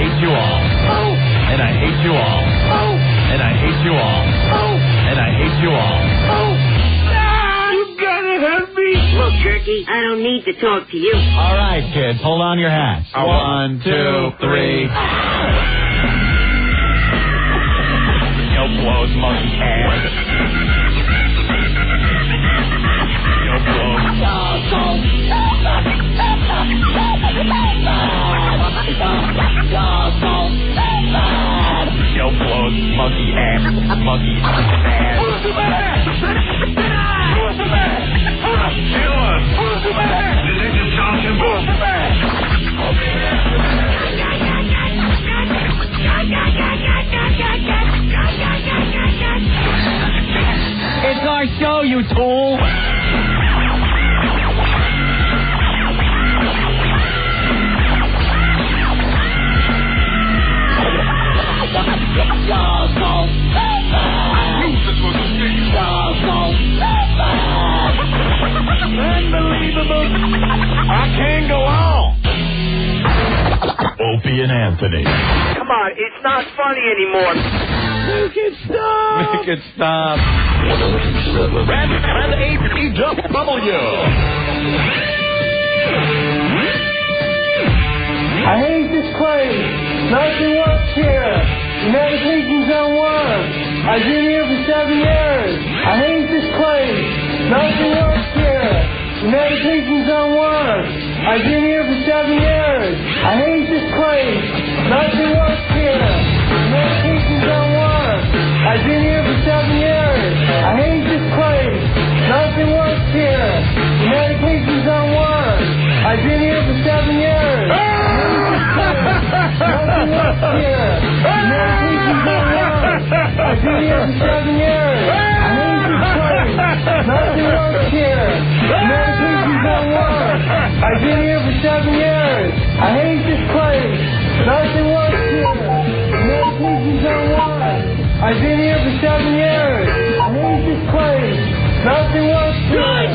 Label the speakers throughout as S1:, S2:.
S1: hate you all.
S2: Oh.
S1: And I hate you all.
S2: Oh.
S1: And I hate you all.
S2: Oh.
S1: And I hate you all.
S2: Oh. You gotta help me.
S3: Look, Jerky, I don't need to talk to you.
S1: All right, kids, hold on your hats. 1, 2, 3. Yo blows monkey ass. Yo blows. Yo blows monkey ass. Monkey ass.
S2: Who's the man? Who's the man? Who's the man? Who's the man?
S1: It's our show, you tool.
S2: Unbelievable. I can't go on.
S1: Opie and Anthony.
S3: Come on, it's not funny anymore.
S2: Make it stop.
S1: Make it stop. And APW.
S4: I hate this place. Nothing works here. Medication's on one. I've been here for 7 years. I hate this place. Nothing works here. Medication's on one. I've been here for 7 years. I hate this place. Nothing works here. Medication's on one. I've been here for 7 years. I hate this place. Nothing works here. Medication's on one. I've been here for 7 years. Nothing works here. Medication's on one. I've been here for 7 years. I hate this place. Nothing works here. Medication's on one. I've been here for 7 years. I hate this place. Nothing works here. Medication's on one. I've been here for 7 years. I hate this place. Nothing works here.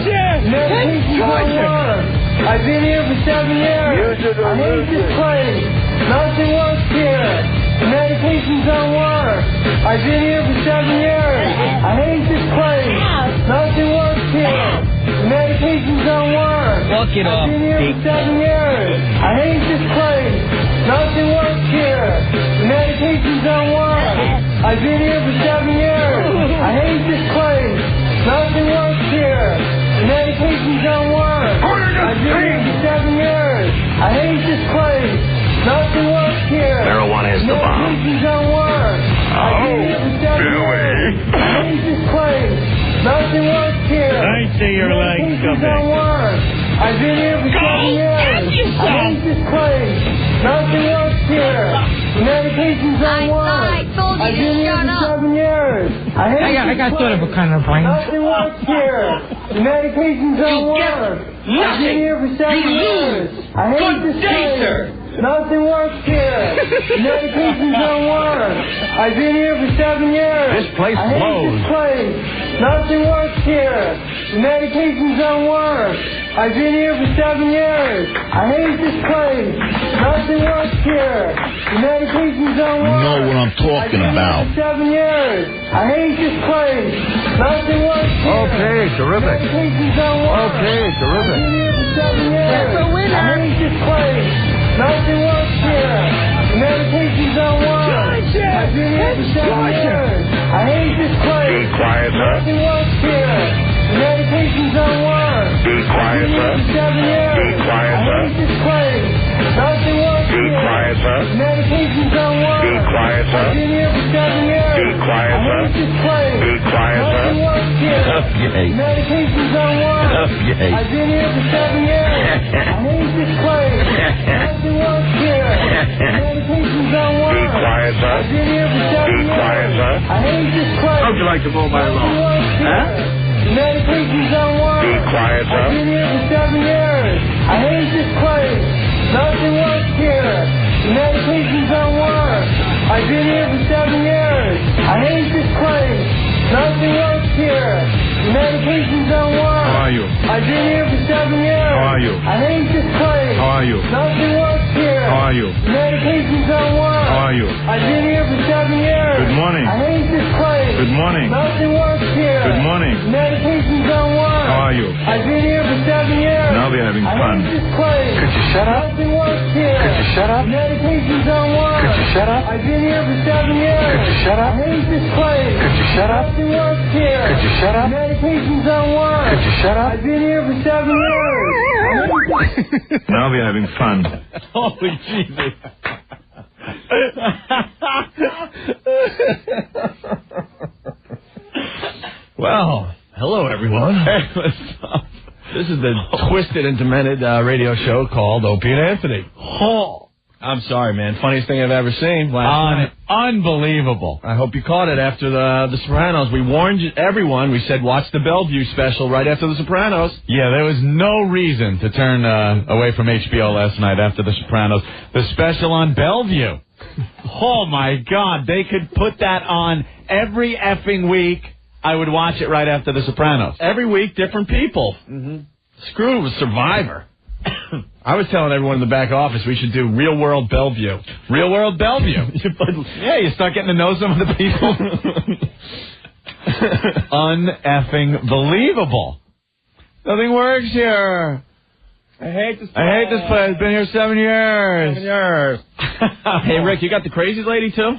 S4: Medication's on one. I've been here for 7 years. I hate this place. Nothing works here. Medication's on one. I've been here for 7 years. I hate this place. Nothing works here. Medication's on one.
S1: Walk it off,
S4: I've been here
S1: Dick.
S4: for 7 years. I hate this place. Nothing works here. Medication's on one. I've been here for 7 years. I hate this place. Nothing works here. Medication's on one. I've been here for 7 years. I hate this place. Nothing works here.
S5: Marijuana is the bomb.
S4: Medication's on one. I've been here for 7 years. I hate this place. Nothing works here.
S2: I see your legs
S4: Medication's
S2: coming.
S4: on one. I've been here for 7 years. I hate this place. Nothing works here. Medication's on one.
S6: I told you
S4: I've
S6: to
S4: been here
S6: shut
S4: for
S6: up.
S4: 7 years. I hate
S7: I got
S4: this
S7: sort of a
S4: place.
S7: kind of brain.
S4: Nothing works here. Medication's on one. I've been here for 7 years. I hate this place. Nothing works here. Medication's on one. I've been here for 7 years.
S1: This place
S4: I hate
S1: blows.
S4: this place. Nothing works here. Medication's on one. I've been here for 7 years. I hate this place. Nothing works here. Medication's on one.
S5: You know what I'm talking about.
S4: I've been here for 7 years. I hate this place. Nothing works here.
S1: Okay, terrific.
S4: Medication's on one.
S1: Okay, terrific.
S4: I've been here for 7 years.
S6: That's a winner.
S4: I hate this place. Nothing works here. Medication's on one. I've been here for 7 years. I hate this place.
S5: Be quiet, sir.
S4: Nothing works here. Medication's on one.
S5: Be quiet, sir.
S4: I've been here for 7 years.
S5: Be quiet,
S4: I
S5: sir.
S4: hate this place. Nothing works
S5: Be
S4: here.
S5: quiet, sir.
S4: Medication's on one.
S5: Be quiet, sir.
S4: I've been here for 7 years.
S5: Be quiet,
S4: I
S5: sir.
S4: hate this place.
S5: Be quiet, sir.
S4: Nothing works here.
S1: Okay.
S4: Medication's on one.
S1: Okay.
S4: I've been here for 7 years. I hate this place. Nothing works here. Medication's on one.
S5: Be quiet, sir.
S4: I've been here for 7
S5: Be
S4: years.
S5: quiet, sir.
S4: I hate this place.
S5: How'd you like to mow my
S4: Nothing
S5: lawn?
S4: works here. Medication's on one.
S5: Be quiet, sir.
S4: I've been here for 7 years. I hate this place. Nothing works here. Medication's on one. I've been here for 7 years. I hate this place. Nothing works here. Medication's on one.
S1: How are you?
S4: I've been here for 7 years.
S1: How are you?
S4: I hate this place.
S1: How are you?
S4: Nothing works here.
S1: How are you?
S4: Medication's on one.
S5: you?
S4: I've been here for 7 years.
S5: Good morning.
S4: I hate this place.
S5: Good morning.
S4: Nothing works here.
S5: Good morning.
S4: Medications don't work.
S5: How are you?
S4: I've been here for 7 years.
S5: Now we're having fun.
S4: I hate this place.
S5: Could you shut up?
S4: Nothing works here.
S5: Could you shut up?
S4: Medications don't work.
S5: Could you shut up?
S4: I've been here for 7 years.
S5: Could you shut up?
S4: I hate this place.
S5: Could you shut up?
S4: Nothing works here.
S5: Could you shut up?
S4: Medications don't work.
S5: Could you shut up?
S4: I've been here for 7 years.
S5: Now we're having fun.
S1: Holy Jesus.
S6: Well, hello, everyone.
S1: Hey, what's up?
S6: This is the twisted and demented radio show called Opie and Anthony.
S1: Oh,
S6: I'm sorry, man. Funniest thing I've ever seen last night.
S1: Unbelievable.
S6: I hope you caught it after the Sopranos. We warned everyone. We said watch the Bellevue special right after the Sopranos.
S1: Yeah, there was no reason to turn away from HBO last night after The Sopranos. The special on Bellevue. Oh, my God. They could put that on every effing week. I would watch it right after The Sopranos.
S6: Every week, different people.
S1: Mm-hmm.
S6: Screw it with Survivor. I was telling everyone in the back office we should do Real World Bellevue.
S1: Real World Bellevue. Yeah, you start getting to know some of the people. Un-effing believable. Nothing works here.
S6: I hate this
S1: place. Been here 7 years.
S6: 7 years. Hey, Rick, you got the crazy lady, too?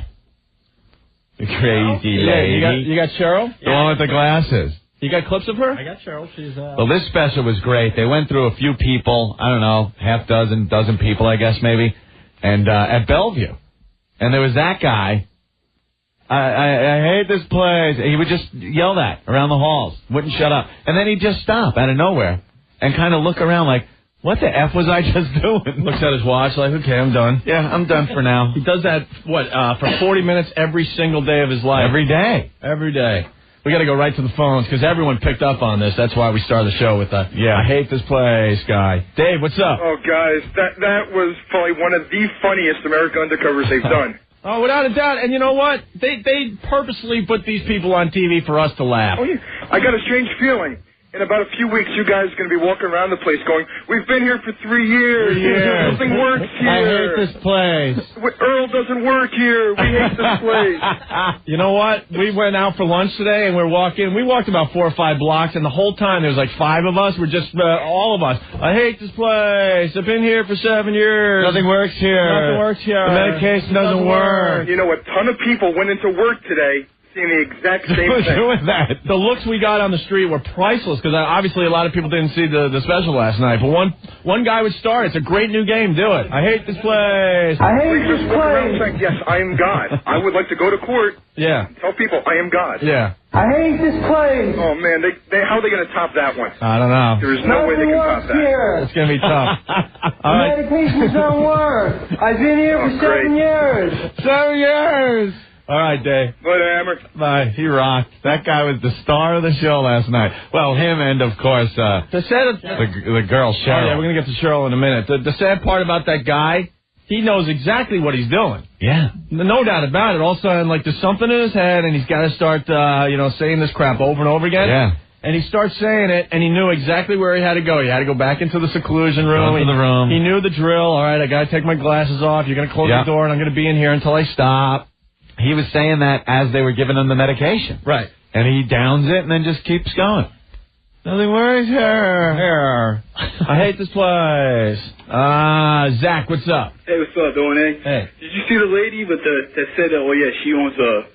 S1: The crazy lady.
S6: You got Cheryl?
S1: The one with the glasses.
S6: You got clips of her?
S7: I got Cheryl. She's
S1: Well, this special was great. They went through a few people, I don't know, dozen people, I guess, maybe, and at Bellevue. And there was that guy. I hate this place. He would just yell that around the halls. Wouldn't shut up. And then he'd just stop out of nowhere and kind of look around like, what the F was I just doing?
S6: Looks at his watch like, okay, I'm done.
S1: Yeah, I'm done for now.
S6: He does that, for 40 minutes every single day of his life.
S1: Every day.
S6: Every day. We got to go right to the phones because everyone picked up on this. That's why we started the show with I hate this place guy. Dave, what's up?
S5: Oh, guys, that was probably one of the funniest American Undercovers they've done.
S6: Oh, without a doubt. And you know what? They purposely put these people on TV for us to laugh.
S5: Oh, yeah. I got a strange feeling. In about a few weeks, you guys are going to be walking around the place going, we've been here for 3 years.
S1: 3 years.
S5: Nothing works here.
S1: I hate this place.
S5: Earl doesn't work here. We hate this place.
S6: You know what? We went out for lunch today, and we walked about 4 or 5 blocks, and the whole time there was like 5 of us. We're just, all of us. I hate this place. I've been here for 7 years.
S1: Nothing works here.
S6: Nothing works here.
S1: The medication doesn't work.
S5: You know, a ton of people went into work today seeing the exact same
S1: Who's
S5: thing.
S1: doing that?
S6: The looks we got on the street were priceless because obviously a lot of people didn't see the special last night. But one guy would start. It's a great new game. Do it. I hate this place.
S4: I hate
S5: We
S4: this
S5: just walk around
S4: place.
S5: saying, yes, I am God. I would like to go to court.
S6: Yeah.
S5: Tell people I am God.
S6: Yeah.
S4: I hate this place.
S5: Oh, man, how are they going to top that one?
S6: I don't know.
S5: There is no way they
S4: Nothing
S5: can top
S4: works
S5: that.
S4: here.
S6: It's going to be tough. All right.
S4: Medications don't work. I've been here for 7 years.
S1: 7 years.
S6: All right, Dave.
S5: Later, Hammer.
S1: Bye. He rocked. That guy was the star of the show last night. Well, him and, of course, the girl, Cheryl.
S6: Oh, yeah, we're going to get to Cheryl in a minute. The sad part about that guy, he knows exactly what he's doing.
S1: Yeah.
S6: No doubt about it. All of a sudden, like, there's something in his head, and he's got to start, saying this crap over and over again.
S1: Yeah.
S6: And he starts saying it, and he knew exactly where he had to go. He had to go back into the seclusion room.
S1: Go into the room.
S6: He knew the drill. All right, I got to take my glasses off. You're going to close the door, and I'm going to be in here until I stop.
S1: He was saying that as they were giving him the medication.
S6: Right.
S1: And he downs it and then just keeps going. Nothing works here.
S6: I hate this place. Zach, what's up?
S8: Hey, what's up, doing,
S6: Hey.
S8: Did you see the lady that said that, she owns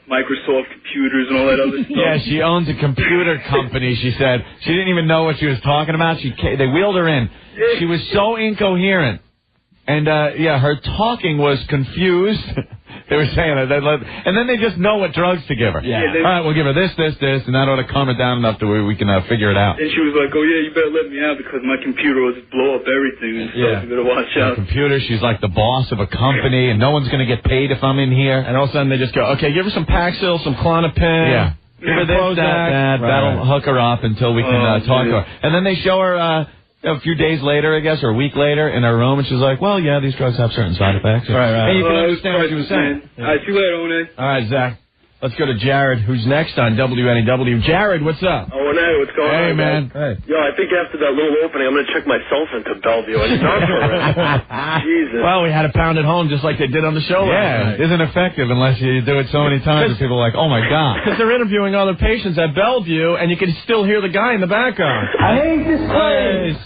S8: Microsoft computers and all that other stuff?
S1: Yeah, she owns a computer company, she said. She didn't even know what she was talking about. They wheeled her in. She was so incoherent. And, her talking was confused. They were saying it. And then they just know what drugs to give her.
S6: Yeah.
S1: All right, we'll give her this, and that ought to calm her down enough to where we can figure it out.
S8: And she was like, you better let me out because my computer will just blow up everything and stuff. You better watch out.
S1: Computer, she's like the boss of a company, and no one's going to get paid if I'm in here.
S6: And all of a sudden they just go, okay, give her some Paxil, some Klonopin.
S1: Yeah. Give her this, that. That'll hook her up until we can talk to her. And then they show her a few days later, I guess, or a week later in her room, and she's like, well, these drugs have certain side effects.
S6: Right.
S1: And you can understand what she was saying.
S8: All right, see you later, One.
S6: All right, Zach. Let's go to Jared, who's next on WNEW. Jared, what's up?
S7: Oh, hey, what's going on?
S1: Hey, man.
S6: Hey.
S7: Yo, I think after that little opening, I'm going to check myself into Bellevue. And not for it. Jesus.
S6: Well, we had to pound it home just like they did on the show last night.
S1: Yeah, it isn't effective unless you do it so many times that people are like, oh, my God.
S6: Because they're interviewing other patients at Bellevue, and you can still hear the guy in the background.
S4: I hate this place.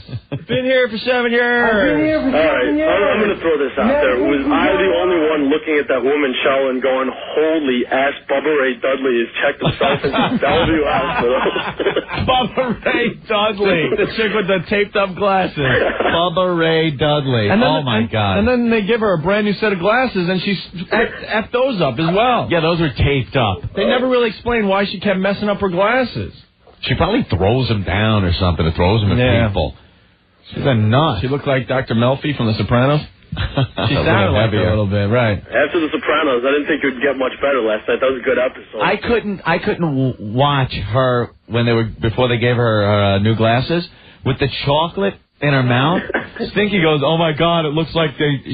S6: Been here for 7 years.
S4: I've been here for
S7: All right,
S4: 7 years.
S7: I'm going to throw this out there. Was I the only one looking at that woman, Shell, and going, holy ass, Bubba Ray Dudley has checked himself into Bellevue Hospital?
S6: Bubba Ray Dudley. The chick with the taped up glasses.
S1: Bubba Ray Dudley. Oh, my God.
S6: And then they give her a brand new set of glasses, and she's effed those up as well.
S1: Yeah, those were taped up.
S6: They never really explained why she kept messing up her glasses.
S1: She probably throws them down or something. Or throws them at people. She's a nut.
S6: She looked like Dr. Melfi from The Sopranos. She sounded like her a little bit, right?
S7: After The Sopranos, I didn't think it would get much better last night. That was a good episode.
S1: I couldn't watch her before they gave her new glasses with the chocolate in her mouth. Stinky goes, oh my God, it looks like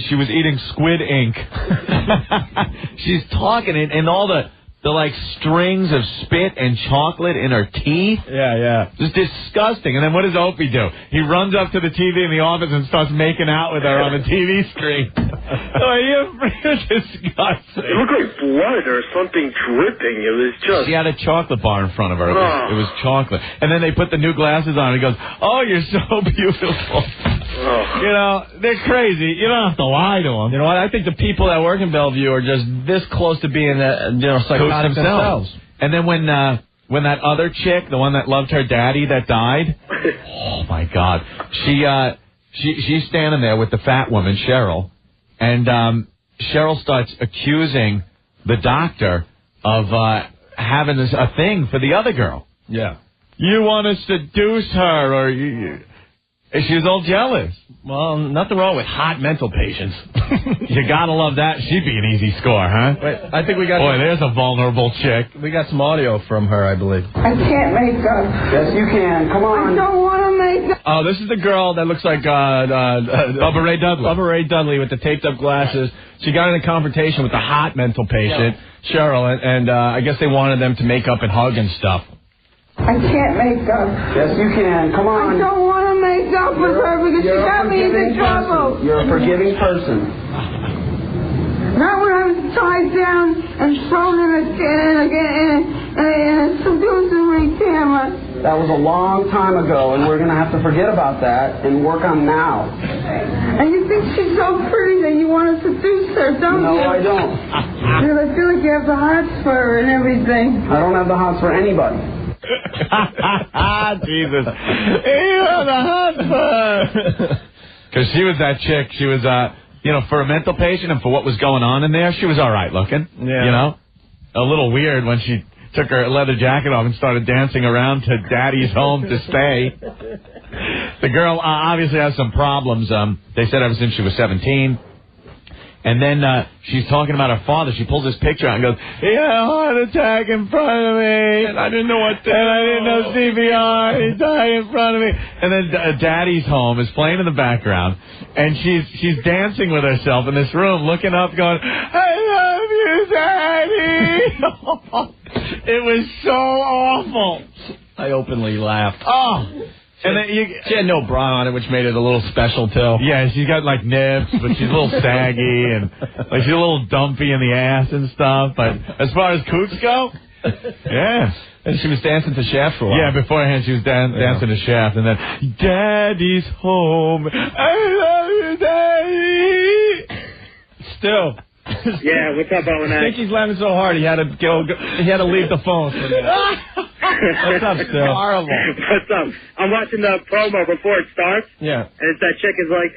S1: she was eating squid ink. She's talking and all the like strings of spit and chocolate in her teeth.
S6: Yeah.
S1: Just disgusting. And then what does Opie do? He runs up to the TV in the office and starts making out with her on the TV screen. Disgusting.
S7: It looked like blood or something dripping. It was just...
S1: She had a chocolate bar in front of her. It was chocolate. And then they put the new glasses on and he goes, oh, you're so beautiful. You know, they're crazy. You don't have to lie to them.
S6: You know what? I think the people that work in Bellevue are just this close to being, psychotic themselves.
S1: And then when that other chick, the one that loved her daddy that died, oh my God, she's standing there with the fat woman Cheryl, and Cheryl starts accusing the doctor of having a thing for the other girl.
S6: Yeah,
S1: you want to seduce her, or she was all jealous.
S6: Well, nothing wrong with hot mental patients.
S1: You gotta love that. She'd be an easy score, huh?
S6: Wait, I think we got...
S1: Boy, there's a vulnerable chick.
S6: We got some audio from her, I believe.
S4: I can't make up. Yes, you can. Come on. I don't want to make up.
S6: Oh, this is the girl that looks like
S1: Bubba Ray Dudley.
S6: Bubba Ray Dudley with the taped up glasses. She got in a confrontation with the hot mental patient, Cheryl, and I guess they wanted them to make up and hug and stuff.
S4: I can't make up. Yes, you can. Come on. I don't want to make up with her because she got me into trouble. You're a forgiving person. Not when I was tied down and thrown in a seducing camera. That was a long time ago, and we're going to have to forget about that and work on now. And you think she's so pretty that you want to seduce her, don't you? No, I don't. I feel like you have the hots for her and everything. I don't have the hots for anybody.
S1: Jesus. Because she was that chick. She was, for a mental patient and for what was going on in there, she was all right looking.
S6: Yeah.
S1: You know? A little weird when she took her leather jacket off and started dancing around to Daddy's home to stay. The girl obviously has some problems. They said ever since she was 17. And then she's talking about her father. She pulls this picture out and goes, he had a heart attack in front of me.
S6: And I didn't know what to do.
S1: And I didn't know CPR. He died in front of me. And then Daddy's home is playing in the background. And she's dancing with herself in this room, looking up, going, I love you, Daddy. It was so awful.
S6: I openly laughed.
S1: Oh. And then
S6: she had no bra on it, which made it a little special, too.
S1: Yeah, she's got, nips, but she's a little saggy, and, she's a little dumpy in the ass and stuff. But as far as coots go, yeah.
S6: And she was dancing to Shaft for a while.
S1: Yeah, beforehand she was dancing to Shaft, and then, Daddy's home. I love you, Daddy.
S6: Still.
S3: Yeah, what's up, Owen?
S6: Stinky's laughing so hard he had to leave the phone for a minute. What's up, Still?
S3: Horrible. What's up? I'm watching the promo before it starts.
S6: Yeah.
S3: And it's that chick is like,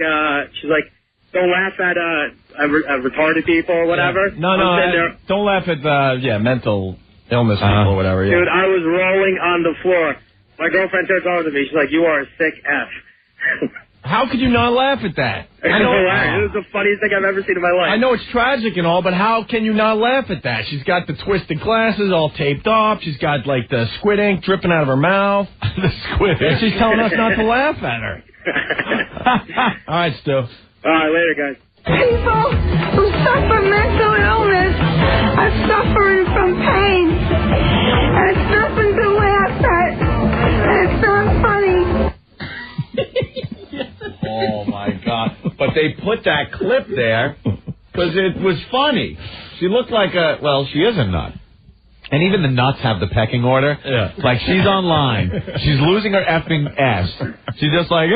S3: she's like, don't laugh at retarded people or whatever.
S6: Yeah. No, don't laugh at mental illness people or whatever. Yeah.
S3: Dude, I was rolling on the floor. My girlfriend turns over to me. She's like, you are a sick F.
S6: How could you not laugh at that?
S3: It was the funniest thing I've ever seen in my life.
S6: I know it's tragic and all, but how can you not laugh at that? She's got the twisted glasses all taped up. She's got, the squid ink dripping out of her mouth.
S1: The squid ink.
S6: And she's telling us not to laugh at her. All right, Stu.
S3: All right, later, guys.
S4: People who suffer mental illness are suffering from pain.
S1: they put that clip there because it was funny. She looked like she is a nut. And even the nuts have the pecking order.
S6: Yeah.
S1: Like, she's online. She's losing her effing S. She's just like,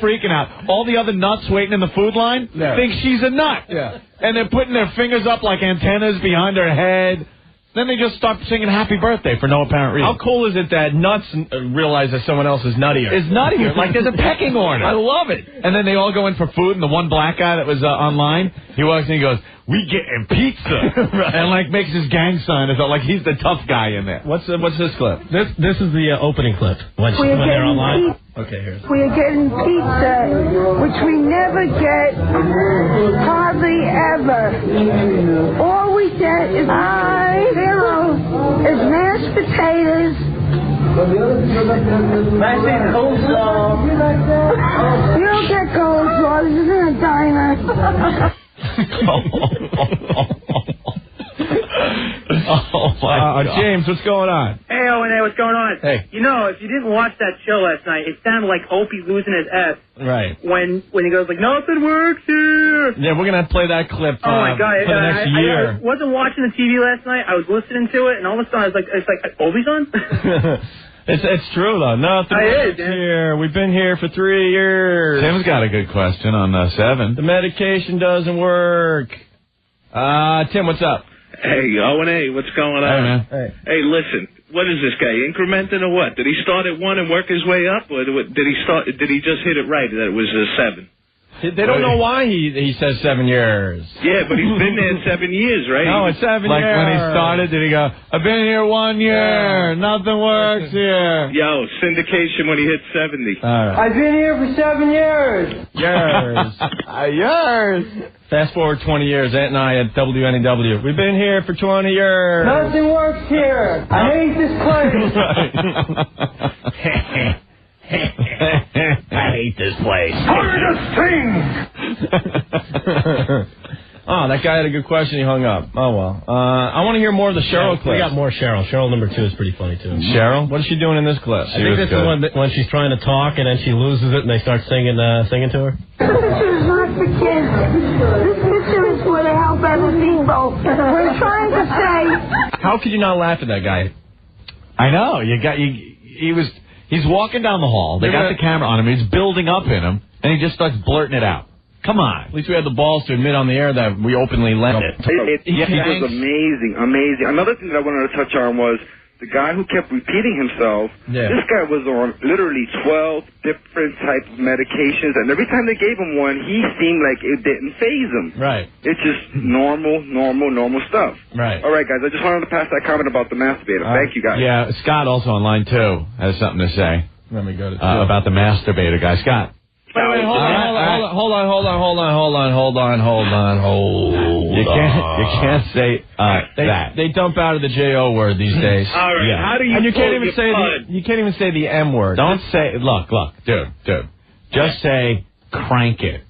S1: freaking out. All the other nuts waiting in the food line think she's a nut.
S6: Yeah.
S1: And they're putting their fingers up like antennas behind her head. Then they just start singing happy birthday for no apparent reason.
S6: How cool is it that nuts realize that someone else is nuttier?
S1: It's nuttier. Like, there's a pecking order.
S6: I love it.
S1: And then they all go in for food, and the one black guy that was online, he walks in and he goes, "We getting pizza." Right. And, like, makes his gang sign. It's like he's the tough guy in there.
S6: What's this clip?
S9: This is the opening clip when they're online. Okay, here's.
S10: We are getting pizza, which we never get, hardly ever. All we get is mashed potatoes.
S4: Mashed coleslaw.
S10: You don't get coleslaw. This isn't a diner.
S6: Oh, my God. James, what's going on?
S3: Hey, O&A, what's going on?
S6: Hey.
S3: You know, if you didn't watch that show last night, it sounded like Opie losing his S.
S6: Right.
S3: When he goes like, nothing works here.
S6: Yeah, we're going to play that clip
S3: Oh, my God.
S6: for the next year.
S3: I wasn't watching the TV last night. I was listening to it, and all of a sudden, it's like Opie's on?
S6: It's true, though. Nothing works here. We've been here for 3 years.
S1: Tim's got a good question on 7.
S6: The medication doesn't work. Tim, what's up?
S11: Hey, O&A, what's going on?
S1: Hey, man.
S11: Hey, listen, what is this guy, incrementing or what? Did he start at 1 and work his way up, or did he just hit it right, that it was 7?
S6: They don't know why he says 7 years.
S11: Yeah, but he's been there 7 years, right?
S6: No, it's 7 years.
S1: Like when he started, did he go, "I've been here 1 year, nothing works here"?
S11: Yo, syndication when he hit 70.
S6: All right.
S4: I've been here for 7 years.
S6: Years.
S1: Years.
S6: Fast forward 20 years, Aunt and I at WNEW. We've been here for 20 years.
S4: Nothing works here. I hate this place.
S9: I hate this place.
S6: Oh, that guy had a good question. He hung up. Oh, well. I want to hear more of the Cheryl clip.
S9: We got more Cheryl. Cheryl number 2 is pretty funny, too.
S6: Cheryl? What is she doing in this clip?
S9: I think this is when she's trying to talk and then she loses it and they start singing to her.
S10: This picture is not for kids. This picture is for the help other people. We're trying to say.
S6: How could you not laugh at that guy?
S1: I know. He's walking down the hall. They got the camera on him. He's building up in him, and he just starts blurting it out. Come on.
S6: At least we had the balls to admit on the air that we openly lent it.
S5: He was amazing. Another thing that I wanted to touch on was the guy who kept repeating himself.
S6: Yeah.
S5: This guy was on literally 12 different types of medications, and every time they gave him one, he seemed like it didn't faze him.
S6: Right.
S5: It's just normal stuff.
S6: Right.
S5: All right, guys, I just wanted to pass that comment about the masturbator. Thank you, guys.
S1: Yeah, Scott also online, too, has something to say.
S6: Let me go to
S1: about the masturbator guy. Scott.
S6: Wait, hold on.
S1: You can't say that.
S6: They dump out of the J-O word these days.
S11: All right, how do you
S6: and you can't even say
S11: blood?
S6: you can't even say the M word.
S1: Don't say, look, dude. Just say crank it.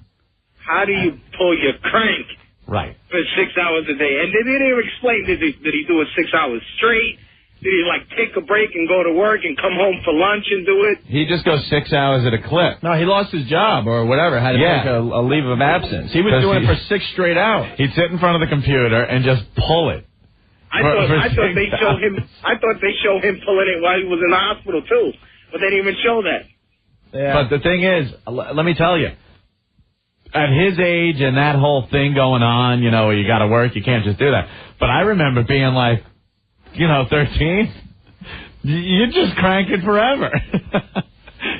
S11: How do you pull your crank
S1: Right.
S11: for 6 hours a day? And they didn't even explain, did he do it 6 hours straight? Did he, take a break and go to work and come home for lunch and do it?
S1: He just goes 6 hours at a clip.
S6: No, he lost his job or whatever, had to take a leave of absence. He was doing it for 6 straight hours.
S1: He'd sit in front of the computer and just pull it.
S11: I thought they show him pulling it while he was in the hospital too, but they didn't even show that.
S6: Yeah.
S1: But the thing is, let me tell you, at his age and that whole thing going on, you got to work, you can't just do that. But I remember being 13, you just crank it forever.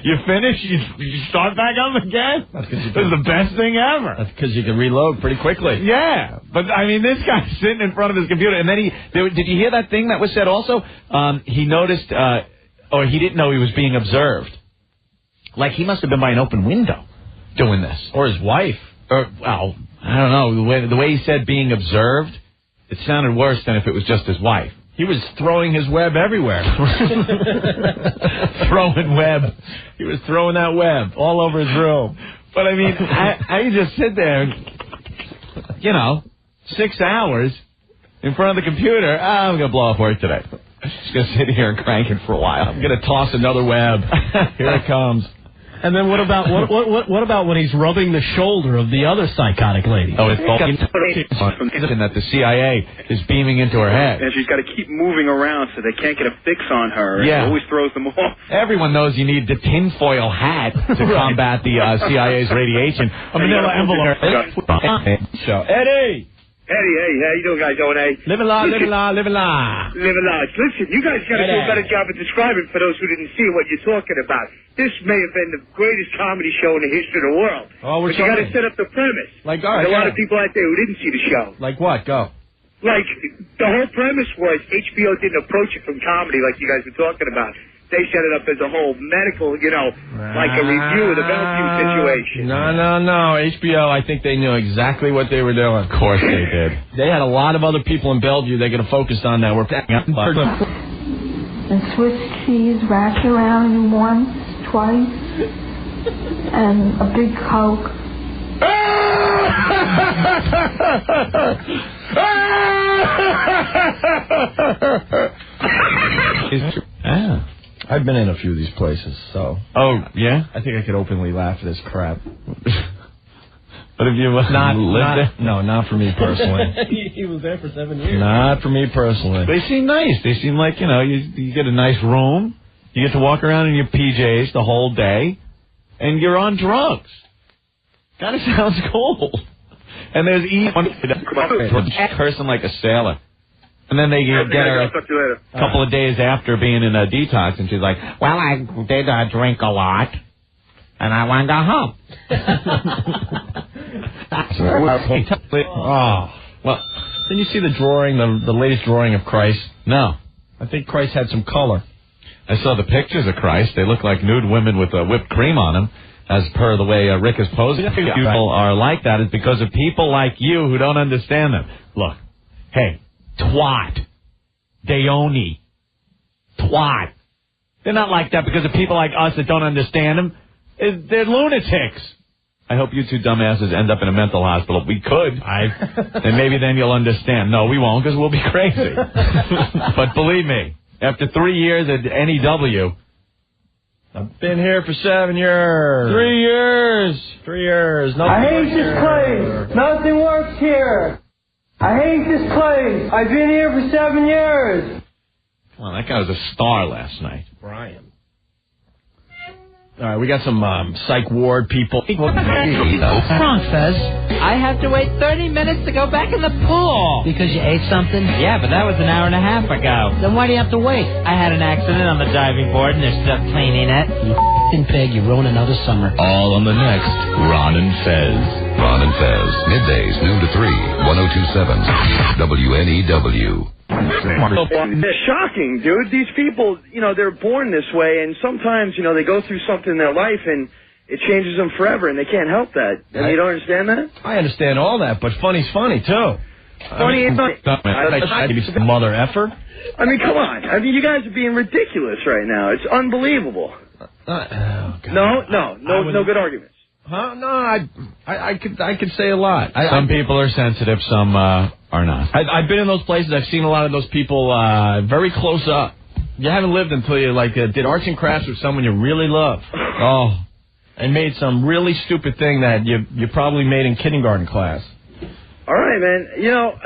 S1: You finish, you start back up again. It was the best thing ever.
S6: That's because you can reload pretty quickly.
S1: Yeah, but this guy's sitting in front of his computer, and then did you hear that thing that was said also? He noticed, or he didn't know he was being observed. Like he must have been by an open window doing this.
S6: Or his wife.
S1: Or, well, I don't know. The way he said being observed, it sounded worse than if it was just his wife.
S6: He was throwing his web everywhere.
S1: Throwing web.
S6: He was throwing that web all over his room.
S1: But, I just sit there, 6 hours in front of the computer. I'm going to blow off work today. Just going to sit here and crank it for a while.
S6: I'm going to toss another web. Here it comes.
S9: And then what about when he's rubbing the shoulder of the other psychotic lady?
S1: Oh, it's that the CIA is beaming into her head.
S8: And she's got to keep moving around so they can't get a fix on her.
S1: Yeah.
S8: It always throws them off.
S1: Everyone knows you need the tinfoil hat to combat the CIA's radiation.
S6: A manila envelope. Eddie!
S11: Eddie, hey, how you doing, guys?
S6: Living la, living la, living la.
S11: Living large. Listen, you guys got to do a better job of describing for those who didn't see what you're talking about. This may have been the greatest comedy show in the history of the world.
S6: Oh,
S11: but you got to set up the premise.
S6: Like, all right,
S11: There's a lot of people out there who didn't see the show.
S6: Like what? Go.
S11: Like, the whole premise was HBO didn't approach it from comedy like you guys were talking about. They set it up as a whole medical, like a review of the Bellevue situation.
S6: No. HBO, I think they knew exactly what they were doing.
S1: Of course they did.
S6: They had a lot of other people in Bellevue they could have focused on that.
S10: And Swiss cheese wrapped around you once, twice, and a big Coke.
S6: I've been in a few of these places, so.
S1: Oh, yeah?
S6: I think I could openly laugh at this crap.
S1: But if you lived there?
S6: No, not for me personally.
S9: He was there for 7 years.
S6: Not for me personally.
S1: They seem nice. They seem like, you get a nice room. You get to walk around in your PJs the whole day. And you're on drugs. Kind of sounds cool. And there's cursing like a sailor. And then they get her a couple of days after being in a detox, and she's like, well, I did drink a lot, and I want to go home.
S6: Well, didn't you see the drawing, the latest drawing of Christ?
S1: No.
S6: I think Christ had some color.
S1: I saw the pictures of Christ. They look like nude women with whipped cream on them, as per the way Rick is posing. People are like that. It's because of people like you who don't understand them. Look, hey. Twat. Deoni. Twat. They're not like that because of people like us that don't understand them. They're lunatics. I hope you two dumbasses end up in a mental hospital. We could. And maybe then you'll understand. No, we won't because we'll be crazy. But believe me, after 3 years at NEW...
S6: I've been here for 7 years.
S1: 3 years.
S6: 3 years.
S4: I hate this place. Nothing works here. I hate this place. I've been here for 7 years.
S1: Well, that guy was a star last night.
S6: Brian. All right, we got some psych ward people.
S12: Wrong, Fez. I have to wait 30 minutes to go back in the pool. Because you ate something? Yeah, but that was an hour and a half ago. Then why do you have to wait? I had an accident on the diving board and they're still cleaning it. You f***ing pig, you ruin another summer.
S13: All on the next Ron and Fez. Ron and Fez, middays, noon to 3, 102.7 WNEW.
S11: They're shocking, dude. These people, they're born this way, and sometimes, they go through something in their life, and it changes them forever, and they can't help that. And you don't understand that?
S6: I understand all that, but funny's funny, too.
S11: Funny ain't funny.
S6: Mother effer.
S11: I mean, come on. I mean, you guys are being ridiculous right now. It's unbelievable. No good arguments.
S6: Huh? No, I could say a lot.
S1: Some people are sensitive, some are not.
S6: I've been in those places. I've seen a lot of those people very close up. You haven't lived until you did arts and crafts with someone you really love. Oh, and made some really stupid thing that you probably made in kindergarten class.
S11: All right, man.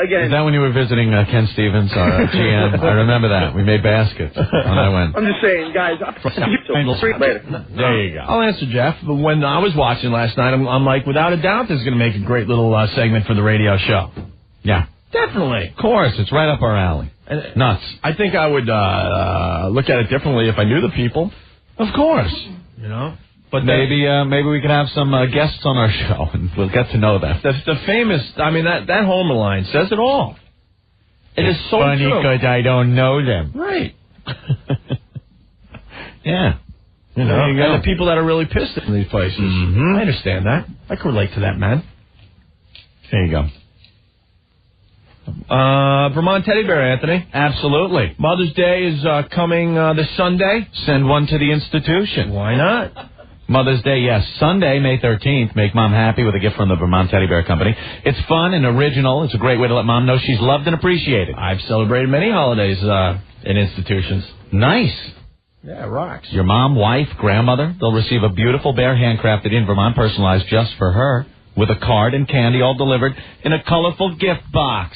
S11: Again...
S1: Is that when you were visiting Ken Stevens, our GM? I remember that. We made baskets when I went.
S11: I'm just saying, guys...
S6: There you go. I'll answer, Jeff. But when I was watching last night, I'm like, without a doubt, this is going to make a great little segment for the radio show.
S1: Yeah.
S6: Definitely.
S1: Of course. It's right up our alley. Nuts.
S6: I think I would look at it differently if I knew the people.
S1: Of course.
S6: But
S1: maybe we can have some guests on our show, and we'll get to know them.
S6: The famous, that Homer line says it all. It's so
S1: funny because I don't know them.
S6: Right.
S1: Yeah.
S6: And the people that are really pissed in these places. Mm-hmm. I understand that. I can relate to that, man.
S1: There you go.
S6: Vermont Teddy Bear, Anthony.
S1: Absolutely.
S6: Mother's Day is coming this Sunday.
S1: Send one to the institution.
S6: Why not?
S1: Mother's Day, yes. Sunday, May 13th. Make Mom happy with a gift from the Vermont Teddy Bear Company. It's fun and original. It's a great way to let Mom know she's loved and appreciated.
S6: I've celebrated many holidays in institutions.
S1: Nice.
S6: Yeah, it rocks.
S1: Your mom, wife, grandmother, they'll receive a beautiful bear handcrafted in Vermont, personalized just for her, with a card and candy all delivered in a colorful gift box.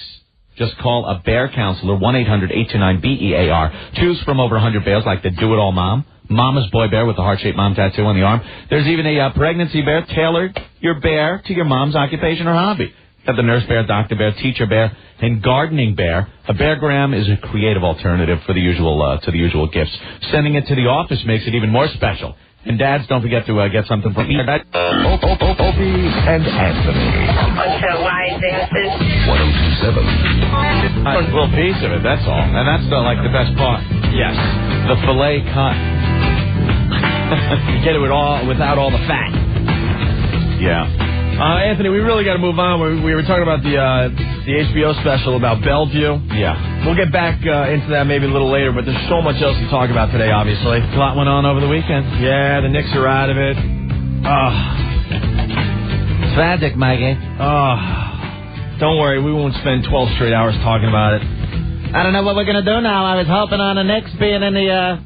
S1: Just call a bear counselor, 1-800-829-BEAR. Choose from over 100 bears like the Do-It-All Mom, Mama's Boy Bear with the heart-shaped mom tattoo on the arm. There's even a pregnancy bear tailored your bear to your mom's occupation or hobby. Have the nurse bear, doctor bear, teacher bear, and gardening bear. A beargram is a creative alternative for the usual to the usual gifts. Sending it to the office makes it even more special. And dads, don't forget to get something from me.
S13: Opie and Anthony.
S10: Bunch of wise asses.
S13: 1027.
S1: A little piece of it, that's all. And that's the best part.
S6: Yes.
S1: The filet cut.
S6: You get it without all the fat.
S1: Yeah.
S6: Anthony, we really got to move on. We were talking about the HBO special about Bellevue.
S1: Yeah.
S6: We'll get back into that maybe a little later, but there's so much else to talk about today, obviously.
S1: A lot went on over the weekend.
S6: Yeah, the Knicks are out of it.
S12: Tragic, Mikey.
S6: Don't worry, we won't spend 12 straight hours talking about it.
S12: I don't know what we're going to do now. I was hoping on the Knicks being in the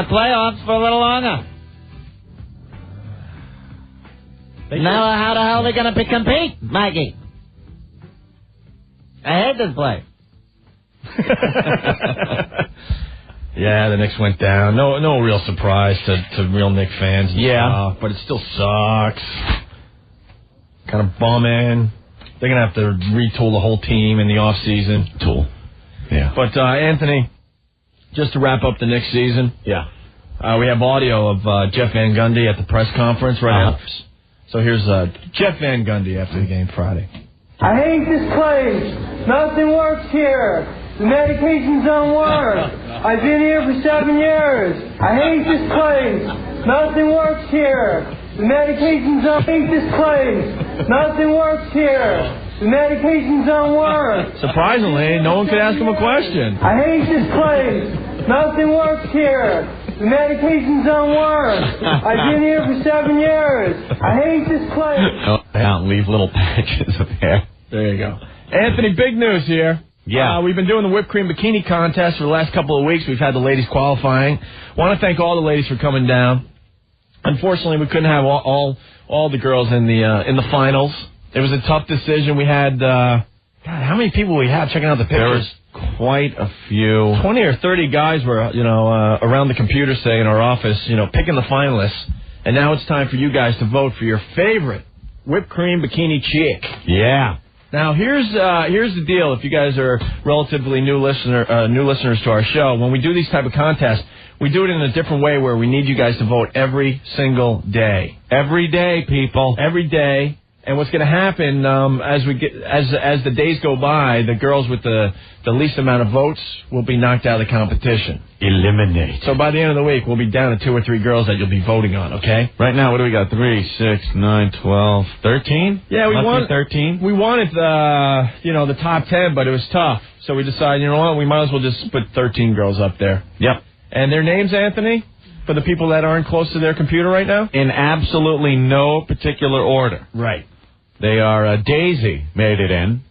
S12: playoffs for a little longer. Now, how the hell are they going to compete, Mikey? I hate this place.
S6: Yeah, the Knicks went down. No real surprise to real Knicks fans. Yeah, but it still sucks. Kind of bumming. They're going to have to retool the whole team in the off season.
S1: Yeah.
S6: But Anthony, just to wrap up the Knicks season.
S1: Yeah.
S6: We have audio of Jeff Van Gundy at the press conference right now. So here's Jeff Van Gundy after the game Friday.
S4: I hate this place. Nothing works here. The medications don't work. I've been here for 7 years. I hate this place. Nothing works here. The medications don't hate this place. Nothing works here. The medications don't work.
S6: Surprisingly, no one could ask him a question.
S4: I hate this place. Nothing works here. The medications don't work. I've been here for 7 years. I hate this place.
S1: Don't leave little patches of hair.
S6: There you go. Anthony, big news here.
S1: Yeah.
S6: We've been doing the whipped cream bikini contest for the last couple of weeks. We've had the ladies qualifying. Want to thank all the ladies for coming down. Unfortunately, we couldn't have all the girls in the finals. It was a tough decision. We had God, how many people we had checking out the pictures?
S1: There was quite a few.
S6: 20 or 30 guys were, around the computer, say, in our office, picking the finalists. And now it's time for you guys to vote for your favorite whipped cream bikini chick.
S1: Yeah.
S6: Now, here's the deal. If you guys are relatively new listeners to our show, when we do these type of contests, we do it in a different way where we need you guys to vote every single day.
S1: Every day, people.
S6: Every day. And what's going to happen as the days go by, the girls with the least amount of votes will be knocked out of the competition.
S1: Eliminate.
S6: So by the end of the week, we'll be down to 2 or 3 girls that you'll be voting on, okay?
S1: Right now, what do we got? 3, 6, 9, 12, 13?
S6: Yeah, we wanted
S1: 13.
S6: We wanted the top 10, but it was tough. So we decided, you know what, we might as well just put 13 girls up there.
S1: Yep.
S6: And their names, Anthony, for the people that aren't close to their computer right now?
S1: In absolutely no particular order.
S6: Right.
S1: They are Daisy made it in,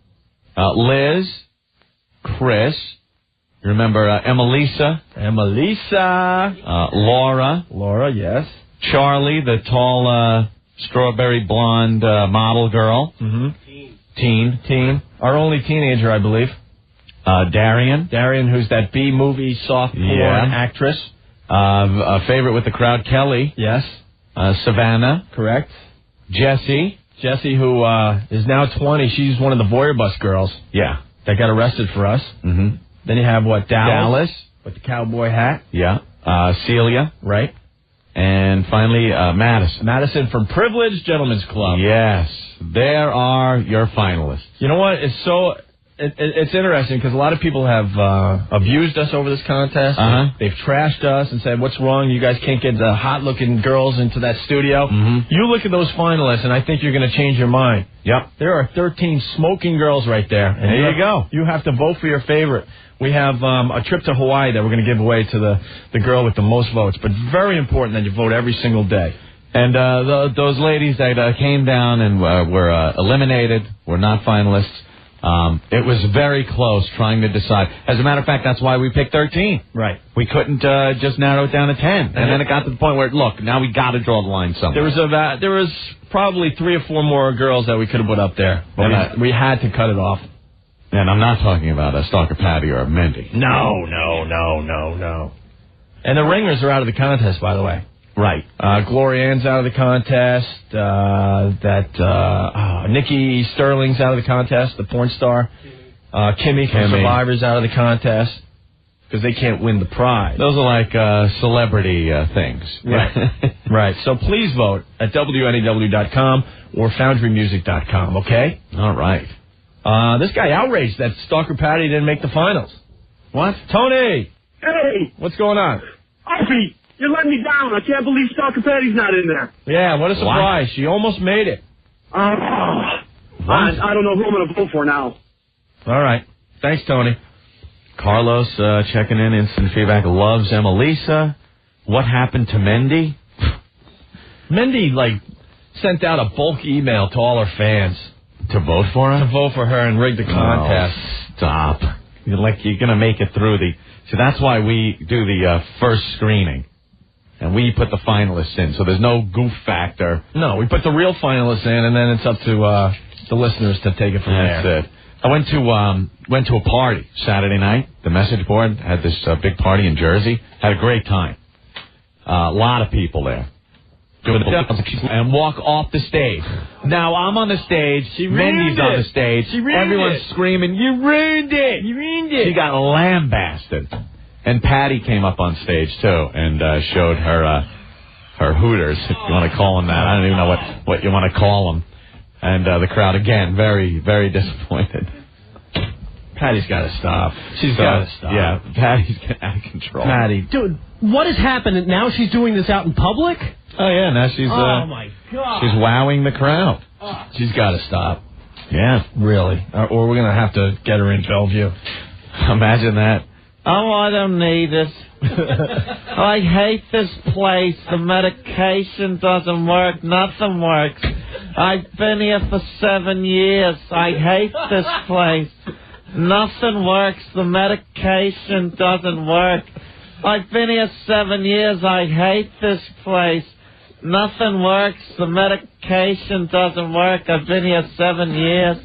S1: Liz, Chris, you remember Emelisa,
S6: Laura, yes,
S1: Charlie, the tall strawberry blonde model girl, teen,
S6: our only teenager, I believe,
S1: Darian,
S6: who's that B-movie soft porn actress,
S1: a favorite with the crowd, Kelly,
S6: yes,
S1: Savannah,
S6: correct,
S1: Jessie,
S6: who is now 20. She's one of the Voyeur Bus girls.
S1: Yeah.
S6: That got arrested for us.
S1: Mm-hmm.
S6: Then you have, Dallas.
S1: With
S6: the cowboy hat.
S1: Yeah. Celia.
S6: Right.
S1: And finally, Madison.
S6: Madison from Privileged Gentlemen's Club.
S1: Yes. There are your finalists.
S6: You know what? It's interesting because a lot of people have abused us over this contest. They've trashed us and said, what's wrong? You guys can't get the hot-looking girls into that studio.
S1: Mm-hmm.
S6: You look at those finalists, and I think you're going to change your mind.
S1: Yep.
S6: There are 13 smoking girls right there. And
S1: there you go.
S6: You have to vote for your favorite. We have a trip to Hawaii that we're going to give away to the girl with the most votes. But very important that you vote every single day.
S1: And those ladies that came down and were eliminated, were not finalists, It was very close trying to decide. As a matter of fact, that's why we picked 13.
S6: Right.
S1: We couldn't just narrow it down to 10. And then it got to the point where, look, now we got to draw the line somewhere.
S6: There was probably 3 or 4 more girls that we could have put up there. But we had to cut it off.
S1: And I'm not talking about a Stalker Patty or a Mindy.
S6: No. And the ringers are out of the contest, by the way.
S1: Right.
S6: Gloria Ann's out of the contest. Nikki Sterling's out of the contest, the porn star. Kimmy from Survivor's out of the contest because they can't win the prize.
S1: Those are like celebrity things.
S6: Right. Right. So please vote at WNEW.com or FoundryMusic.com, okay?
S1: All right.
S6: This guy outraged that Stalker Patty didn't make the finals.
S1: What?
S6: Tony!
S14: Hey!
S6: What's going on?
S14: Opie, you're letting me down. I can't believe Stalker Patty's not in there.
S6: Yeah, what a surprise. She almost made it.
S14: I don't know who I'm going to vote for now.
S6: All right. Thanks, Tony.
S1: Carlos checking in, instant feedback, loves Emelisa. What happened to Mendy?
S6: Mendy, sent out a bulk email to all her fans.
S1: To vote for her?
S6: To vote for her and rig the contest.
S1: Oh, stop. You're going to make it through the... So that's why we do the first screening. And we put the finalists in, so there's no goof factor.
S6: No, we put the real finalists in, and then it's up to the listeners to take it from there.
S1: That's it. I went to a party Saturday night. The message board had this big party in Jersey. Had a great time. A lot of people there. And walk off the stage. Now I'm on the stage. Mendy's on the stage. Everyone's screaming, "You ruined it! You ruined it!" She got lambasted. And Patty came up on stage too and showed her hooters, if you want to call them that. I don't even know what you want to call them. And the crowd again, very, very disappointed.
S6: Patty's got to stop. She's got to stop.
S1: Yeah, Patty's getting out of control.
S6: Patty,
S9: dude, what has happened? Now she's doing this out in public?
S1: Oh yeah, now she's
S9: oh my God,
S1: she's wowing the crowd.
S6: She's got to stop.
S1: Yeah,
S6: really. Or we're gonna have to get her in Bellevue.
S1: Imagine that.
S15: Oh, I don't need it. I hate this place. The medication doesn't work. Nothing works. I've been here for 7 years. I hate this place. Nothing works. The medication doesn't work. I've been here 7 years. I hate this place. Nothing works. The medication doesn't work. I've been here 7 years.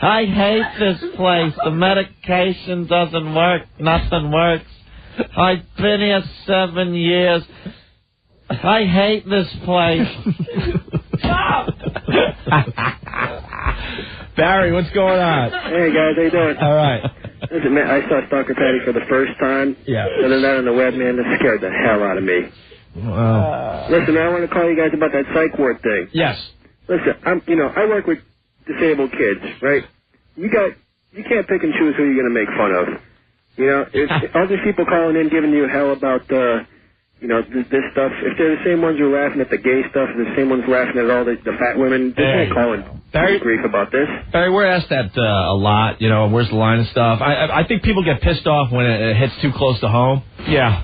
S15: I hate this place. The medication doesn't work. Nothing works. I've been here 7 years. I hate this place.
S6: Barry, what's going on?
S16: Hey, guys, how you doing?
S6: All right.
S16: Listen, man, I saw Stalker Patty for the first time.
S6: Yeah.
S16: Other than that on the web, man, that scared the hell out of me.
S6: Wow.
S16: Listen, man, I want to call you guys about that psych ward thing.
S6: Yes.
S16: Listen, I work with disabled kids, right? You can't pick and choose who you're going to make fun of. You know, all these people calling in giving you hell about, this stuff. If they're the same ones who are laughing at the gay stuff, they're the same ones laughing at all the fat women, they can't call in grief about this.
S6: Barry, we're asked that a lot, where's the line and stuff. I think people get pissed off when it hits too close to home.
S1: Yeah.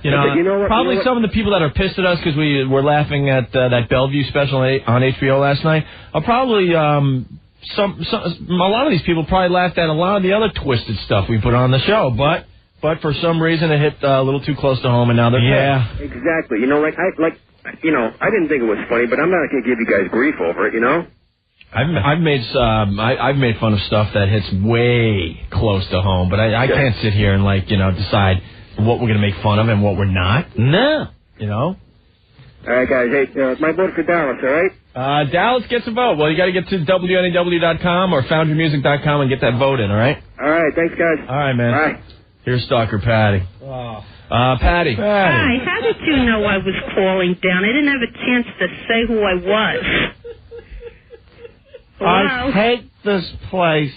S6: Probably some of the people that are pissed at us because we were laughing at that Bellevue special on HBO last night are probably... a lot of these people probably laughed at a lot of the other twisted stuff we put on the show, but for some reason it hit a little too close to home, and now they're
S16: pissed. Exactly. I didn't think it was funny, but I'm not going to give you guys grief over it.
S6: I've made fun of stuff that hits way close to home, but I can't sit here and decide what we're going to make fun of and what we're not.
S1: No.
S16: All right, guys. Hey, my vote for Dallas. All right.
S6: Dallas gets a vote. Well, you got to get to WNEW.com or FoundryMusic.com and get that vote in, all right?
S16: All right, thanks, guys.
S6: All right, man.
S16: Bye.
S6: Here's Stalker Patty. Patty.
S17: Hi, how did you know I was calling down? I didn't have a chance to say who I was.
S15: I hate this place.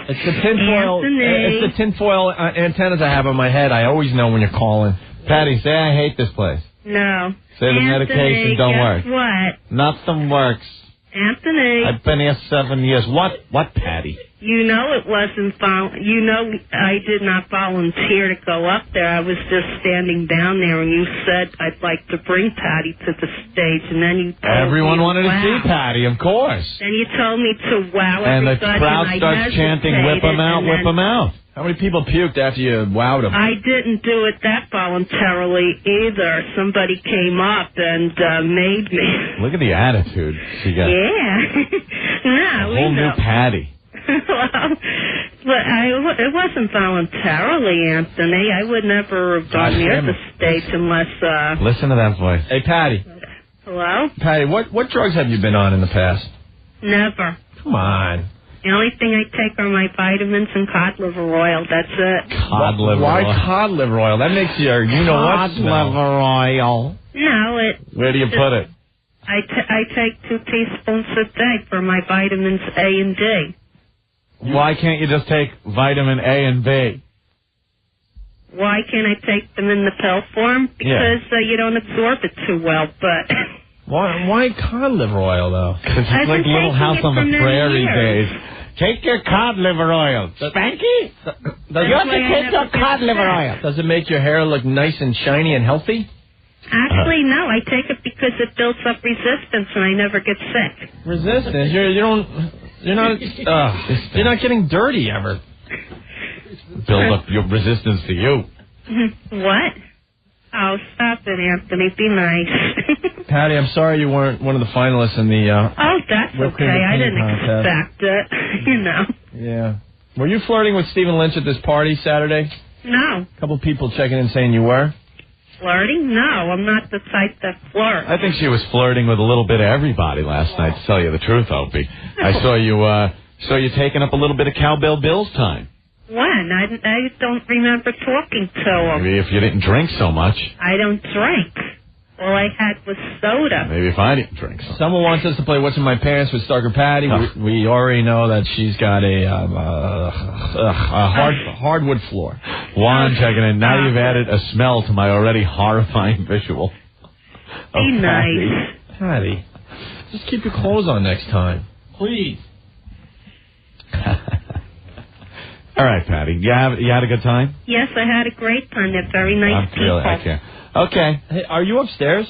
S6: It's the tinfoil antennas I have on my head. I always know when you're calling.
S1: Patty, say I hate this place.
S17: No.
S1: Say the medication don't work.
S17: What?
S15: Nothing works.
S17: Anthony.
S1: I've been here 7 years. What, Patty?
S17: You know it wasn't you know I did not volunteer to go up there. I was just standing down there, and you said I'd like to bring Patty to the stage, and then you told
S1: Everyone
S17: me
S1: wanted to see Patty, of course.
S17: Then you told me to wow
S1: And the
S17: everybody,
S1: crowd
S17: and I
S1: starts chanting, whip him out,
S17: hesitated,
S1: whip him out.
S6: How many people puked after you wowed them?
S17: I didn't do it that voluntarily either. Somebody came up and made me.
S1: Look at the attitude she got.
S17: Yeah. No,
S1: A whole new Patty.
S17: well, but it wasn't voluntarily, Anthony. I would never have gone near the stage unless.
S1: Listen to that voice.
S6: Hey, Patty.
S17: Hello?
S6: Patty, what drugs have you been on in the past?
S17: Never.
S6: Come on.
S17: The only thing I take are my vitamins and cod liver oil. That's it.
S1: Cod liver
S6: Why
S1: oil?
S6: cod liver oil? That makes your
S15: Cod
S6: smell.
S15: liver oil.
S17: No,
S1: Where do you put it?
S17: I take 2 teaspoons a day for my vitamins A and D.
S1: Why can't you just take vitamin A and B?
S17: Why can't I take them in the pill form? Because you don't absorb it too well, but...
S6: Why cod liver oil, though?
S1: It's like Little House on the Prairie days.
S15: Take your cod liver oil. Spanky? You have to take your cod liver oil.
S6: Does it make your hair look nice and shiny and healthy?
S17: Actually, no. I take it because it builds up resistance and I never get sick.
S6: Resistance? You're not getting dirty ever.
S1: Build up your resistance to you.
S17: What? Oh, stop it, Anthony. Be nice.
S6: Patty, I'm sorry you weren't one of the finalists in the...
S17: oh, that's
S6: whipped
S17: okay.
S6: cream
S17: I didn't
S6: contest.
S17: expect it. You know.
S6: Yeah. Were you flirting with Stephen Lynch at this party Saturday?
S17: No.
S6: A couple people checking in saying you were.
S17: Flirting? No, I'm not the type that flirts.
S1: I think she was flirting with a little bit of everybody last night, to tell you the truth, Opie. I saw you taking up a little bit of Cowbell Bill's time.
S17: When? I don't remember talking to him.
S1: Maybe if you didn't drink so much.
S17: I don't drink. All I had was soda.
S1: Maybe if I didn't drink so.
S6: Someone wants us to play What's in My Pants with Starker Patty. We already know that she's got a hardwood floor.
S1: Juan checking in. Now you've added a smell to my already horrifying visual.
S17: Be nice.
S6: Patty, just keep your clothes on next time. Please.
S1: All right, Patty. You had a good time?
S17: Yes, I had a great time. They're very nice people.
S1: Okay.
S6: Hey, are you upstairs?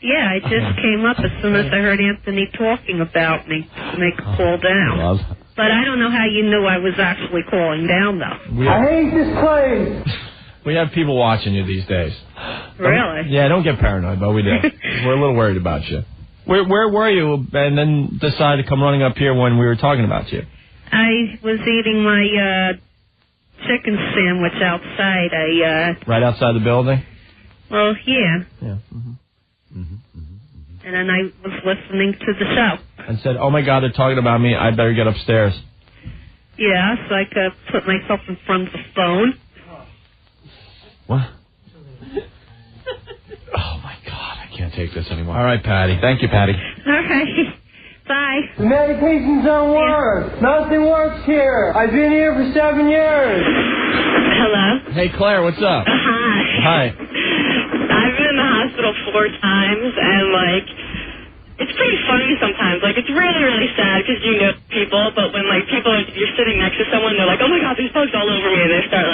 S17: Yeah, I just came up as soon as I heard Anthony talking about me to make a call down. But I don't know how you knew I was actually calling down, though.
S4: I hate this place.
S6: We have people watching you these days.
S17: Really?
S6: Yeah, don't get paranoid, but we do. We're a little worried about you. Where were you and then decided to come running up here when we were talking about you?
S17: I was eating my chicken sandwich outside.
S6: Right outside the building?
S17: Well, yeah.
S6: Yeah.
S17: And then I was listening to the show.
S6: And said, oh, my God, they're talking about me. I better get upstairs.
S17: Yeah, so I could put myself in front of the phone.
S1: What? Oh, my God. I can't take this anymore.
S6: All right, Patty.
S1: Thank you, Patty.
S17: All right. Bye.
S4: The medications don't work. Nothing works here. I've been here for 7 years.
S17: Hello?
S6: Hey, Claire, what's up?
S18: Hi.
S6: Hi.
S18: I've been in the hospital 4 times, and, it's pretty funny sometimes. It's really, really sad because you know people, but when, you're sitting next to someone, they're like, oh, my God, there's bugs all over me, and they start,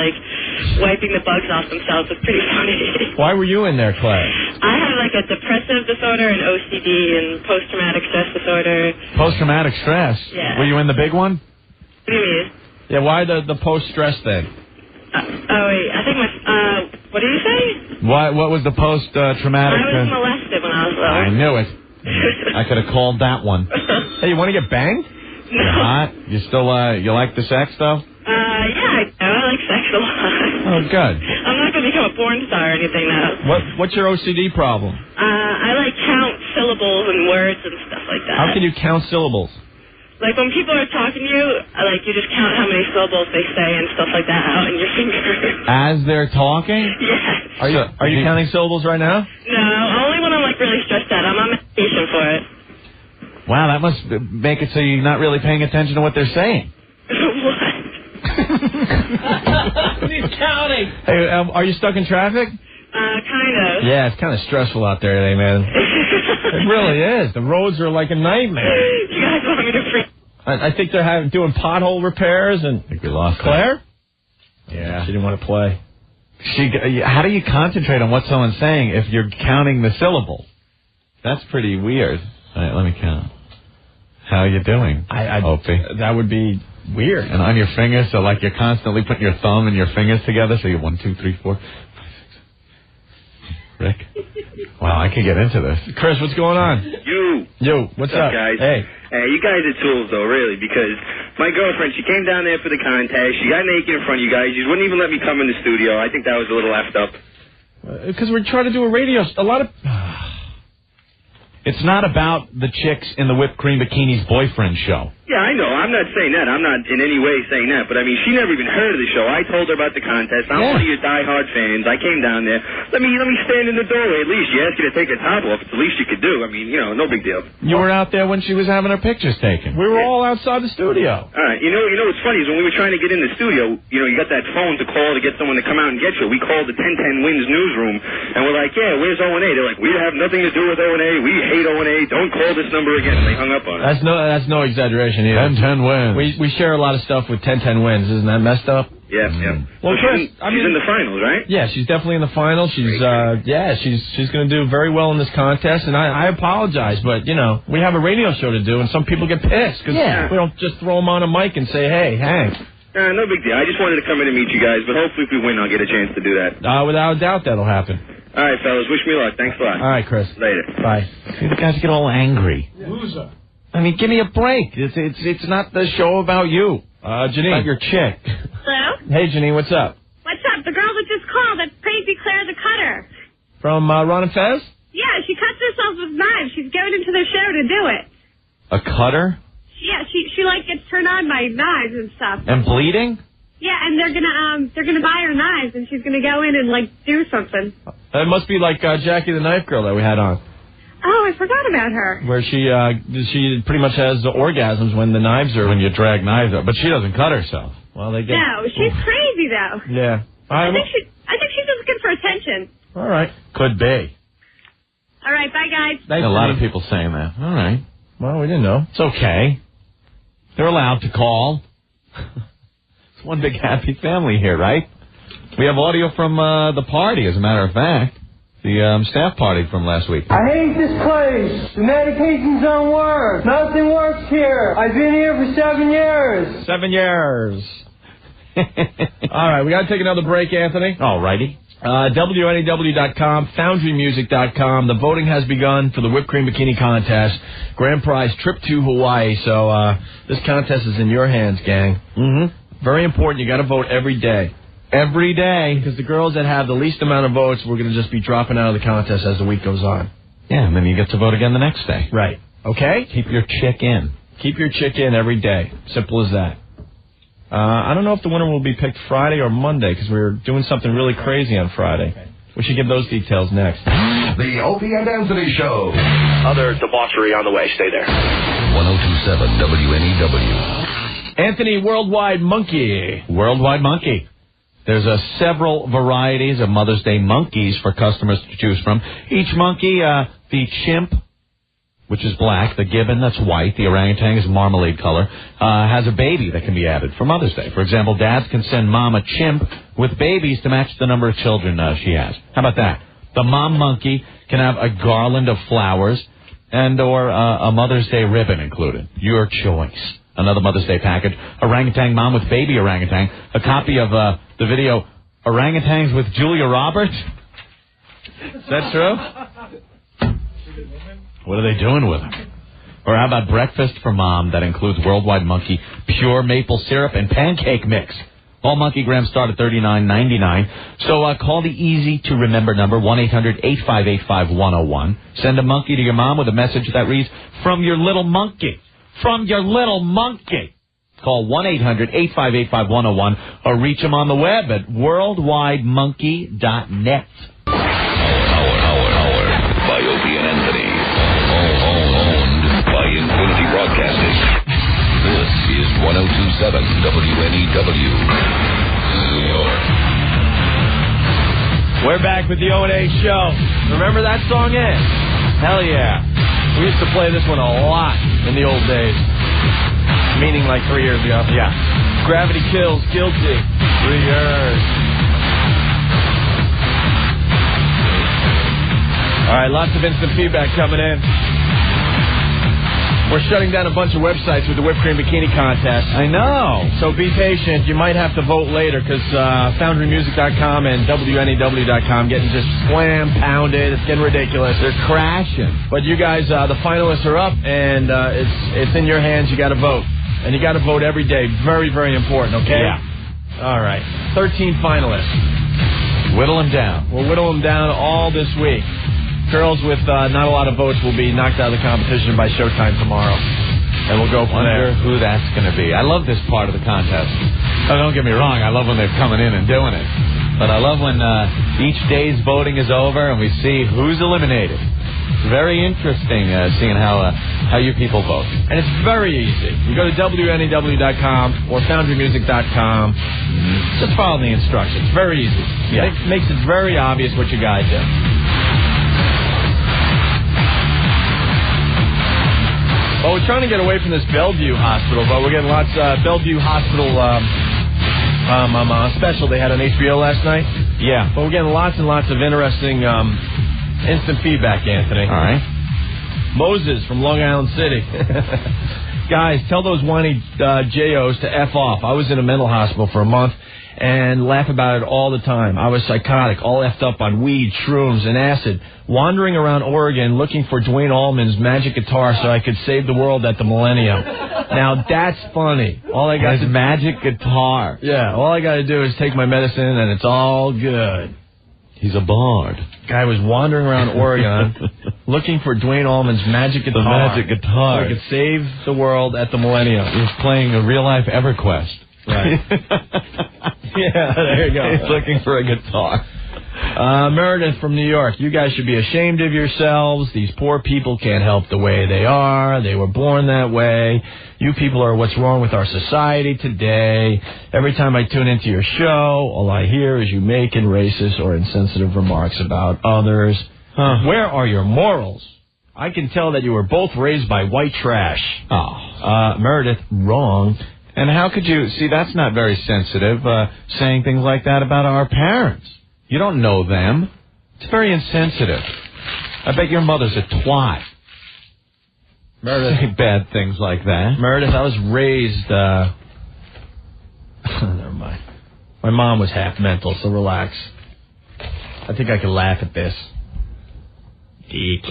S18: wiping the bugs off themselves. It's pretty funny.
S6: Why were you in there, Claire?
S18: I have, a depressive disorder and OCD and post-traumatic stress disorder.
S1: Post-traumatic stress?
S18: Yeah.
S1: Were you in the big one?
S18: What do you mean?
S6: Yeah, why the post-stress thing?
S18: Wait, I think what did you say?
S1: What was the post-traumatic?
S18: I was molested when I was little.
S1: I knew it. I could have called that one.
S6: Hey, you want to get banged?
S1: You hot? You still, you like the sex, though?
S18: Yeah, I like sex a lot.
S1: Oh, good.
S18: I'm not going to become a porn star or anything now.
S6: What's your OCD problem?
S18: I count syllables and words and stuff like that.
S6: How can you count syllables?
S18: When people are talking to you, you just count how many syllables they say and stuff like that out in your finger.
S1: As they're talking?
S18: Yes.
S6: Are you counting syllables right now?
S18: No, only when I'm really stressed out. I'm on medication for it.
S1: Wow, that must make it so you're not really paying attention to what they're saying.
S18: What?
S6: He's counting. Hey, are you stuck in traffic?
S18: Kind of.
S6: Yeah, it's kind of stressful out there today, man. It really is. The roads are like a nightmare.
S18: You guys want me to freak?
S6: I think they're doing pothole repairs, and
S1: I think we lost
S6: Claire?
S1: Yeah.
S6: She didn't want to play.
S1: How do you concentrate on what someone's saying if you're counting the syllables? That's pretty weird. All right, let me count. How are you doing, Opie?
S6: That would be weird.
S1: And on your fingers, so like you're constantly putting your thumb and your fingers together, so you're 1, 2, 3, 4, 5, 6. Rick? Wow, I could get into this.
S6: Chris, what's going on?
S19: You,
S6: what's up,
S19: guys?
S6: Hey.
S19: Hey, you guys are tools, though, really, because my girlfriend, she came down there for the contest. She got naked in front of you guys. You wouldn't even let me come in the studio. I think that was a little effed up.
S6: Because we're trying to do a radio... A lot of...
S1: It's not about the chicks in the whipped cream bikinis boyfriend show.
S19: Yeah, I know. I'm not saying that. I'm not in any way saying that. But, I mean, she never even heard of the show. I told her about the contest. I'm one of your diehard fans. I came down there. Let me stand in the doorway at least. You asked you to take her top off. It's the least you could do. I mean, you know, no big deal.
S1: You were out there when she was having her pictures taken.
S6: We were all outside the studio.
S19: All right. You know what's funny is when we were trying to get in the studio, you know, you got that phone to call to get someone to come out and get you. We called the 1010 Wins newsroom, and we're like, yeah, where's O&A? They're like, we have nothing to do with O&A. We hate O&A. Don't call this number again. And they hung up on us.
S6: That's no exaggeration either.
S1: 1010 Wins.
S6: We share a lot of stuff with 1010 Wins. Isn't that messed up?
S19: Yeah, yeah.
S6: Well,
S19: so
S6: Chris,
S19: she's in the finals, right?
S6: Yeah, she's definitely in the finals. She's she's going to do very well in this contest, and I apologize, but you know we have a radio show to do, and some people get pissed because we don't just throw them on a mic and say, "Hey, Hank."
S19: No big deal. I just wanted to come in and meet you guys, but hopefully if we win, I'll get a chance to do that.
S6: Without a doubt, that'll happen.
S19: All right, fellas. Wish me luck. Thanks a lot.
S6: All right, Chris.
S19: Later.
S6: Bye.
S1: See, the guys get all angry.
S6: Loser.
S1: I mean, give me a break. It's not the show about you.
S6: Janine.
S1: About your chick.
S20: Hello?
S6: Hey, Janine, what's up?
S20: What's up? The girl that just called, that's Crazy Claire the Cutter.
S6: From Ron and Fez?
S20: Yeah, she cuts herself with knives. She's going into the show to do it.
S1: A cutter?
S20: Yeah, she like gets turned on by knives and stuff.
S1: And bleeding?
S20: Yeah, and they're gonna buy her knives, and she's gonna go in and like do something.
S6: It must be like Jackie the Knife Girl that we had on.
S20: Oh, I forgot about her.
S6: Where she pretty much has orgasms when the knives are...
S1: When you drag knives up. But she doesn't cut herself.
S6: Well, they get...
S20: No, she's crazy, though.
S6: Yeah.
S20: I think she's just looking for attention.
S6: All right.
S1: Could be.
S20: All right, bye, guys.
S1: Thanks, a lot of people saying that. All right.
S6: Well, we didn't know.
S1: It's okay. They're allowed to call. It's one big happy family here, right? We have audio from the party, as a matter of fact. The staff party from last week.
S4: I hate this place. The medications don't work. Nothing works here. I've been here for 7 years.
S6: 7 years. All right, we got to take another break, Anthony.
S1: All righty.
S6: WNEW.com, FoundryMusic.com. The voting has begun for the Whipped Cream Bikini Contest. Grand prize trip to Hawaii. So this contest is in your hands, gang.
S1: Mm-hmm.
S6: Very important. You got to vote every day.
S1: Every day.
S6: Because the girls that have the least amount of votes, we're going to just be dropping out of the contest as the week goes on.
S1: Yeah, and then you get to vote again the next day.
S6: Right. Okay?
S1: Keep your chick in.
S6: Keep your chick in every day. Simple as that. I don't know if the winner will be picked Friday or Monday, because we're doing something really crazy on Friday. We should give those details next.
S13: The Opie and Anthony Show.
S21: Other debauchery on the way. Stay there.
S13: 1027 WNEW.
S6: Anthony, Worldwide Monkey.
S1: Worldwide Monkey. There's several varieties of Mother's Day monkeys for customers to choose from. Each monkey, the chimp, which is black, the gibbon, that's white, the orangutan is marmalade color, has a baby that can be added for Mother's Day. For example, dads can send mom a chimp with babies to match the number of children she has. How about that? The mom monkey can have a garland of flowers and or a Mother's Day ribbon included. Your choice. Another Mother's Day package. Orangutan mom with baby orangutan. A copy of the video Orangutans with Julia Roberts. Is that true? What are they doing with her? Or how about breakfast for mom that includes Worldwide Monkey, pure maple syrup, and pancake mix? All monkey grams start at $39.99. So call the easy-to-remember number, 1-800-858-5101. Send a monkey to your mom with a message that reads, "From your little monkey." From your little monkey. Call 1-800-858-5101 or reach them on the web at worldwidemonkey.net.
S13: Hour by Opie and Anthony. Owned by Infinity Broadcasting. This is 1027 WNEW. New York.
S6: We're back with the O&A show. Remember that song, Ed? Hell yeah. We used to play this one a lot in the old days. Meaning like 3 years ago.
S1: Yeah.
S6: Gravity Kills, guilty. 3 years. All right, lots of instant feedback coming in. We're shutting down a bunch of websites with the whipped cream bikini contest.
S1: I know.
S6: So be patient. You might have to vote later because FoundryMusic.com and WNEW.com getting just pounded. It's getting ridiculous.
S1: They're crashing.
S6: But you guys, the finalists are up, and it's in your hands. You got to vote. And you got to vote every day. Very, very important, okay?
S1: Yeah.
S6: All right. 13 finalists.
S1: Whittle them down.
S6: We'll whittle them down all this week. Girls with not a lot of votes will be knocked out of the competition by showtime tomorrow. And we'll go from there.
S1: Wonder who that's going to be. I love this part of the contest. Oh, don't get me wrong. I love when they're coming in and doing it. But I love when each day's voting is over and we see who's eliminated. It's very interesting seeing how you people vote.
S6: And it's very easy. You go to WNEW.com or FoundryMusic.com. Just follow the instructions. Very easy.
S1: Yeah.
S6: It makes it very obvious what you guys do. Well, we're trying to get away from this Bellevue Hospital, but we're getting lots of Bellevue Hospital special they had on HBO last night.
S1: Yeah.
S6: But we're getting lots and lots of interesting instant feedback, Anthony.
S1: All right.
S6: Moses from Long Island City. Guys, tell those whiny JOs to F off. I was in a mental hospital for a month and laugh about it all the time. I was psychotic, all effed up on weed, shrooms, and acid, wandering around Oregon looking for Dwayne Allman's magic guitar so I could save the world at the millennium. Now, that's funny. All I got
S1: His magic guitar.
S6: Yeah, all I got to do is take my medicine, and it's all good.
S1: He's a bard.
S6: Guy was wandering around Oregon looking for Dwayne Allman's magic guitar.
S1: The magic guitar.
S6: So I could save the world at the millennium.
S1: He was playing a real-life EverQuest.
S6: Right. Yeah, there you go.
S1: He's looking for a guitar.
S6: Meredith from New York, you guys should be ashamed of yourselves. These poor people can't help the way they are. They were born that way. You people are what's wrong with our society today. Every time I tune into your show, all I hear is you making racist or insensitive remarks about others. Where are your morals? I can tell that you were both raised by white trash. Meredith, wrong.
S1: And how could you... See, that's not very sensitive, saying things like that about our parents. You don't know them. It's very insensitive. I bet your mother's a twat.
S6: Meredith.
S1: Say bad things like that.
S6: Meredith, I was raised... Never mind. My mom was half mental, so relax. I think I can laugh at this. Eek.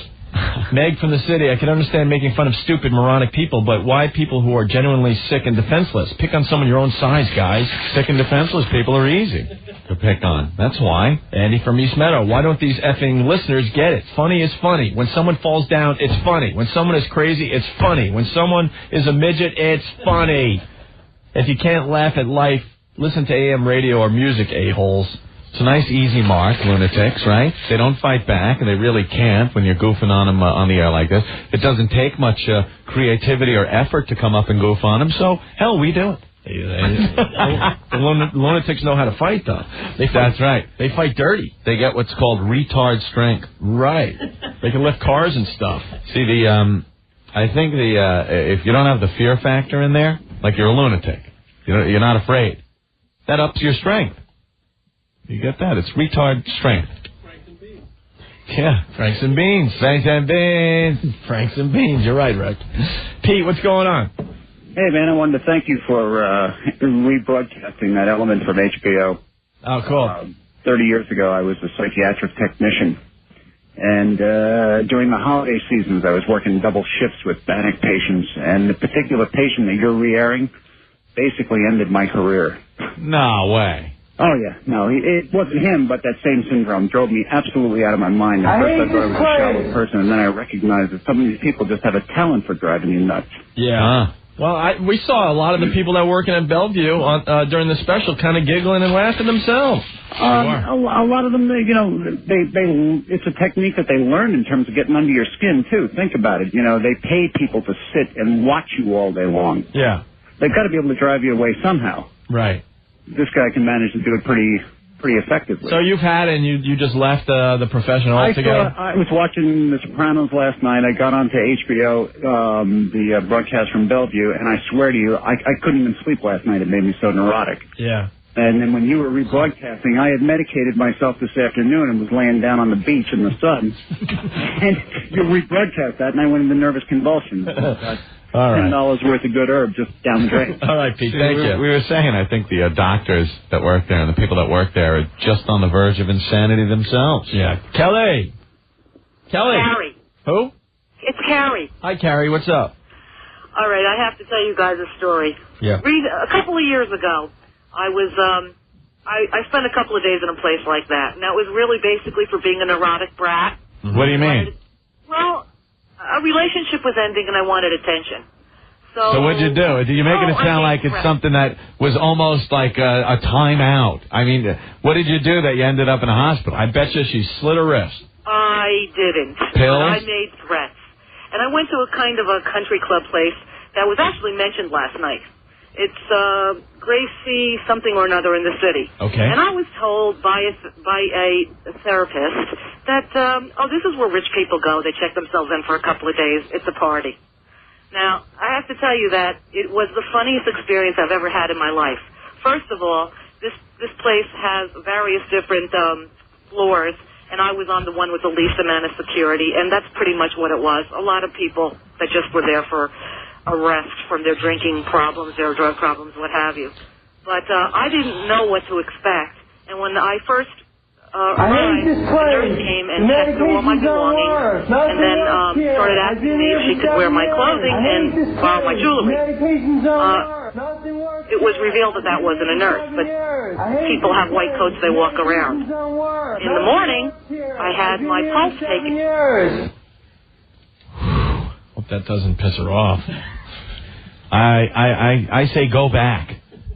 S6: Meg from the city, I can understand making fun of stupid, moronic people, but why people who are genuinely sick and defenseless? Pick on someone your own size, guys.
S1: Sick and defenseless people are easy to pick on. That's why.
S6: Andy from East Meadow, why don't these effing listeners get it? Funny is funny. When someone falls down, it's funny. When someone is crazy, it's funny. When someone is a midget, it's funny. If you can't laugh at life, listen to AM radio or music, a-holes.
S1: It's a nice, easy mark, lunatics, right? They don't fight back, and they really can't when you're goofing on them on the air like this. It doesn't take much creativity or effort to come up and goof on them, so, hell, we do it.
S6: The lunatics know how to fight, though.
S1: That's right.
S6: They fight dirty.
S1: They get what's called retard strength.
S6: Right. They can lift cars and stuff.
S1: See, I think if you don't have the fear factor in there, like you're a lunatic, you're not afraid, that ups your strength. You get that? It's retard strength. Yeah, Franks and Beans. Franks and Beans.
S6: Franks and Beans. You're right, Rick. Pete, what's going on?
S2: Hey, man, I wanted to thank you for rebroadcasting that element from HBO.
S6: Oh, cool.
S2: 30 years ago, I was a psychiatric technician. And during the holiday seasons, I was working double shifts with panic patients. And the particular patient that you're re-airing basically ended my career.
S1: No way.
S2: Oh, yeah. No, it wasn't him, but that same syndrome drove me absolutely out of my mind. At first I thought I was a shallow person, and then I recognized that some of these people just have a talent for driving you nuts.
S6: Yeah. Well, we saw a lot of the people that were working at Bellevue during the special kind of giggling and laughing themselves.
S2: A lot of them, it's a technique that they learn in terms of getting under your skin, too. Think about it. They pay people to sit and watch you all day long.
S6: Yeah.
S2: They've got to be able to drive you away somehow.
S6: Right.
S2: This guy can manage to do it pretty pretty effectively.
S6: So you've had it and you just left the profession altogether?
S2: I was watching The Sopranos last night. I got onto HBO, the broadcast from Bellevue, and I swear to you, I couldn't even sleep last night. It made me so neurotic.
S6: Yeah.
S2: And then when you were rebroadcasting, I had medicated myself this afternoon and was laying down on the beach in the sun. And you rebroadcast that, and I went into nervous convulsions.
S1: All right.
S2: $10 worth of good herb just down the drain.
S6: All right, Pete, thank you.
S1: We were saying, I think the doctors that work there and the people that work there are just on the verge of insanity themselves.
S6: Yeah. Kelly.
S7: Carrie.
S6: Who?
S7: It's Carrie.
S6: Hi, Carrie. What's up?
S7: All right, I have to tell you guys a story.
S6: Yeah.
S7: A couple of years ago, I was, I spent a couple of days in a place like that, and that was really basically for being a neurotic brat.
S1: Mm-hmm. What do you mean?
S7: Well, a relationship was ending, and I wanted attention.
S1: So what'd you do? You're making it sound like it's something that was almost like a timeout. I mean, what did you do that you ended up in a hospital?
S6: I bet you she slit her wrist.
S7: I didn't.
S1: Pills?
S7: But I made threats. And I went to a kind of a country club place that was actually mentioned last night. It's Gracie something or another in the city.
S6: Okay.
S7: And I was told by a therapist that, this is where rich people go. They check themselves in for a couple of days. It's a party. Now, I have to tell you that it was the funniest experience I've ever had in my life. First of all, this place has various different floors, and I was on the one with the least amount of security, and that's pretty much what it was. A lot of people that just were there for a rest from their drinking problems, their drug problems, what have you. But I didn't know what to expect, and when I first arrived, the nurse came and checked through all my belongings, and then started asking me if she could wear my clothing and borrow my jewelry. It was revealed that wasn't a nurse, but people have white coats, they walk around. In the morning, I had my pulse taken.
S6: Hope that doesn't piss her off.
S1: I say go back.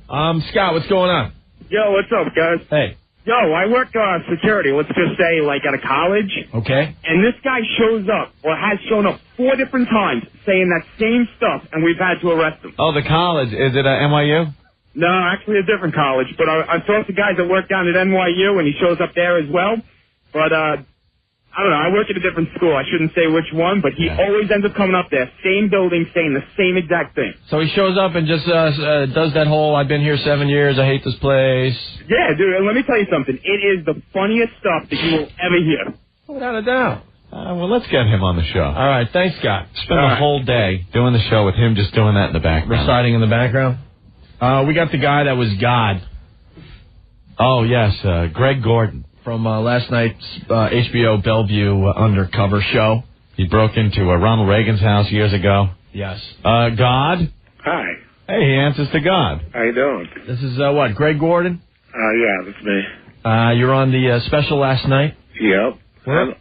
S6: Scott, what's going on?
S14: Yo, what's up, guys?
S6: Hey.
S14: Yo, I work security, let's just say, like, at a college.
S6: Okay.
S14: And this guy shows up, or has shown up 4 different times, saying that same stuff, and we've had to arrest him.
S1: Oh, the college. Is it NYU?
S14: No, actually a different college. But I've talked to guys that work down at NYU, and he shows up there as well. But, I don't know, I work at a different school. I shouldn't say which one, but he always ends up coming up there, same building, saying the same exact thing.
S6: So he shows up and just does that whole, I've been here 7 years, I hate this place.
S14: Yeah, dude, and let me tell you something. It is the funniest stuff that you will ever hear.
S6: Without a doubt.
S1: Well, let's get him on the show.
S6: All right, thanks, Scott.
S1: Spend the whole day doing the show with him just doing that in the background.
S6: Reciting in the background. We got the guy that was God.
S1: Oh, yes, Greg Gordon.
S6: From last night's HBO Bellevue undercover show.
S1: He broke into Ronald Reagan's house years ago.
S6: Yes.
S1: God?
S22: Hi.
S1: Hey, he answers to God.
S22: How you doing?
S6: This is, what, Greg Gordon?
S22: Yeah, that's me.
S6: You're on the special last night?
S22: Yep.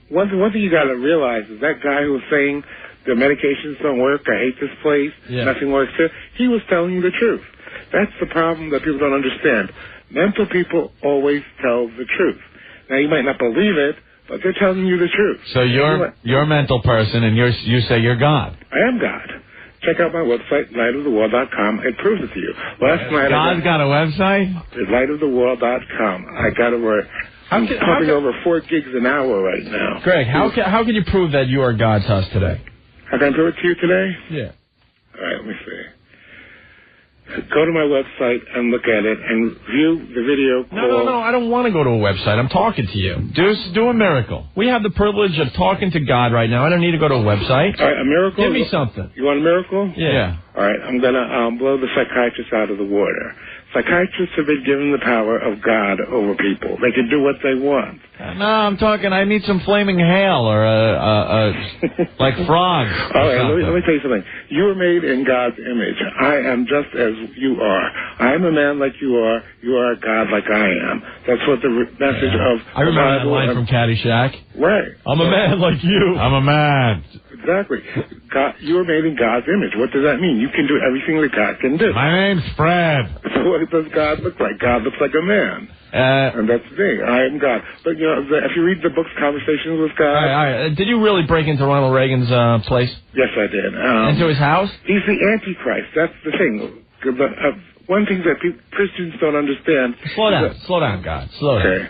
S22: One thing you got to realize is that guy who was saying the medications don't work, I hate this place, nothing works here, he was telling you the truth. That's the problem that people don't understand. Mental people always tell the truth. Now, you might not believe it, but they're telling you the truth.
S1: So you're a mental person, and you say you're God.
S22: I am God. Check out my website, lightoftheworld.com. It proves it to you. Last night,
S1: God's got a website?
S22: Lightoftheworld.com. I got I'm pumping over 4 gigs an hour right now.
S6: Greg, how can you prove that you are God to us today?
S22: How can I prove it to you today?
S6: Yeah.
S22: All right, let me see. Go to my website and look at it and view the video call.
S6: No, I don't want to go to a website. I'm talking to you.
S1: Do a miracle.
S6: We have the privilege of talking to God right now. I don't need to go to a website.
S22: All right, a miracle?
S6: Give me something.
S22: You want a miracle?
S6: Yeah.
S22: All right, I'm going to blow the psychiatrists out of the water. Psychiatrists have been given the power of God over people. They can do what they want.
S1: No, I'm talking, I need some flaming hail or like frogs.
S22: All right, let me tell you something. You were made in God's image. I am just as you are. I am a man like you are. You are a God like I am. That's what the message of
S6: I remember that line from Caddyshack.
S22: Right.
S6: I'm a man like you.
S1: I'm a man.
S22: Exactly. God, you were made in God's image. What does that mean? You can do everything that God can do.
S1: My name's Fred.
S22: So what does God look like? God looks like a man. And that's me. I am God. But, you know, if you read the book's Conversations with God...
S6: All right. Did you really break into Ronald Reagan's place?
S22: Yes, I did.
S6: Into his house?
S22: He's the Antichrist. That's the thing. one thing that Christians don't understand.
S6: Slow down, God. Slow down.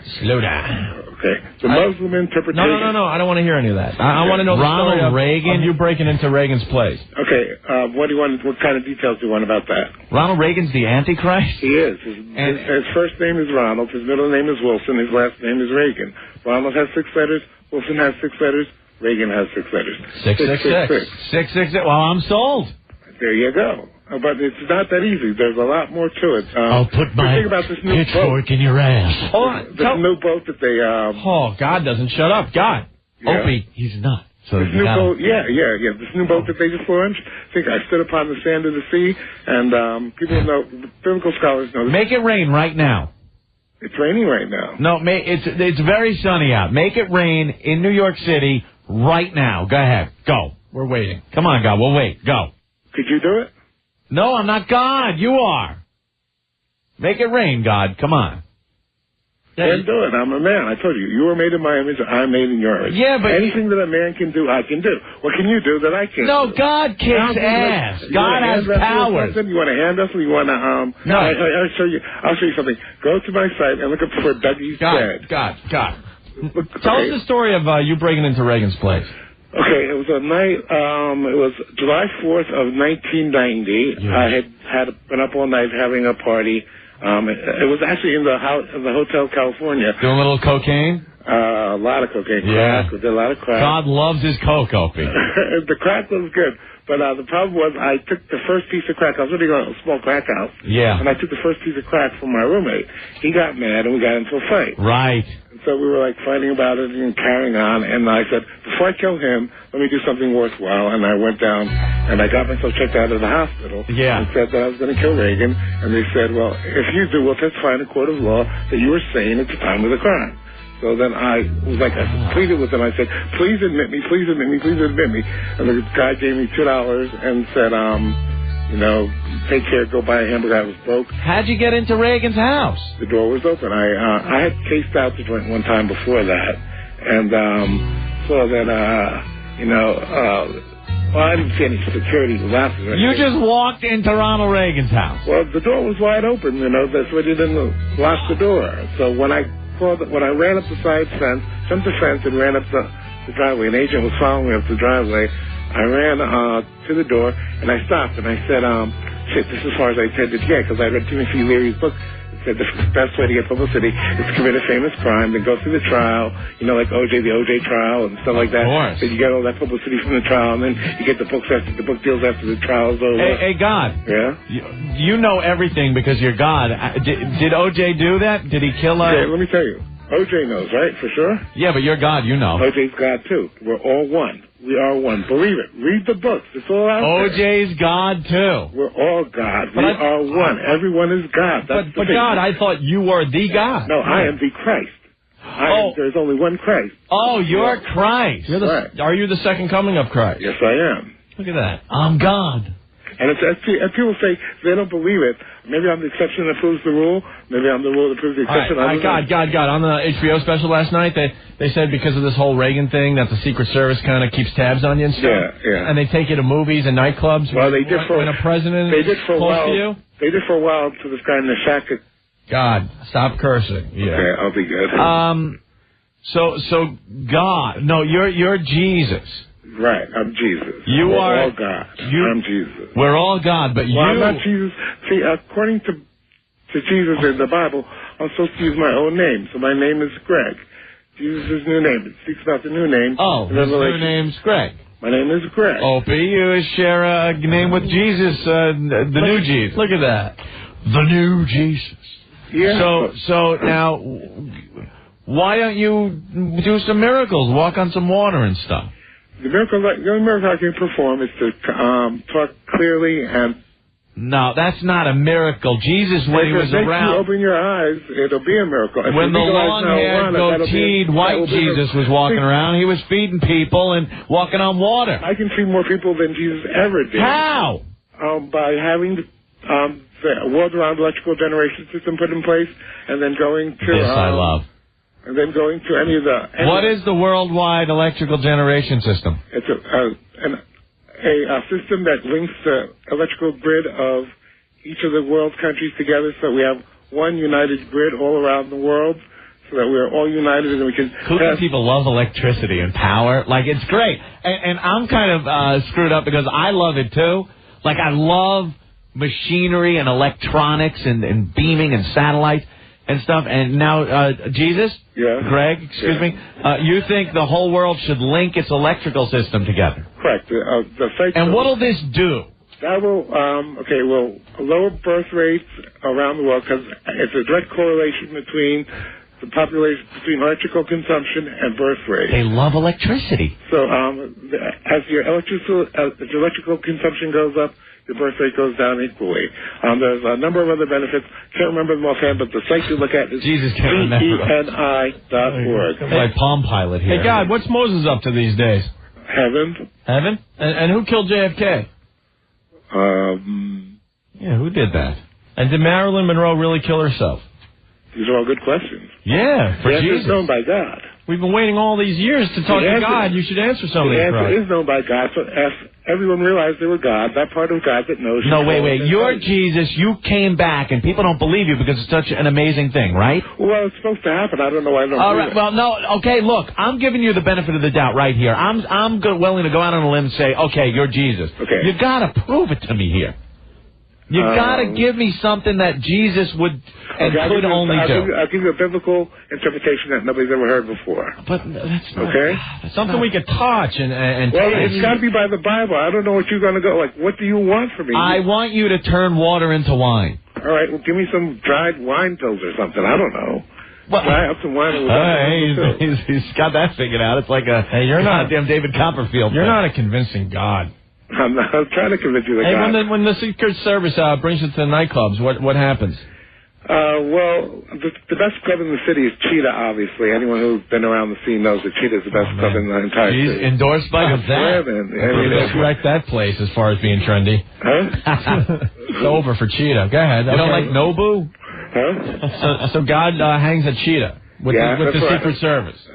S22: Okay. The Muslim interpretation.
S6: No. I don't want to hear any of that. I want to know the story of you breaking into Reagan's place.
S22: Okay. What kind of details do you want about that?
S1: Ronald Reagan's the Antichrist?
S22: He is. His first name is Ronald. His middle name is Wilson. His last name is Reagan. Ronald has 6 letters. Wilson has 6 letters. Reagan has 6 letters.
S1: 666. 666. Well, I'm sold.
S22: There you go. But it's not that easy. There's a lot more to it.
S15: I'll put my pitchfork in your ass.
S22: This new boat that they...
S6: God doesn't shut up. God.
S22: Yeah.
S1: Opie, he's not. So
S22: this new boat, this new boat that they just launched. I think I stood upon the sand of the sea, and people know, biblical scholars know.
S1: Make it rain right now.
S22: It's raining right now.
S1: No, it's very sunny out. Make it rain in New York City right now. Go ahead. Go.
S6: We're waiting.
S1: Come on, God. We'll wait. Go.
S22: Could you do it?
S1: No, I'm not God. You are. Make it rain, God. Come on.
S22: Can't do it. I'm a man. I told you. You were made in my image. I'm made in your image.
S1: Yeah, but...
S22: anything that a man can do, I can do. What can you do that I can't do?
S1: No, God kicks ass. God has powers.
S22: You want a hand wrestle? You want to,
S1: No.
S22: I'll show you something. Go to my site and look up for Dougie's Dead.
S6: God. Tell us the story of you breaking into Reagan's place.
S22: Okay, it was a night, it was July 4th of 1990.
S1: Yes.
S22: I had been up all night having a party. It was actually in the Hotel California.
S1: Doing a little cocaine?
S22: A lot of cocaine.
S1: Yeah.
S22: Crack. We did a lot of crack.
S1: God loves his coke, Opie.
S22: The crack was good. But the problem was I took the first piece of crack. I was really going to a small crack house.
S1: Yeah.
S22: And I took the first piece of crack from my roommate. He got mad and we got into a fight.
S1: Right.
S22: So we were like fighting about it and carrying on, and I said, before I kill him, let me do something worthwhile. And I went down and I got myself checked out of the hospital.
S1: Yeah.
S22: And said that I was going to kill Reagan. And they said, well, if you do, we'll testify in a court of law that you were sane at the time of the crime. So then I was like, I pleaded with them. I said, please admit me, please admit me, please admit me. And the guy gave me $2 and said, take care, go buy a hamburger. I was broke.
S1: How'd you get into Reagan's house?
S22: The door was open. I had cased out the joint one time before that. And so that, I didn't see any security glasses.
S1: You just walked into Ronald Reagan's house.
S22: Well, the door was wide open, that's why they didn't lock the door. So when I ran up the side fence, jumped the fence and ran up the driveway, an agent was following me up the driveway. I ran to the door, and I stopped, and I said, this is as far as I intended to get, because I read Timothy Leary's book. It said the best way to get publicity is to commit a famous crime, then go through the trial, like OJ, the OJ trial and stuff like that.
S1: Of course.
S22: Then you get all that publicity from the trial, and then you get the book deals after the trial's over.
S1: Hey, God.
S22: Yeah?
S1: You know everything because you're God. Did OJ do that? Did he kill her?
S22: Okay, let me tell you. OJ knows, right? For sure?
S1: Yeah, but you're God, you know.
S22: OJ's God, too. We're all one. We are one. Believe it. Read the books. It's all out there.
S1: OJ's God, too.
S22: We're all God. We are one. Everyone is God.
S6: But God, I thought you were the God.
S22: No, I am the Christ. There's only one Christ.
S1: Oh, you're Christ.
S22: Right.
S6: Are you the second coming of Christ?
S22: Yes, I am.
S6: Look at that.
S1: I'm God.
S22: And people say they don't believe it. Maybe I'm the exception that proves the rule. Maybe I'm the rule that proves the exception.
S6: God. On the HBO special last night, they said because of this whole Reagan thing that the Secret Service kind of keeps tabs on you and stuff.
S22: Yeah.
S6: And they take you to movies and nightclubs.
S22: Well, they did
S6: when a president
S22: they did for a
S6: close
S22: while.
S6: to you.
S22: They did for a while to this guy in the shack.
S6: God, stop cursing. Yeah.
S22: Okay, I'll be good.
S1: So God, no, you're Jesus.
S22: Right, I'm Jesus.
S1: We're
S22: all God. I'm Jesus.
S1: We're all God, but
S22: I'm not Jesus. See, according to Jesus in the Bible, I'm supposed to use my own name. So my name is Greg. Jesus' new name. It speaks about the new name.
S1: Oh, his new name's Greg.
S22: My name is Greg.
S1: Opie, you share a name with Jesus, the new Jesus.
S6: Look at that.
S1: The new Jesus.
S22: Yeah.
S1: So now, why don't you do some miracles? Walk on some water and stuff.
S22: The only miracle I can perform is to talk clearly and...
S1: No, that's not a miracle. Jesus, when he was around...
S22: You open your eyes, it'll be a miracle.
S1: When the long-haired, goateed, white Jesus was walking around, he was feeding people and walking on water.
S22: I can feed more people than Jesus ever did.
S1: How?
S22: By having the world-round electrical generation system put in place, and then going to...
S1: This I love.
S22: And then going to any of the...
S1: What is the worldwide electrical generation system?
S22: It's a system that links the electrical grid of each of the world's countries together so we have one united grid all around the world so that we're all united and we can...
S1: Kooky people love electricity and power. Like, it's great. And I'm kind of screwed up because I love it, too. Like, I love machinery and electronics and beaming and satellites and stuff. And now, Jesus?
S22: Yeah.
S1: Greg, excuse me. You think the whole world should link its electrical system together?
S22: Correct.
S1: And what'll this do?
S22: That will, lower birth rates around the world because it's a direct correlation between the population, between electrical consumption and birth rate.
S1: They love electricity.
S22: So, as your electrical consumption goes up, your birth rate goes down equally. There's a number of other benefits. Can't remember them offhand, but the site to look at is CENI.org.
S1: Like Palm Pilot here.
S6: Hey, God, what's Moses up to these days?
S22: Heaven.
S6: Heaven? And who killed JFK?
S1: Yeah, who did that?
S6: And did Marilyn Monroe really kill herself?
S22: These are all good questions.
S6: Yeah, for
S22: the answer
S6: Jesus.
S22: is known by God.
S6: We've been waiting all these years to talk to God. You should answer some of these.
S22: The answer is known by God. So if everyone realized they were God, that part of God that knows.
S1: No, wait. You're Jesus. You came back, and people don't believe you because it's such an amazing thing, right?
S22: Well, it's supposed to happen. I don't know why I don't
S1: All
S22: believe
S1: right.
S22: it.
S1: Well, no. Okay, look. I'm giving you the benefit of the doubt right here. I'm willing to go out on a limb and say, okay, you're Jesus.
S22: Okay.
S1: You got to prove it to me here. You got to give me something that Jesus would and could only do.
S22: I'll give you a biblical interpretation that nobody's ever heard before.
S1: But that's not...
S22: Okay?
S6: That's something we could touch and
S22: well,
S6: taste.
S22: it's got to be by the Bible. I don't know what you're going to go. Like, what do you want from me?
S1: I want you to turn water into wine.
S22: All right, well, give me some dried wine pills or something. I don't know.
S1: Well,
S22: dry up some wine.
S1: He's got that figured out. It's like a...
S6: Hey, you're not...
S1: Goddamn David Copperfield.
S6: You're not a convincing God.
S22: I'm trying to convince you that God...
S6: Hey, when the Secret Service brings you to the nightclubs, what happens?
S22: Well, the best club in the city is Cheetah, obviously. Anyone who's been around the scene knows that Cheetah is the best club in the entire city.
S1: Endorsed by the
S6: Let's wreck that place as far as being trendy.
S22: Huh?
S6: It's over for Cheetah. Go ahead.
S1: You don't like Nobu?
S22: Huh?
S6: So God hangs at Cheetah with the Secret Service.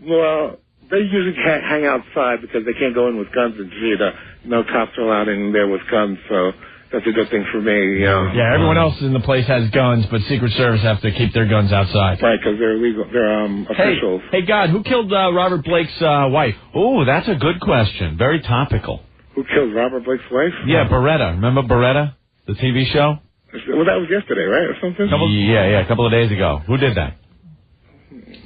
S22: Well, they usually can't hang outside because they can't go in with guns in Cheetah. No cops are allowed in there with guns, so that's a good thing for me. You know.
S6: Yeah, everyone else in the place has guns, but Secret Service have to keep their guns outside.
S22: Right, because they're legal. They're officials.
S6: Hey, God, who killed Robert Blake's wife?
S1: Oh, that's a good question. Very topical.
S22: Who killed Robert Blake's wife?
S1: Yeah, Beretta. Remember Beretta, the TV show?
S22: Well, that was yesterday, right, or something?
S1: A couple of days ago. Who did that?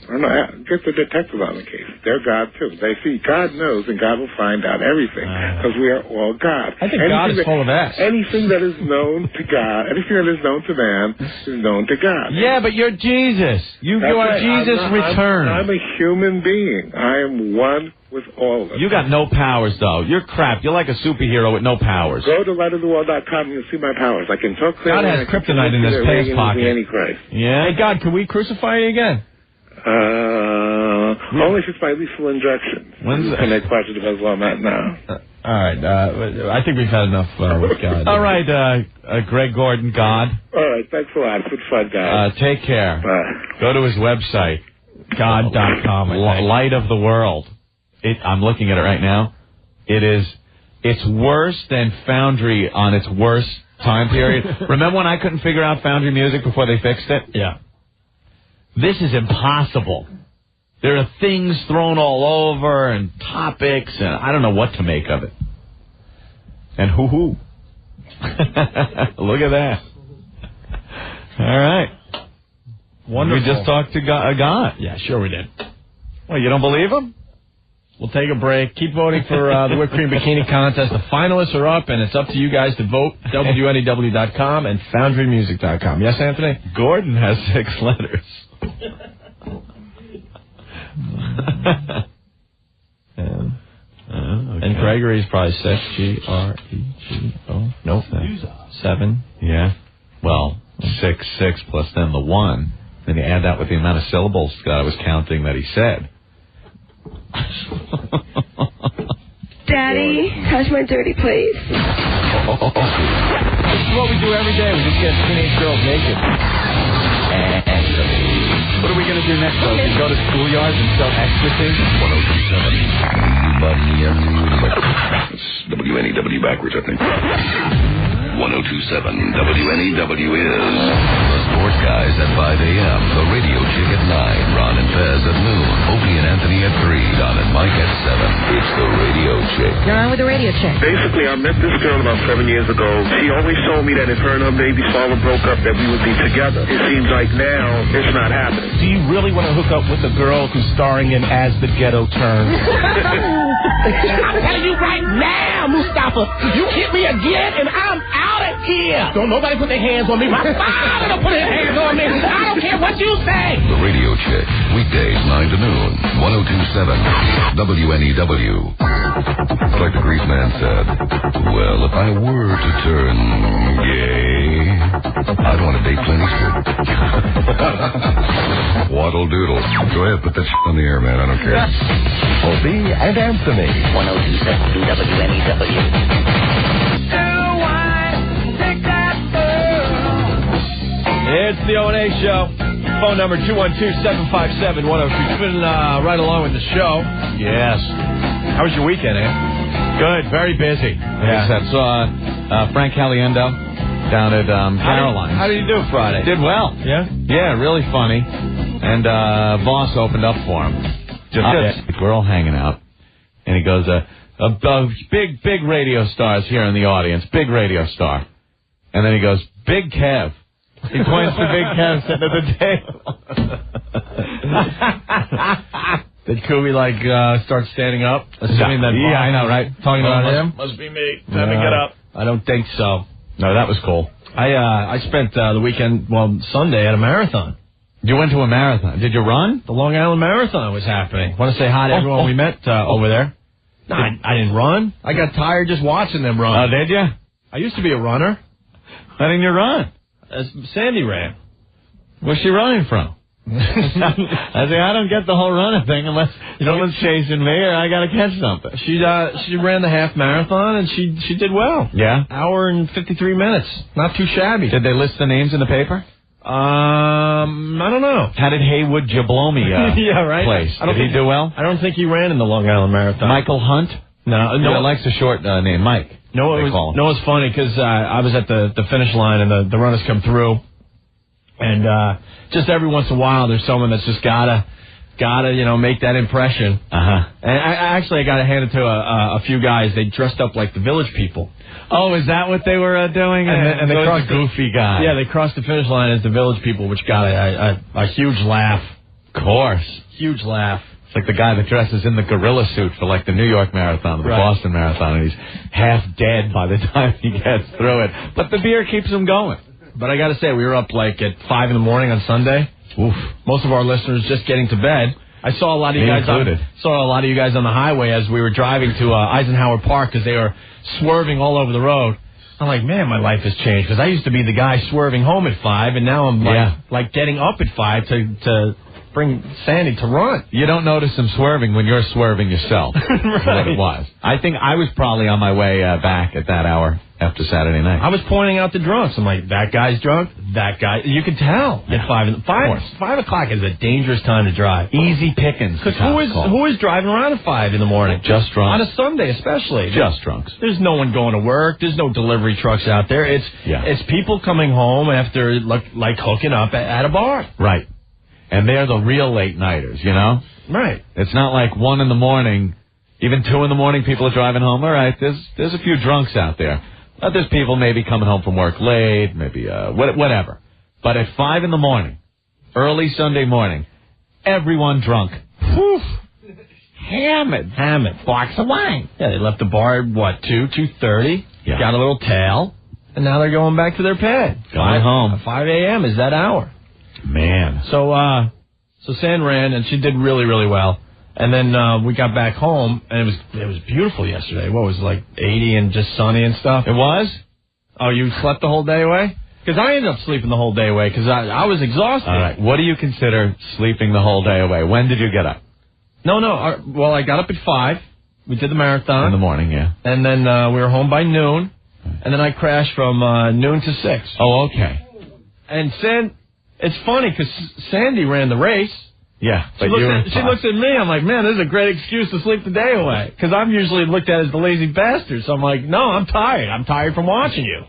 S22: I don't know. Get the detective on the case. They're God, too. They see God knows, and God will find out everything, because we are all God.
S6: I think God is full of ass.
S22: Anything that is known to God, anything that is known to man, is known to God.
S1: Yeah, but you're Jesus. You are Jesus returned.
S22: I'm a human being. I am one with all of us.
S1: You got no powers, though. You're crap. You're like a superhero with no powers.
S22: Go to lightoftheworld.com and you'll see my powers. I can talk clearly.
S6: God has kryptonite in his pants pocket.
S22: Antichrist.
S1: Yeah?
S6: Hey, God, can we crucify you again?
S22: Only if it's by lethal injection.
S1: When's
S22: can make positive as well, Matt, now.
S6: All right. I think we've had enough with God.
S1: All right, Greg Gordon, God.
S22: All right, thanks a lot. Good fun, guys.
S1: Take care.
S22: Bye.
S1: Go to his website.
S6: God.com.
S1: Light of the World. I'm looking at it right now. It's worse than Foundry on its worst time period. Remember when I couldn't figure out Foundry Music before they fixed it?
S6: Yeah.
S1: This is impossible. There are things thrown all over and topics, and I don't know what to make of it. And hoo-hoo. Look at that. All right.
S6: Wonderful.
S1: We just talked to God.
S6: Yeah, sure we did.
S1: Well, you don't believe him?
S6: We'll take a break. Keep voting for the Whipped Cream Bikini Contest. The finalists are up, and it's up to you guys to vote. WNEW.com and FoundryMusic.com. Yes, Anthony?
S1: Gordon has 6 letters.
S6: And Gregory's probably 6. G-R-E-G-O. Nope. 7.
S1: Yeah. Well, 6 plus then the 1. Then you add that with the amount of syllables that I was counting that he said.
S10: Daddy, touch my dirty place.
S6: This is what we do every day. We just get teenage girls naked.
S1: What are we going to do next, though? We go to schoolyards and sell ecstasy?
S13: 102.7. WNEW backwards, I think. 102.7 WNEW is the Sports Guys at 5 a.m., the Radio Chick at 9, Ron and Fez at noon, Opie and Anthony at 3, Don and Mike at 7. It's the Radio Chick.
S3: You're on with the Radio Chick.
S16: Basically, I met this girl about 7 years ago. She always told me that if her and her baby's father broke up, that we would be together. It seems like now it's not happening.
S5: Do you really want to hook up with a girl who's starring in As the Ghetto Turns? I'm telling you right now, Mustafa, you hit me again and I'm out of here. Don't nobody put their hands on me. My father don't put his hands on me. I don't care what you say.
S13: The Radio Chick, weekdays 9 to noon, 102.7 WNEW. Like the Grease Man said, well, if I were to turn gay, I'd want to date Clint Eastwood. Waddle doodle. Go ahead, put that shit on the air, man. I don't care. Opie and Anthony.
S23: 102.7 WNEW.
S6: It's the O&A Show. Phone number 212-757-1023. You've been right along with the show.
S1: Yes.
S6: How was your weekend, eh?
S1: Good. Very busy.
S6: Yeah.
S1: I saw Frank Caliendo down at Caroline's.
S6: How did you do Friday?
S1: Did well.
S6: Yeah?
S1: Yeah, really funny. And Voss opened up for him. We're all hanging out. And he goes, big radio stars here in the audience. Big radio star. And then he goes, Big Kev. He points to Big Kev sitting at the table.
S6: Did Kubi, start standing up? Assuming that
S1: yeah, I know, right?
S6: Talking about him?
S5: Must be me. Time to get up.
S6: I don't think so.
S1: No, that was cool.
S6: I spent the weekend, Sunday at a marathon.
S1: You went to a marathon. Did you run?
S6: The Long Island Marathon was happening. Want to say hi to everyone we met over there? No, I didn't run. I got tired just watching them run.
S1: Oh, did you?
S6: I used to be a runner.
S1: Why didn't you run?
S6: Sandy ran.
S1: Where's she running from? I don't get the whole running thing unless someone's chasing me or I got to catch something.
S6: She ran the half marathon and she did well.
S1: Yeah?
S6: Hour and 53 minutes. Not too shabby.
S1: Did they list the names in the paper?
S6: I don't know.
S1: How did Haywood Jablomi
S6: yeah, right?
S1: place? Did he do well?
S6: I don't think he ran in the Long Island Marathon.
S1: Michael Hunt?
S6: No.
S1: He likes a short name, Mike.
S6: No, it was funny because I was at the finish line and the runners come through, and just every once in a while there's someone that's just gotta make that impression. And I got to hand it to a few guys. They dressed up like the Village People.
S1: Oh, is that what they were doing?
S6: And they crossed
S1: goofy guy.
S6: Yeah, they crossed the finish line as the Village People, which got a huge laugh.
S1: Of course,
S6: huge laugh.
S1: It's like the guy that dresses in the gorilla suit for the New York Marathon, the Boston Marathon, and he's half dead by the time he gets through it. But the beer keeps him going.
S6: But I got to say, we were up at 5 in the morning on Sunday.
S1: Oof.
S6: Most of our listeners just getting to bed. I saw a lot of you guys on the highway as we were driving to Eisenhower Park because they were swerving all over the road. I'm like, man, my life has changed because I used to be the guy swerving home at 5, and now I'm like getting up at 5 to bring Sandy to run.
S1: You don't notice him swerving when you're swerving yourself.
S6: Right.
S1: That's what it was. I think I was probably on my way back at that hour after Saturday night.
S6: I was pointing out the drunks. I'm like, that guy's drunk. That guy. You can tell at 5 o'clock is a dangerous time to drive.
S1: Easy pickings.
S6: Because who is driving around at 5 in the morning?
S1: Just drunks.
S6: On a Sunday, especially.
S1: Just drunks.
S6: There's no one going to work. There's no delivery trucks out there. It's people coming home after hooking up at a bar.
S1: Right. And they're the real late-nighters, you know?
S6: Right.
S1: It's not like 1 in the morning, even 2 in the morning, people are driving home. All right, there's a few drunks out there. But there's people maybe coming home from work late, maybe whatever. But at 5 in the morning, early Sunday morning, everyone drunk. Whew. Hammered. Box of wine.
S6: Yeah, they left the bar at, 2:30.
S1: Yeah.
S6: Got a little tail, and now they're going back to their pad.
S1: Going home.
S6: 5 a.m. is that hour.
S1: Man.
S6: So San ran, and she did really, really well. And then we got back home, and it was beautiful yesterday. What was it, 80 and just sunny and stuff?
S1: It was?
S6: Oh, you slept the whole day away? Because I ended up sleeping the whole day away because I was exhausted.
S1: All right. What do you consider sleeping the whole day away? When did you get up?
S6: No. Well, I got up at 5. We did the marathon.
S1: In the morning, yeah.
S6: And then we were home by noon. And then I crashed from noon to 6.
S1: Oh, okay.
S6: And it's funny because Sandy ran the race.
S1: Yeah.
S6: She looks at me. I'm like, man, this is a great excuse to sleep the day away. Because I'm usually looked at as the lazy bastard. So I'm like, no, I'm tired. I'm tired from watching you.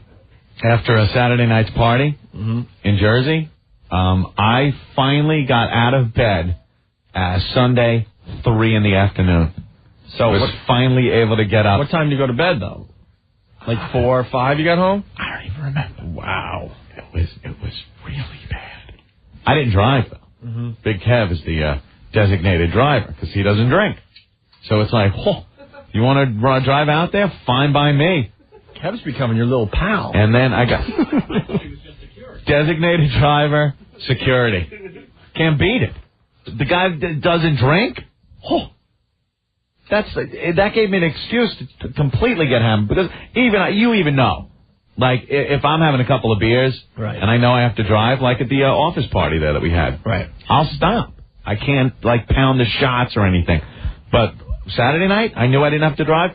S1: after a Saturday night's party in Jersey, I finally got out of bed Sunday 3 in the afternoon. So I was finally able to get up.
S6: What time did you go to bed, though? Like 4 or 5 you got home?
S1: I don't even remember.
S6: Wow.
S1: It was really bad. I didn't drive, though. Big Kev is the designated driver because he doesn't drink. So it's like, you want to drive out there? Fine by me.
S6: Kev's becoming your little pal.
S1: And then I got designated driver, security. Can't beat it. The guy that doesn't drink? That gave me an excuse to completely get hammered. Because you even know. Like, if I'm having a couple of beers, and I know I have to drive, like at the office party there that we had, I'll stop. I can't, like, pound the shots or anything. But Saturday night, I knew I didn't have to drive.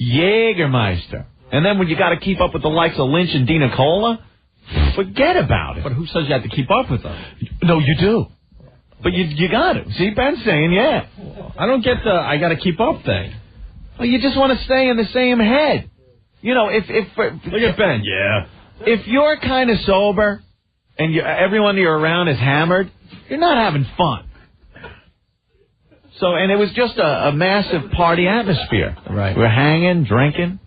S1: Jägermeister. And then when you got to keep up with the likes of Lynch and Dina Cola, forget about it.
S6: But who says you have to keep up with them?
S1: No, you do. But you got to. See, Ben's saying, yeah.
S6: I don't get the I got to keep up thing.
S1: Well, you just want to stay in the same head. You know, if
S6: look at Ben. Yeah.
S1: If you're kind of sober and everyone you're around is hammered, you're not having fun. So, and it was just a massive party atmosphere.
S6: Right.
S1: We were hanging, drinking.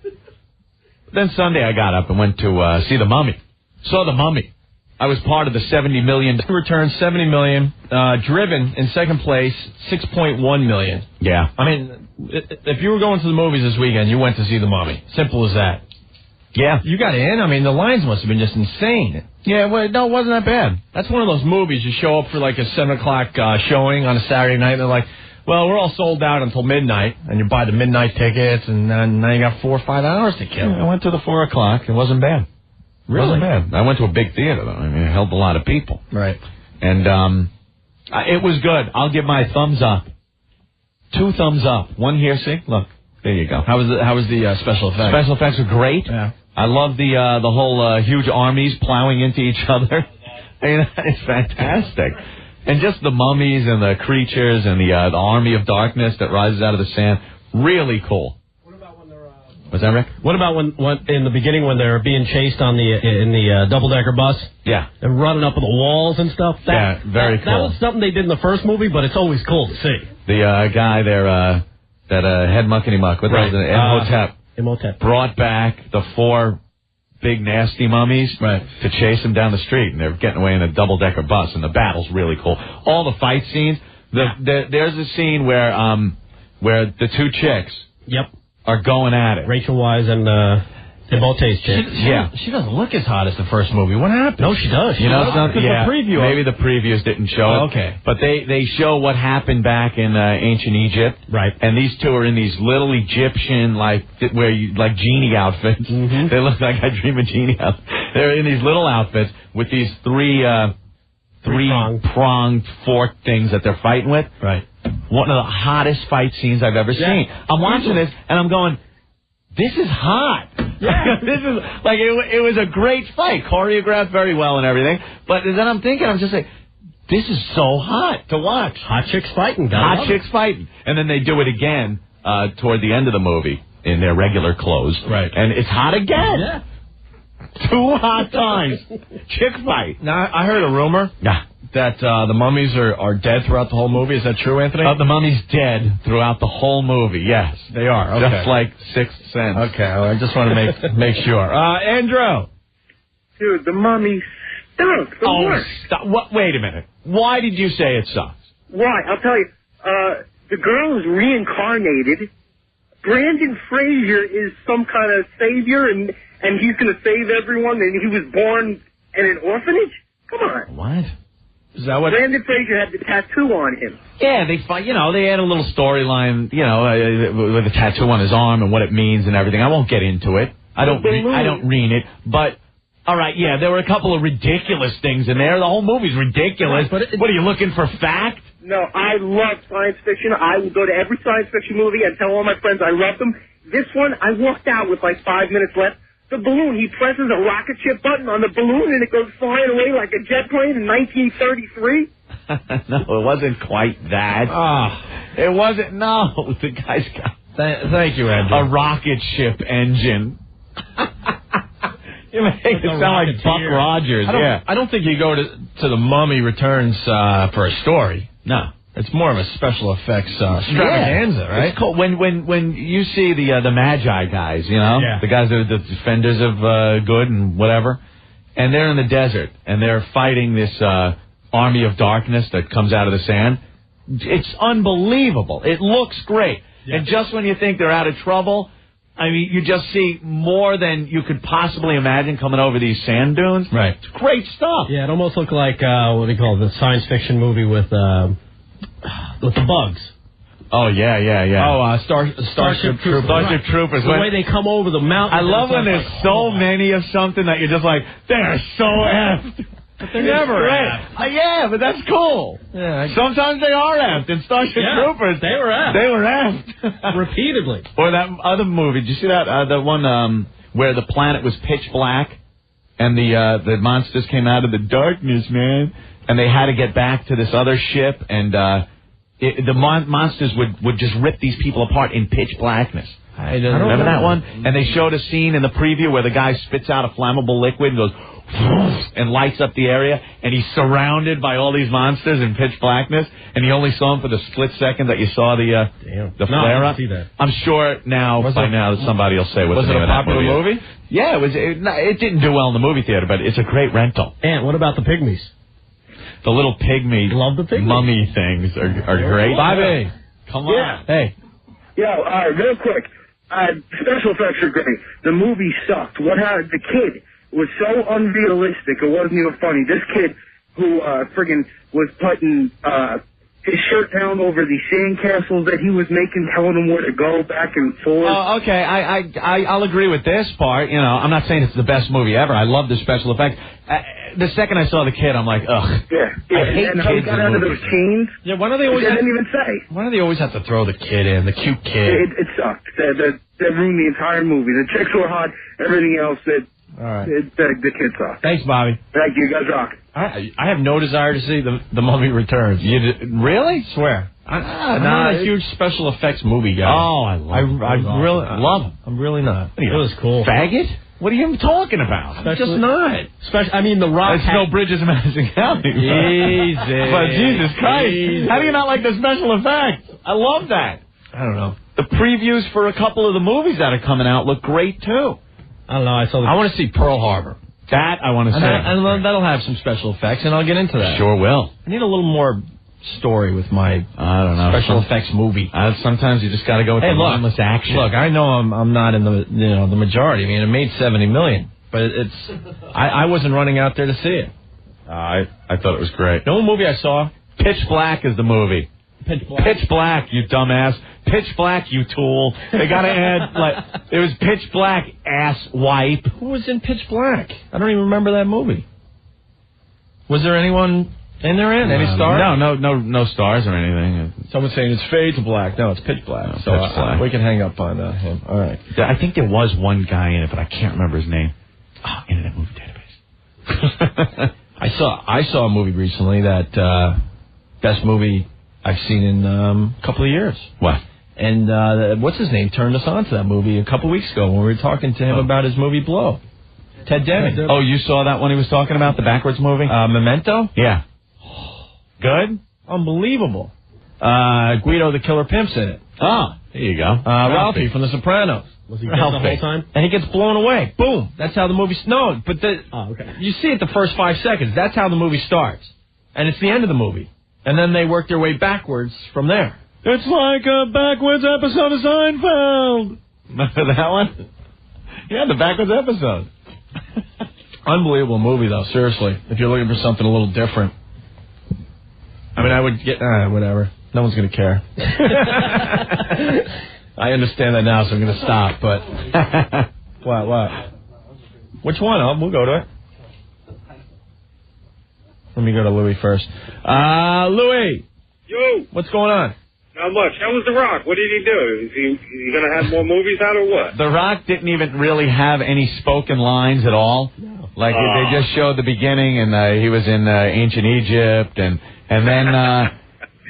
S1: Then Sunday I got up and went to see The Mummy. Saw The Mummy. I was part of the $70 million.
S6: Return $70 million. Driven in second place, $6.1 million.
S1: Yeah.
S6: I mean, if you were going to the movies this weekend, you went to see The Mummy. Simple as that.
S1: Yeah.
S6: You got in. I mean, the lines must have been just insane.
S1: Yeah, well, no, it wasn't that bad.
S6: That's one of those movies you show up for like a 7 o'clock showing on a Saturday night, and they're like, well, we're all sold out until midnight, and you buy the midnight tickets, and then now you got 4 or 5 hours to kill.
S1: Yeah, I went to the 4 o'clock. It wasn't bad.
S6: Really?
S1: Wasn't bad. I went to a big theater, though. I mean, it held a lot of people.
S6: Right.
S1: And it was good. I'll give my thumbs up. 2 thumbs up. One here, see? Look. There you go.
S6: How was the special effects?
S1: Special effects were great.
S6: Yeah.
S1: I love the whole huge armies plowing into each other. I mean, it's fantastic. And just the mummies and the creatures and the army of darkness that rises out of the sand. Really cool. Was that Rick?
S9: What about when in the beginning when they're being chased in the double-decker bus?
S1: Yeah.
S9: And running up on the walls and stuff?
S1: Yeah, very cool.
S9: That was something they did in the first movie, but it's always cool to see.
S1: The guy there, that head muckety muck, what was it? Imhotep. Brought back the 4 big nasty mummies to chase them down the street, and they're getting away in a double-decker bus, and the battle's really cool. All the fight scenes. There's a scene where the 2 chicks are going at it.
S9: Rachel Wise and Imhotep's chick.
S6: She doesn't look as hot as the first movie. What happened?
S9: No, she does.
S1: You know something?
S6: The preview.
S1: Maybe the previews didn't show it.
S6: Okay.
S1: But they show what happened back in ancient Egypt.
S9: Right.
S1: And these 2 are in these little Egyptian, like genie outfits. Mm-hmm. They look like I Dream of Genie outfits. They're in these little outfits with these 3-pronged fork things that they're fighting with.
S6: Right.
S1: One of the hottest fight scenes I've ever seen. I'm watching this and I'm going, this is hot. Yeah. This is like it was a great fight, choreographed very well and everything. But then I'm thinking, I'm just like, this is so hot to watch.
S9: Hot chicks fighting.
S1: Hot chicks fighting. And then they do it again toward the end of the movie in their regular clothes.
S6: Right.
S1: And it's hot again.
S6: Yeah.
S1: 2 hot times. Chick fight.
S6: Now, I heard a rumor that the mummies are dead throughout the whole movie. Is that true, Anthony?
S1: The mummy's dead throughout the whole movie, yes.
S6: They are, okay.
S1: Just like Sixth Sense.
S6: Okay, well, I just want to make sure. Andrew.
S16: Dude, the mummy stunk. The worst.
S1: Stop. Wait a minute. Why did you say it sucks?
S16: Why? I'll tell you. The girl is reincarnated. Brandon Fraser is some kind of savior, and he's going to save everyone, and he was born in an orphanage? Come on.
S1: What? Is that what?
S16: Brandon Fraser had the tattoo on him.
S1: Yeah, they had a little storyline, with a tattoo on his arm and what it means and everything. I won't get into it. I don't read it, but all right, yeah, there were a couple of ridiculous things in there. The whole movie's ridiculous. But what are you looking for, fact?
S16: No, I love science fiction. I will go to every science fiction movie and tell all my friends I love them. This one, I walked out with like 5 minutes left. The balloon, he presses a rocket ship button on the balloon and it goes flying away like a jet plane in 1933.
S1: No, it wasn't quite that. It wasn't. No, the guy's got.
S6: Thank you, Andrew.
S1: A rocket ship engine. You make it sound like Buck Rogers.
S6: I don't think you go to The Mummy Returns for a story.
S1: No.
S6: It's more of a special effects extravaganza, right?
S1: It's cool. When you see the Magi guys, the guys that are the defenders of good and whatever, and they're in the desert and they're fighting this army of darkness that comes out of the sand. It's unbelievable. It looks great. Yeah. And just when you think they're out of trouble, I mean, you just see more than you could possibly imagine coming over these sand dunes.
S6: Right.
S1: It's great stuff.
S9: Yeah, it almost looked like, what do you call it, the science fiction movie with the bugs.
S1: Oh, yeah.
S6: Oh, Starship Troopers.
S1: Starship Troopers.
S9: The way they come over the mountain.
S1: I love when there's so many of something that you're just like, they're so effed.
S6: But they're never effed.
S1: Yeah, but that's cool.
S6: Yeah,
S1: sometimes they are effed. In Starship Troopers,
S9: they were effed.
S1: They were effed.
S9: Repeatedly.
S1: Or that other movie. Did you see that? The one where the planet was pitch black and the monsters came out of the darkness, man. And they had to get back to this other ship, and the monsters would just rip these people apart in pitch blackness.
S6: I don't
S1: remember that one? And they showed a scene in the preview where the guy spits out a flammable liquid and goes and lights up the area, and he's surrounded by all these monsters in pitch blackness, and you only saw him for the split second that you saw the flare up. I'm sure now that somebody will say what's the name of that movie.
S6: Was it a popular movie?
S1: Yeah, it didn't do well in the movie theater, but it's a great rental.
S9: And what about the Pygmies?
S1: The little pygmy mummy things are great.
S6: Bobby,
S1: come on.
S6: Hey.
S16: Yo, real quick. Special effects are great. The movie sucked. What happened? The kid was so unrealistic, it wasn't even funny. This kid who friggin' was putting his shirt down over the sandcastles that he was making, telling him where to go back and forth.
S1: Okay, I'll agree with this part. I'm not saying it's the best movie ever. I love the special effects. The second I saw the kid, I'm like, ugh.
S16: Yeah.
S1: I hate
S16: and how he
S1: kids
S16: got
S1: in
S16: out of
S1: movies.
S16: those chains.
S6: Yeah, why do they always
S16: didn't even say.
S6: Why do they always have to throw the kid in, the cute kid?
S16: It sucked. That ruined the entire movie. The chicks were hot, everything else,
S6: all right.
S16: The kid sucked.
S6: Thanks, Bobby.
S16: Thank you, guys rock.
S6: I have no desire to see the Mummy Returns.
S1: Really?
S6: Swear. I'm not a huge special effects movie guy.
S1: Oh, I love them.
S6: I'm really not.
S9: It was cool.
S1: Faggot? What are you even talking about?
S6: I'm just not.
S9: I mean, The Rock.
S1: It's no Bridges of Madison County.
S6: Easy.
S1: But Jesus Christ.
S6: Easy.
S1: How do you not like the special effects? I love that.
S6: I don't know.
S1: The previews for a couple of the movies that are coming out look great, too.
S9: I don't know.
S6: I want to see Pearl Harbor.
S1: That I want to see.
S6: And that'll have some special effects, and I'll get into that.
S1: Sure will.
S6: I need a little more story with my special effects movie.
S1: Sometimes you just got to go with the mindless action.
S6: Look, I know I'm not in the majority. I mean, it made $70 million, but I wasn't running out there to see it.
S1: I thought it was great.
S6: The only movie I saw,
S1: Pitch Black is the movie. Pitch Black, you dumbass. Pitch Black, you tool. They got to add, it was Pitch Black, ass wipe.
S6: Who was in Pitch Black? I don't even remember that movie. Was there anyone in there any stars?
S1: No stars or anything.
S6: Someone's saying it's Fade to Black. No, it's Pitch Black.
S1: No,
S6: so
S1: Pitch Black.
S6: We can hang up on him. All right.
S1: I think there was one guy in it, but I can't remember his name. Internet Movie Database.
S6: I saw a movie recently that best movie I've seen in a couple of years.
S1: What?
S6: And what's his name turned us on to that movie a couple of weeks ago when we were talking to him about his movie Blow. Ted Denning.
S1: Oh, you saw that one he was talking about, the backwards movie?
S6: Memento?
S1: Yeah.
S6: Good? Unbelievable. Guido the Killer Pimp's in it.
S1: Oh, there you go.
S6: Ralphie from The Sopranos.
S9: Was he dead the whole time?
S6: And he gets blown away. Boom. That's how the movie... No, but
S9: okay.
S6: You see it the first 5 seconds. That's how the movie starts. And it's the end of the movie. And then they work their way backwards from there.
S1: It's like a backwards episode of Seinfeld. Remember that one? Yeah, the backwards episode.
S6: Unbelievable movie, though, seriously. If you're looking for something a little different. I mean, I would get... whatever. No one's going to care. I understand that now, so I'm going to stop, but... What? Which one? We'll go to it. Let me go to Louis first. Louis!
S14: Yo!
S6: What's going on?
S14: Not much. How was The Rock? What did he do? Is he going to have more movies out or what?
S1: The Rock didn't even really have any spoken lines at all. No. They just showed the beginning, and he was in ancient Egypt, and then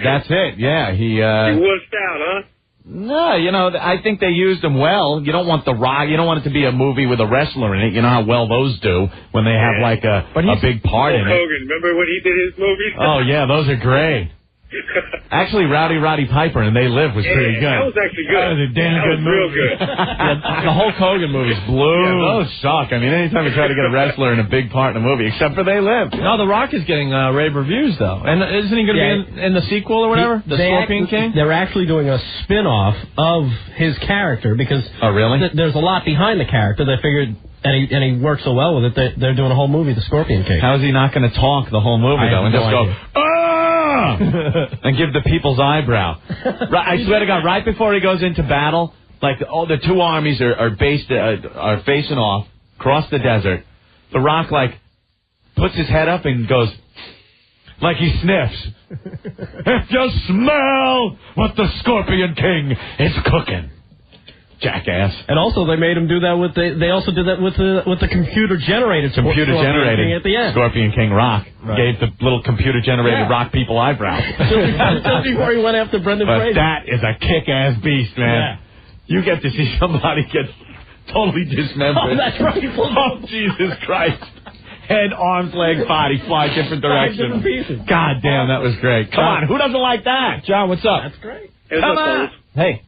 S1: that's it. Yeah, he wussed
S14: out, huh?
S1: No, you know, I think they used him well. You don't want The Rock. You don't want it to be a movie with a wrestler in it. You know how well those do when they have like a big part in it.
S14: Hogan, remember when he did his movies?
S1: Oh yeah, those are great. Actually, Roddy Piper and They Live was pretty good.
S14: That was actually good.
S1: That was a damn good movie.
S14: Real good.
S6: The Hulk Hogan movies blew.
S1: Yeah, those suck. I mean, anytime you try to get a wrestler in a big part in a movie, except for They Live.
S6: No, The Rock is getting rave reviews, though. And isn't he going to be in the sequel or whatever? The Scorpion King?
S9: They're actually doing a spin-off of his character because there's a lot behind the character. They figured, and he works so well with it, they're doing a whole movie, The Scorpion King.
S1: How is he not going to talk the whole movie, though, and just go, and give the people's eyebrow? I swear to God, right before he goes into battle, like all the two armies are facing off across the desert. The Rock puts his head up and goes like he sniffs. If you smell what the Scorpion King is cooking, jackass.
S9: And also they made him do that with they also did that with the computer generated Scorpion King at the end.
S1: Scorpion King Rock gave the little computer generated rock people eyebrows.
S9: Just before he went after Brendan Fraser.
S1: That is a kick-ass beast, man.
S9: Yeah.
S1: You get to see somebody get totally dismembered.
S9: Oh, that's right.
S1: Oh, Jesus Christ. Head, arms, leg, body, fly different directions.
S9: 5 different pieces.
S1: God damn, that was great. Come on, who doesn't like that?
S6: John, what's up?
S9: That's great.
S3: Hey,
S1: Come on.
S6: Hey.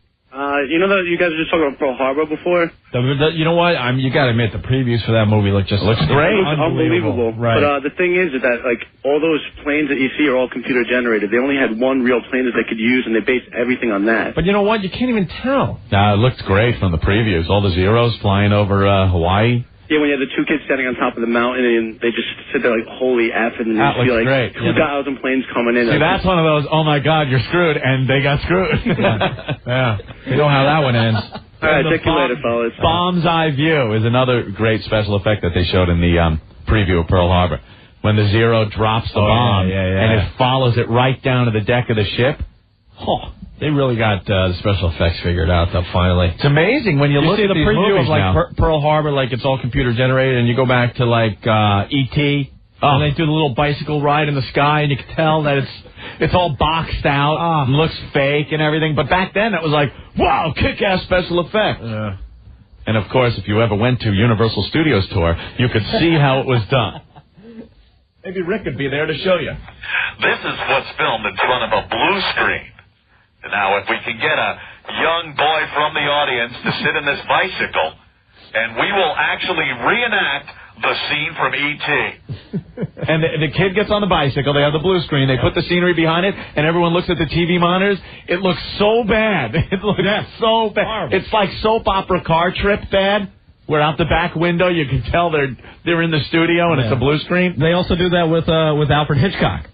S3: You know that you guys were just talking about Pearl Harbor before?
S6: You know what? You got to admit, the previews for that movie looks great.
S3: It looks unbelievable.
S6: Right.
S3: But the thing is that, all those planes that you see are all computer generated. They only had one real plane that they could use, and they based everything on that.
S6: But you know what? You can't even tell.
S1: It looked great from the previews. All the Zeros flying over Hawaii.
S3: Yeah, when you had the two kids standing on top of the mountain, and they just sit there like, holy F, and then
S1: That
S3: you see
S1: looks great.
S3: 2,000 planes coming in.
S1: See, that's one of those, oh my God, you're screwed, and they got screwed.
S6: Yeah. You know how that one ends.
S3: All right, check you later, fellas.
S1: Bomb's Eye View is another great special effect that they showed in the preview of Pearl Harbor. When the Zero drops the bomb, and it follows it right down to the deck of the ship.
S6: Oh, they really got the special effects figured out, though, finally.
S1: It's amazing when you look
S6: see
S1: at
S6: the
S1: these
S6: preview
S1: movies
S6: of
S1: now.
S6: Pearl Harbor, it's all computer generated, and you go back to E.T. And they do the little bicycle ride in the sky, and you can tell that it's all boxed out, and looks fake and everything. But back then, it was like, wow, kick-ass special effect. Yeah.
S1: And of course, if you ever went to Universal Studios tour, you could see how it was done. Maybe Rick could be there to show you.
S8: This is what's filmed in front of a blue screen. Now, if we can get a young boy from the audience to sit in this bicycle, and we will actually reenact the scene from E.T.
S1: And the kid gets on the bicycle, they have the blue screen, they put the scenery behind it, and everyone looks at the TV monitors. It looks so bad. It looks so bad.
S9: Horrible.
S1: It's like soap opera car trip bad, where out the back window you can tell they're in the studio and it's a blue screen.
S9: They also do that with Alfred Hitchcock.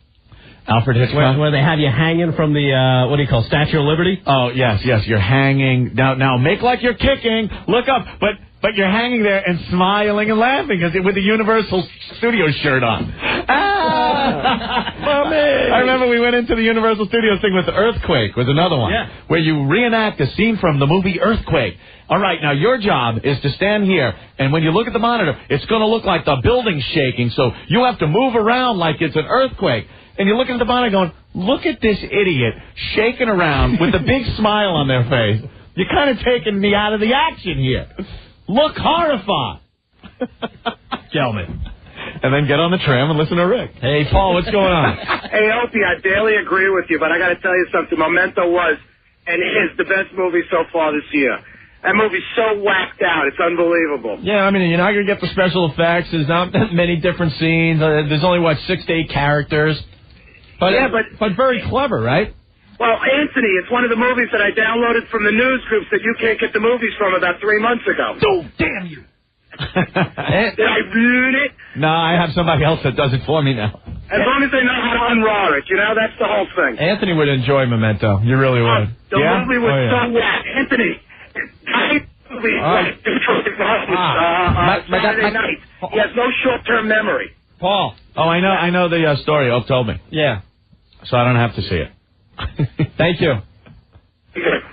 S1: Alfred Hitchcock?
S9: Where they have you hanging from the, Statue of Liberty?
S1: Oh, yes, you're hanging. Now, make like you're kicking, look up, but you're hanging there and smiling and laughing with the Universal Studios shirt on.
S6: Mommy!
S1: I remember we went into the Universal Studios thing with Earthquake, was another one, where you reenact a scene from the movie Earthquake. All right, now your job is to stand here, and when you look at the monitor, it's going to look like the building's shaking, so you have to move around like it's an earthquake. And you're looking at the monitor going, look at this idiot shaking around with a big smile on their face. You're kind of taking me out of the action here. Look horrified.
S6: Gentlemen.
S1: And then get on the tram and listen to Rick.
S6: Hey, Paul, what's going on?
S11: Hey, Opie, I barely agree with you, but I got to tell you something. Memento was and is the best movie so far this year. That movie's so whacked out. It's unbelievable.
S6: Yeah, I mean, you're not going to get the special effects. There's not that many different scenes. There's only, 6 to 8 characters. But very clever, right?
S11: Well, Anthony, it's one of the movies that I downloaded from the news groups that you can't get the movies from about 3 months ago.
S6: Oh, damn you.
S11: Did I ruin it?
S1: No, I have somebody else that does it for me now.
S11: As long as they know how to unraw it, that's the whole thing.
S6: Anthony would enjoy Memento. You really would.
S11: The movie was so whack. Anthony, Saturday night. He has no short-term memory.
S6: Paul.
S1: Oh, I know the story. Oak told me.
S6: Yeah.
S1: So I don't have to see it.
S6: Thank you.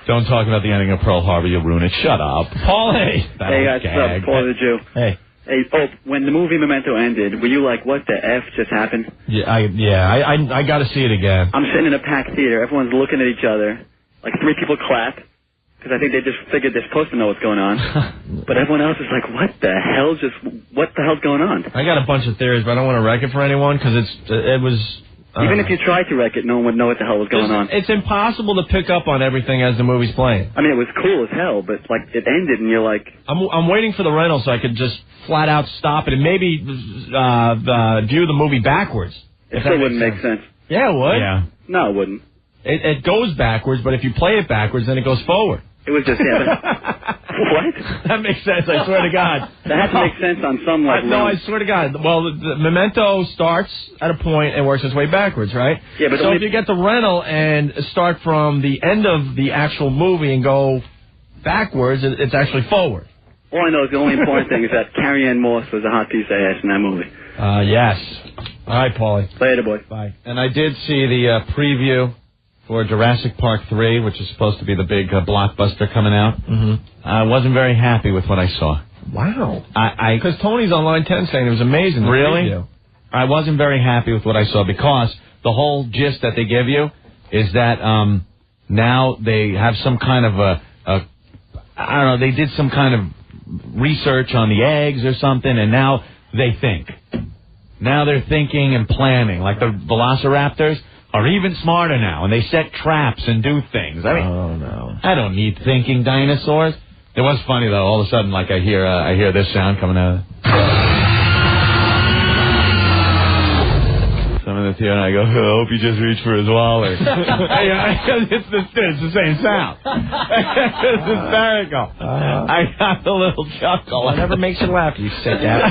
S1: Don't talk about the ending of Pearl Harbor. You'll ruin it. Shut up.
S6: Paul, hey.
S24: Hey, guys, what's up? Paul the Jew.
S6: Hey.
S24: Hey, when the movie Memento ended, were you like, what the F just happened?
S6: Yeah, I got to see it again.
S24: I'm sitting in a packed theater. Everyone's looking at each other. Like 3 people clap. because I think they just figured they're supposed to know what's going on. But everyone else is like, what the hell's going on?
S6: I got a bunch of theories, but I don't want to wreck it for anyone because it was.
S24: Even if you tried to wreck it, no one would know what the hell was going on.
S6: It's impossible to pick up on everything as the movie's playing.
S24: I mean, it was cool as hell, but like it ended, and you're like,
S6: I'm waiting for the rental so I could just flat out stop it and maybe view the movie backwards.
S24: It still wouldn't make sense.
S6: Yeah, it would.
S1: Yeah.
S24: No, it wouldn't.
S6: It goes backwards, but if you play it backwards, then it goes forward.
S24: It was just, what?
S6: That makes sense, I swear to God.
S24: That has to make sense on some, like,
S6: no, I swear to God. Well, the Memento starts at a point and works its way backwards, right?
S24: Yeah, but
S6: so if you get the rental and start from the end of the actual movie and go backwards, it's actually forward.
S24: All I know is the only important thing is that Carrie Ann Moss was a hot piece of ass in that movie.
S6: Yes. All right, Paulie.
S24: Later, boy.
S6: Bye.
S1: And I did see the preview for Jurassic Park 3, which is supposed to be the big blockbuster coming out.
S6: Mm-hmm.
S1: I wasn't very happy with what I saw.
S6: Wow. Because Tony's on line 10 saying it was amazing.
S1: Really?
S6: Preview.
S1: I wasn't very happy with what I saw because the whole gist that they give you is that now they have some kind of I don't know, they did some kind of research on the eggs or something, and now they think. Now they're thinking and planning, like the velociraptors are even smarter now, and they set traps and do things. I mean,
S6: oh no,
S1: I don't need thinking dinosaurs. It was funny though. All of a sudden, like I hear this sound coming out. Some of the theater, and I go, I hope he just reached for his wallet. It's the same sound. It's hysterical. I got a little chuckle.
S6: Whatever makes you laugh, you sit down.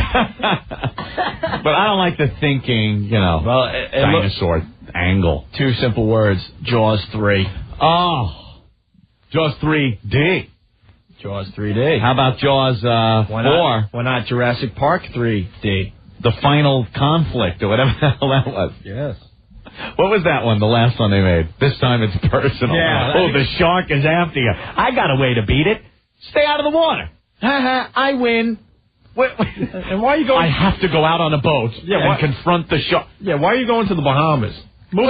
S1: But I don't like the thinking, dinosaur angle.
S6: 2 simple words: Jaws 3.
S1: Oh, Jaws 3D.
S6: Jaws 3D.
S1: How about Jaws 4?
S6: Why not Jurassic Park 3D?
S1: The final conflict, or whatever the hell that was.
S6: Yes.
S1: What was that one, the last one they made? This time it's personal.
S6: Yeah.
S1: Oh, the shark is after you. I got a way to beat it. Stay out of the water. I win.
S6: And why are you going?
S1: I have to go out on a boat and confront the shark.
S6: Yeah, why are you going to the Bahamas? Move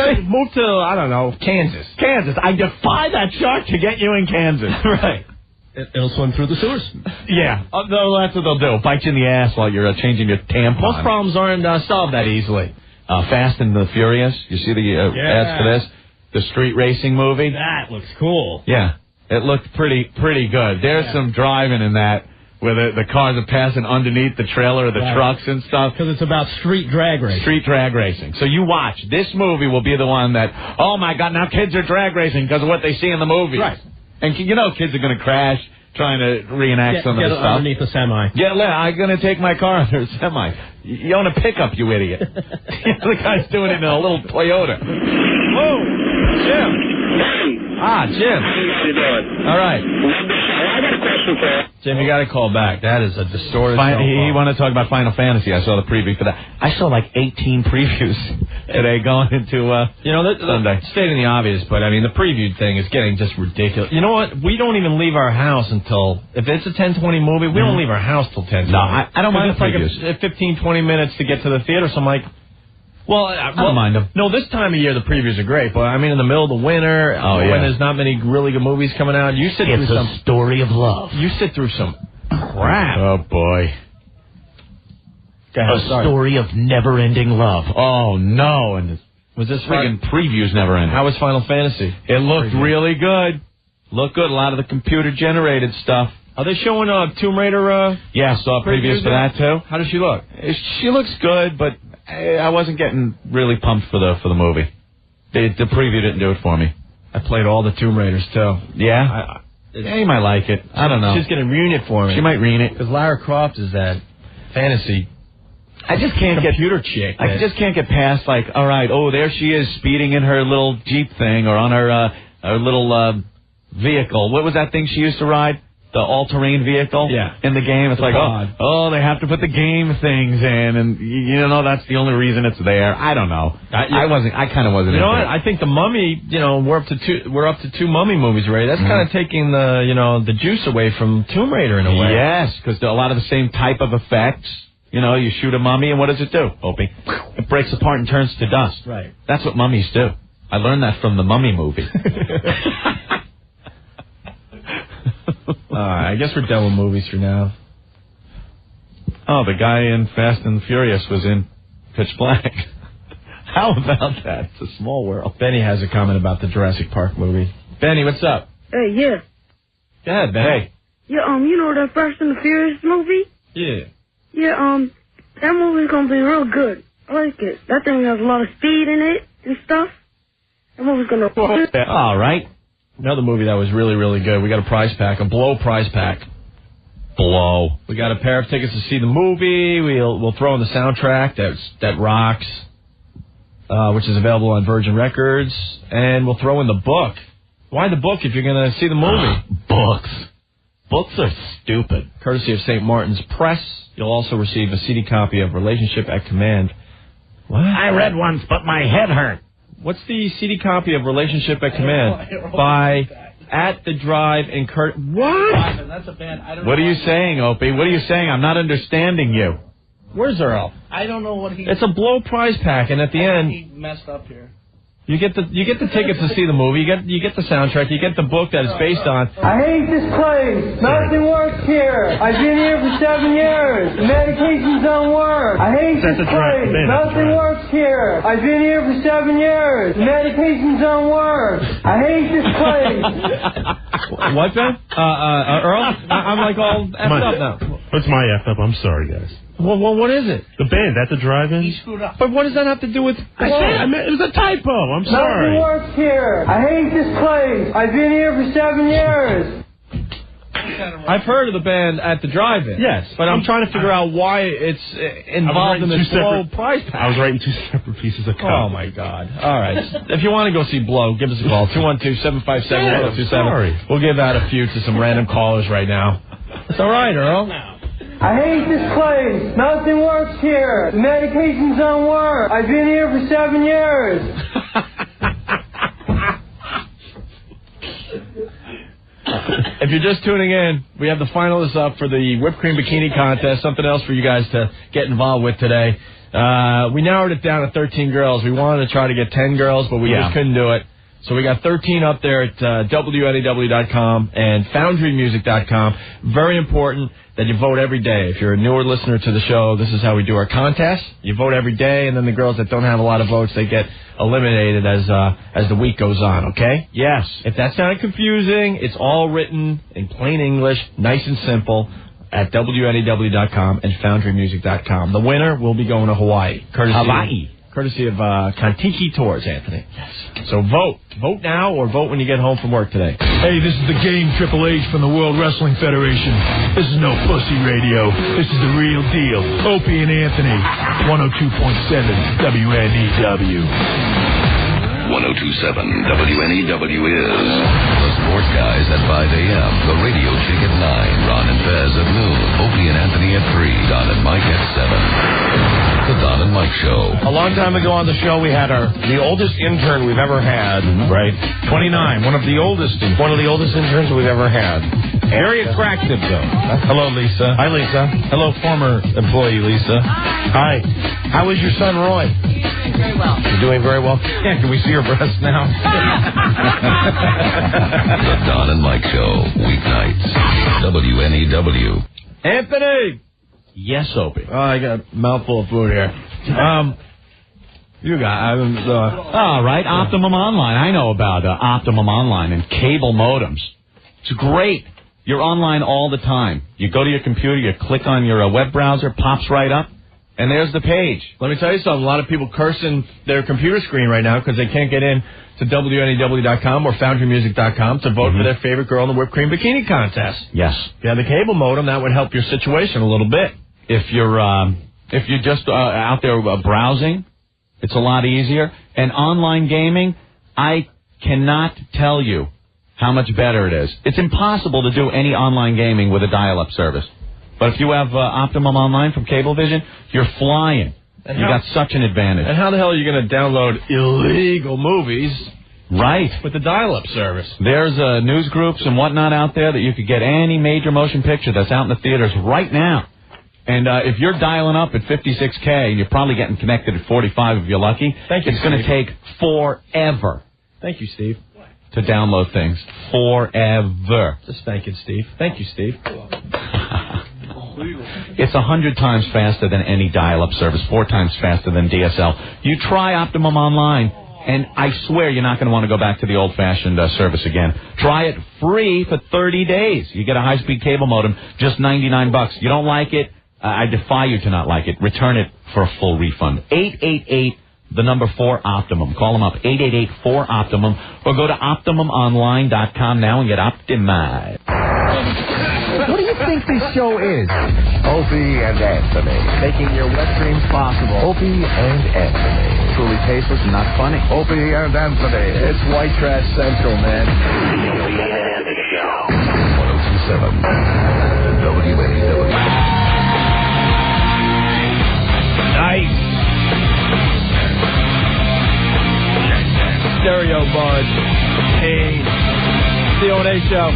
S6: to, I don't know, Kansas.
S1: Kansas. I defy that shark to get you in Kansas.
S6: Right.
S9: It'll swim through the sewers.
S1: Yeah. That's what they'll do. Bite you in the ass while you're changing your tampon.
S6: Most problems aren't solved that easily.
S1: Fast and the Furious. You see the ads for this? The street racing movie?
S9: That looks cool.
S1: Yeah. It looked pretty good. There's some driving in that where the cars are passing underneath the trailer of the trucks and stuff.
S9: Because it's about street drag racing.
S1: Street drag racing. So you watch. This movie will be the one that, oh, my God, now kids are drag racing because of what they see in the movies.
S9: Right.
S1: And kids are going to crash trying to reenact some of the stuff.
S9: Underneath a semi.
S1: Yeah, I'm going to take my car under a semi. You own a pickup, you idiot. The guy's doing it in a little Toyota. Whoa, Jim. Jim.
S24: How you doing?
S1: All right.
S24: I got a question for you.
S6: Jim, you got to call back. That is a distorted.
S1: He wanted to talk about Final Fantasy. I saw the preview for that. I saw like 18 previews today going into Sunday.
S6: Stating the obvious, but I mean the preview thing is getting just ridiculous. You know what? We don't even leave our house until if it's a 10:20 movie. We don't leave our house till 10:20.
S1: No, I don't mind the previews.
S6: It's like 15-20 minutes to get to the theater. So I'm like. Well, I
S1: don't mind them.
S6: No, this time of year the previews are great, but I mean in the middle of the winter, when there's not many really good movies coming out, you sit through some
S1: story of love.
S6: You sit through some crap.
S1: Oh boy. Story of never-ending love. Oh no! And
S6: was this
S1: friggin' previews never ending?
S6: How was Final Fantasy?
S1: It looked really good. Looked good. A lot of the computer-generated stuff.
S6: Are they showing Tomb Raider?
S1: Yeah, saw previews for that too.
S6: How does she look?
S1: She looks good, but I wasn't getting really pumped for the movie. The preview didn't do it for me.
S6: I played all the Tomb Raiders too.
S1: Yeah? You might like it. I don't know.
S6: She's going to ruin it for me.
S1: She might ruin it.
S6: Because Lara Croft is that fantasy.
S1: I just can't
S6: computer chick.
S1: I just can't get past all right, there she is speeding in her little Jeep thing or on her little vehicle. What was that thing she used to ride? The all-terrain vehicle in the game. It's like, they have to put the game things in, and that's the only reason it's there. I don't know. I kind of wasn't.
S6: You know what? I think the Mummy. We're up to 2 Mummy movies already. That's kind of taking the juice away from Tomb Raider in a way.
S1: Yes, because a lot of the same type of effects. You shoot a mummy, and what does it do, Opie? It breaks apart and turns to dust.
S6: Right.
S1: That's what mummies do. I learned that from the Mummy movie.
S6: I guess we're done with movies for now.
S1: Oh, the guy in Fast and Furious was in Pitch Black. How about that? It's a small world.
S6: Benny has a comment about the Jurassic Park movie. Benny, what's up?
S12: Hey, yeah.
S6: Go ahead, Benny.
S12: Yeah, you know that Fast and the Furious movie?
S6: Yeah.
S12: Yeah, that movie's gonna be real good. I like it. That thing has a lot of speed in it and stuff. That movie's gonna...
S6: All right. Another movie that was really, really good. We got a prize pack, a Blow prize pack. Blow. We got a pair of tickets to see the movie. We'll throw in the soundtrack that rocks, which is available on Virgin Records, and we'll throw in the book. Why the book if you're going to see the movie?
S1: Books. Books are stupid.
S6: Courtesy of St. Martin's Press. You'll also receive a CD copy of Relationship at Command. What?
S15: I read once, but my head hurt.
S6: What's the CD copy of Relationship at Command? By At the Drive and Kurt. What?
S9: That's a band. I don't
S1: What
S9: know
S1: are you saying, Opie? What are you saying? I'm not understanding you.
S6: Where's Earl?
S9: I don't know what he...
S6: It's a Blow prize pack, and at the end...
S9: He messed up here.
S6: You get the tickets to see the movie. You get the soundtrack. You get the book that it's based on.
S4: I hate this place. Nothing works here. I've been here for 7 years. The medications don't work. I hate this place. Nothing works here. I've been here for 7 years. The medications don't work. I hate this place.
S6: What, Ben? Earl? I'm like all effed up now.
S5: What's my F up? I'm sorry, guys.
S6: Well, what is it?
S5: The band at the drive-in?
S9: He screwed up.
S6: But what does that have to do with...
S5: I meant it was a typo. I'm sorry.
S4: Nothing works here. I hate this place. I've been here for 7 years.
S6: I've heard of the band at the drive-in.
S5: Yes.
S6: But I'm trying to figure out why it's involved in this Blow prize pack.
S5: I was writing two separate pieces of code.
S6: Oh, my God. All right. If you want to go see Blow, give us a call. 212-757-1027.
S5: Sorry.
S6: We'll give out a few to some random callers right now. It's all right, Earl.
S4: I hate this place. Nothing works here. The medications don't work. I've been here for 7 years.
S6: If you're just tuning in, we have the finalists up for the whipped cream bikini contest. Something else for you guys to get involved with today. We narrowed it down to 13 girls. We wanted to try to get 10 girls, but we just couldn't do it. So we got 13 up there at WNEW.com and FoundryMusic.com. Very important that you vote every day. If you're a newer listener to the show, this is how we do our contest. You vote every day, and then the girls that don't have a lot of votes, they get eliminated as the week goes on, okay?
S1: Yes.
S6: If that sounded confusing, it's all written in plain English, nice and simple, at WNEW.com and FoundryMusic.com. The winner will be going to Hawaii. Courtesy of Kontiki Tours, Anthony. Yes. So vote. Vote now or vote when you get home from work today.
S17: Hey, this is the game Triple H from the World Wrestling Federation. This is no pussy radio. This is the real deal. Opie and Anthony. 102.7 WNEW.
S13: 102.7 WNEW is the Sports Guys at 5 a.m., the Radio Chick at 9, Ron and Fez at noon, Opie and Anthony at 3, Don and Mike at 7. The Don and Mike Show.
S18: A long time ago on the show, we had the oldest intern we've ever had. Right. 29. One of the oldest interns we've ever had. Very attractive, though. Hello, Lisa. Hi, Lisa. Hello, former employee Lisa. Hi. How is your son, Roy?
S19: He's doing very well.
S18: You're doing very well. Yeah, can we see your breasts now?
S13: The Don and Mike Show, weeknights. WNEW.
S6: Anthony!
S1: Yes, Opie.
S6: Oh, I got a mouthful of food here. You got
S1: all right, Optimum Online. I know about Optimum Online and cable modems. It's great. You're online all the time. You go to your computer, you click on your web browser, pops right up, and there's the page.
S6: Let me tell you something. A lot of people cursing their computer screen right now because they can't get in to WNEW.com or FoundryMusic.com to vote for their favorite girl in the whipped cream bikini contest.
S1: Yes.
S6: If you have the cable modem, that would help your situation a little bit.
S1: If you're just out there browsing, it's a lot easier. And online gaming, I cannot tell you how much better it is. It's impossible to do any online gaming with a dial-up service. But if you have Optimum Online from Cablevision, you're flying. You got such an advantage.
S6: And how the hell are you going to download illegal movies?
S1: Right.
S6: With the dial-up service.
S1: There's news groups and whatnot out there that you could get any major motion picture that's out in the theaters right now. And if you're dialing up at 56K, you're probably getting connected at 45 if you're lucky.
S6: Thank you,
S1: It's going to take forever.
S6: Thank you, Steve.
S1: to download things. Forever.
S6: Just thank you, Steve. Thank you, Steve.
S1: It's 100 times faster than any dial-up service, 4 times faster than DSL. You try Optimum online, and I swear you're not going to want to go back to the old-fashioned service again. Try it free for 30 days. You get a high-speed cable modem, just $99. You don't like it? I defy you to not like it. Return it for a full refund. 888, the number 4 Optimum. Call them up, 888-4-OPTIMUM, or go to OptimumOnline.com now and get optimized.
S2: What do you think this show is? Opie and Anthony. Making your wet dreams possible. Opie and Anthony. Truly tasteless and not funny. Opie and Anthony. It's white trash central, man. The Opie and Anthony Show. 1027 WNEW.
S6: Nice. Stereo Bud. Hey. The O&A Show.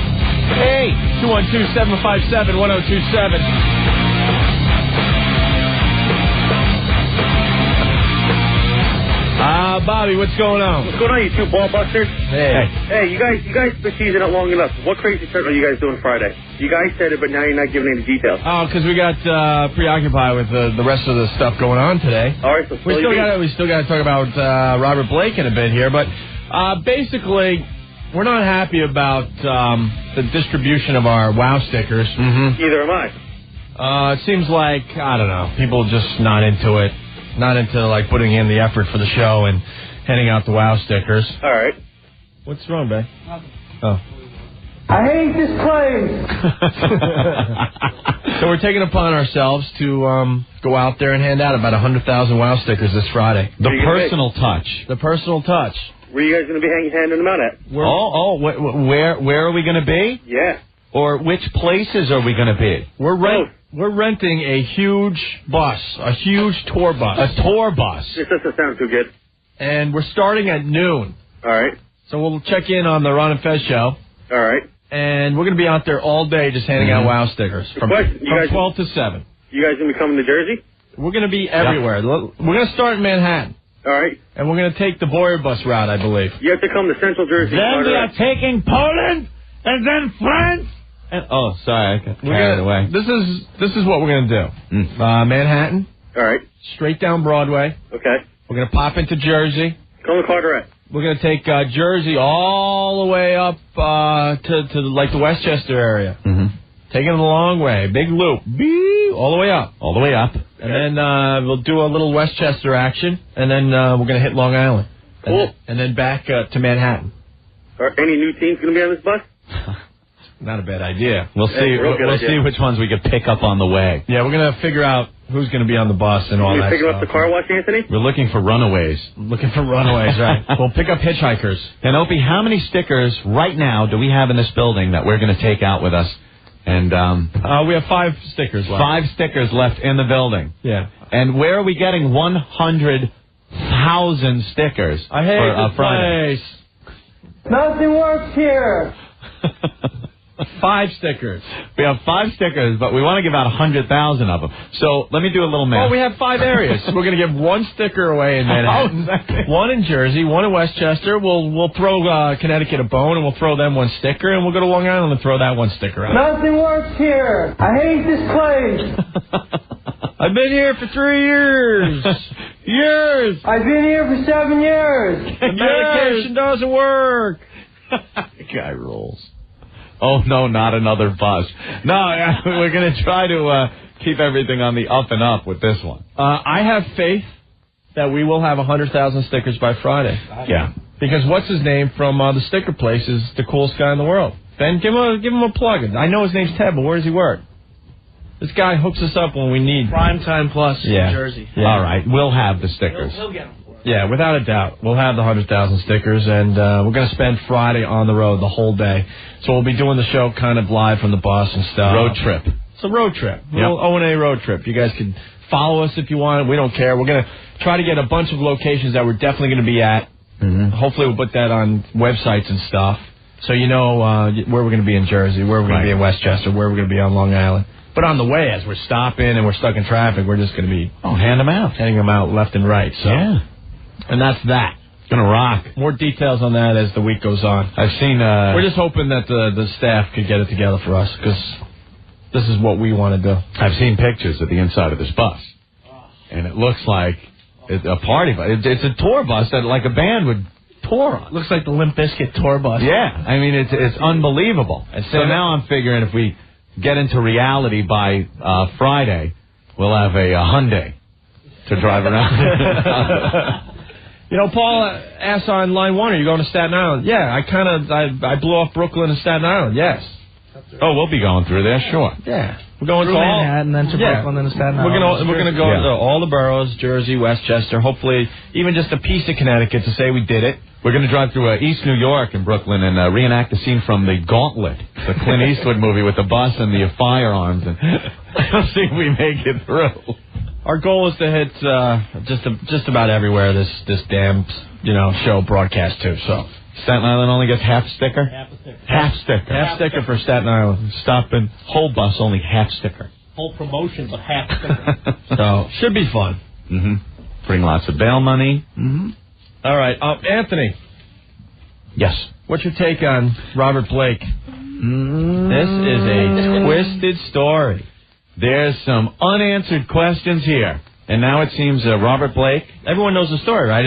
S6: Hey. 212-757-1027. Bobby, what's going on?
S3: What's going on, you two ball busters?
S6: Hey.
S3: Hey, you guys been teasing it long enough. What crazy stuff are you guys doing Friday? You guys said it, but now you're not giving any details.
S6: Oh, because we got preoccupied with the rest of the stuff going on today.
S3: All right, so
S6: we still got to talk about Robert Blake in a bit here, but basically, we're not happy about the distribution of our WOW stickers.
S3: Mm-hmm. Neither am I.
S6: It seems like, I don't know, people just not into it. Not into, like, putting in the effort for the show and handing out the WOW stickers.
S3: All right.
S6: What's wrong, babe? Oh.
S4: I hate this place.
S6: So we're taking upon ourselves to go out there and hand out about 100,000 WOW stickers this Friday.
S1: The personal touch.
S6: The personal touch.
S3: Where are you guys going to be handing them out at?
S1: Where are we going to be?
S3: Yeah.
S1: Or which places are we going to be?
S6: We're renting a huge bus, a huge tour bus.
S1: A tour bus.
S3: This doesn't sound too good.
S6: And we're starting at noon.
S3: All right.
S6: So we'll check in on the Ron and Fez show.
S3: All right.
S6: And we're going to be out there all day just handing out WOW stickers. From 12 to 7.
S3: You guys going to be coming to Jersey?
S6: We're going to be everywhere. Yep. We're going to start in Manhattan.
S3: All right.
S6: And we're going to take the Boyer bus route, I believe.
S3: You have to come to Central Jersey.
S15: Then we are taking Poland, and then France.
S1: Oh, sorry, I got carried away.
S6: This is what we're going to do. Manhattan.
S3: All right.
S6: Straight down Broadway.
S3: Okay.
S6: We're going to pop into Jersey.
S3: Come to Carteret.
S6: We're going to take Jersey all the way up to like the Westchester area.
S1: Mm-hmm.
S6: Taking it a long way. Big loop. All the way up.
S1: All the way up.
S6: And then we'll do a little Westchester action. And then we're going to hit Long Island.
S3: Cool.
S6: And then back to Manhattan.
S3: Are any new teams going to be on this bus?
S6: Not a bad idea.
S1: We'll see. We'll see which ones we could pick up on the way.
S6: Yeah, we're going to figure out who's going to be on the bus and all that
S3: picking
S6: stuff.
S3: up the car wash, Anthony?
S1: We're looking for runaways.
S6: Right. We'll pick up hitchhikers.
S1: And Opie, how many stickers right now do we have in this building that we're going to take out with us? And
S6: we have 5 stickers left.
S1: 5 stickers left in the building.
S6: Yeah.
S1: And where are we getting 100,000 stickers
S4: I hate
S1: for
S4: this
S1: Friday?
S4: place. Nothing works here.
S6: 5 stickers.
S1: We have 5 stickers, but we want to give out 100,000 of them. So let me do a little math.
S6: Well, we have 5 areas. We're going to give 1 sticker away in Manhattan, 1 in Jersey, 1 in Westchester. We'll throw Connecticut a bone, and we'll throw them 1 sticker, and we'll go to Long Island and throw that 1 sticker out.
S4: Nothing works here. I hate this place.
S6: I've been here for 3 years. Years.
S4: I've been here for 7 years.
S6: The medication doesn't work.
S1: Guy rules. Oh, no, not another bus. No, we're going to try to keep everything on the up and up with this one.
S6: I have faith that we will have 100,000 stickers by Friday.
S1: Yeah.
S6: Because what's his name from the sticker place is the coolest guy in the world. Ben, give him a plug. I know his name's Ted, but where does he work? This guy hooks us up when we need.
S9: Primetime Plus in Jersey.
S6: Yeah.
S1: All right, we'll have the stickers.
S9: He'll get them.
S6: Yeah, without a doubt. We'll have the 100,000 stickers, and we're going to spend Friday on the road the whole day. So we'll be doing the show kind of live from the bus and stuff.
S1: Road trip.
S6: It's a road trip. A little O&A road trip. You guys can follow us if you want. We don't care. We're going to try to get a bunch of locations that we're definitely going to be at.
S1: Mm-hmm.
S6: Hopefully we'll put that on websites and stuff. So you know where we're going to be in Jersey, where we're going to be in Westchester, where we're going to be on Long Island. But on the way, as we're stopping and we're stuck in traffic, we're just going to be
S1: handing them out
S6: left and right. So.
S1: Yeah.
S6: And that's that.
S1: Gonna rock.
S6: More details on that as the week goes on.
S1: I've seen...
S6: We're just hoping that the staff could get it together for us, because this is what we want to do.
S1: I've seen pictures of the inside of this bus, and it looks like a party bus. It's a tour bus that like a band would tour on.
S6: Looks like the Limp Bizkit tour bus.
S1: Yeah, I mean, it's unbelievable. And so now I'm figuring if we get into reality by Friday, we'll have a Hyundai to drive around.
S6: You know, Paul asked on line 1, are you going to Staten Island? Yeah, I blew off Brooklyn and Staten Island, yes.
S1: Oh, we'll be going through there, sure.
S6: Yeah. We're going
S9: through
S6: to
S9: Manhattan, then to Brooklyn, then to Staten Island.
S6: We're going to go to all the boroughs, Jersey, Westchester, hopefully even just a piece of Connecticut to say we did it.
S1: We're going to drive through East New York and Brooklyn and reenact the scene from The Gauntlet, the Clint Eastwood movie with the bus and the firearms, and we'll see if we make it through.
S6: Our goal is to hit just about everywhere this damn show broadcast to. So
S1: Staten Island only gets half sticker. Half sticker for Staten Island. Stopping whole bus only half sticker.
S9: Whole promotion, but half sticker.
S6: So should be fun.
S1: Bring lots of bail money.
S6: All right, Anthony.
S1: Yes.
S6: What's your take on Robert Blake? This is a twisted story.
S1: There's some unanswered questions here. And now it seems Robert Blake...
S6: Everyone knows the story, right?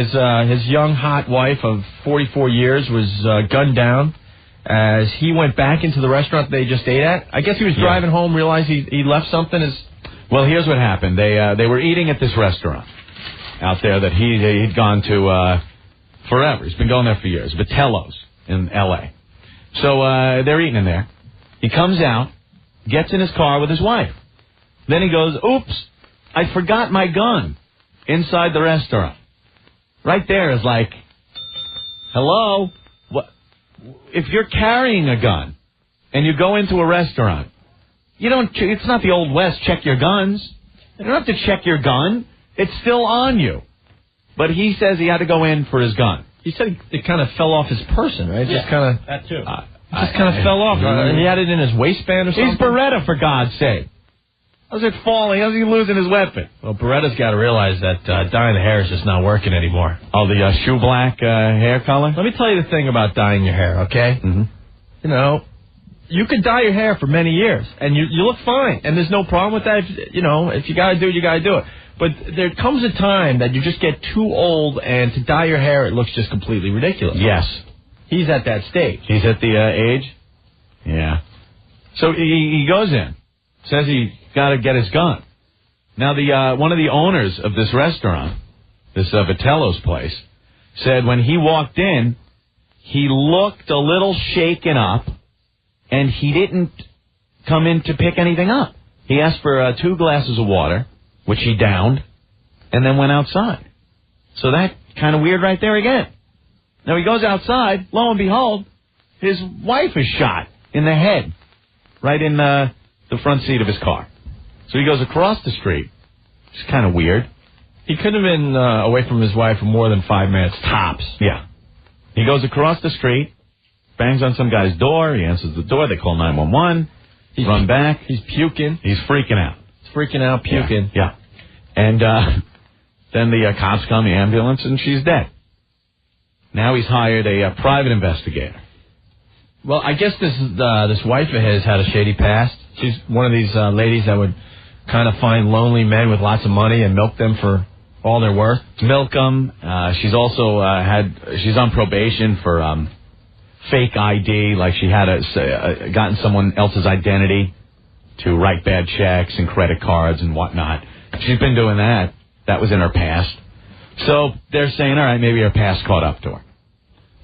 S6: His young, hot wife of 44 years was gunned down as he went back into the restaurant they just ate at. I guess he was driving home, realized he left something.
S1: Well, here's what happened. They were eating at this restaurant out there that he'd gone to forever. He's been going there for years. Vitello's in L.A. So they're eating in there. He comes out, gets in his car with his wife. Then he goes, oops, I forgot my gun inside the restaurant. Right there is like, hello? What? If you're carrying a gun and you go into a restaurant, it's not the Old West, check your guns. You don't have to check your gun. It's still on you. But he says he had to go in for his gun.
S6: He said it kind of fell off his person, right?
S9: Yeah,
S6: just kind of
S9: that too.
S6: Just kind of fell off. He had it in his waistband or something.
S1: He's Beretta, for God's sake. How's it falling? How's he losing his weapon?
S6: Well, Beretta's got to realize that dyeing the hair is just not working anymore.
S1: Oh, the shoe black hair color?
S6: Let me tell you the thing about dyeing your hair, okay? You could dye your hair for many years, and you look fine, and there's no problem with that. If you got to do it, you got to do it. But there comes a time that you just get too old, and to dye your hair, it looks just completely ridiculous.
S1: Yes.
S6: He's at that stage.
S1: He's at the age? Yeah. So he goes in, says he got to get his gun. Now, one of the owners of this restaurant, this Vitello's place, said when he walked in, he looked a little shaken up, and he didn't come in to pick anything up. He asked for 2 glasses of water, which he downed, and then went outside. So that kind of weird right there again. Now he goes outside, lo and behold, his wife is shot in the head, right in the front seat of his car. So he goes across the street. It's kind of weird.
S6: He couldn't have been away from his wife for more than 5 minutes, tops.
S1: Yeah. He goes across the street, bangs on some guy's door. He answers the door. They call 911. Run back.
S6: He's puking.
S1: He's freaking out.
S6: Freaking out, puking.
S1: Yeah. And then the cops come, the ambulance, and she's dead. Now he's hired a private investigator.
S6: Well, I guess this wife of his had a shady past. She's one of these ladies that would kind of find lonely men with lots of money and milk them for all they're worth.
S1: Milk them. She's also she's on probation for fake ID, like she had gotten someone else's identity to write bad checks and credit cards and whatnot. She's been doing that. That was in her past. So they're saying, all right, maybe her past caught up to her.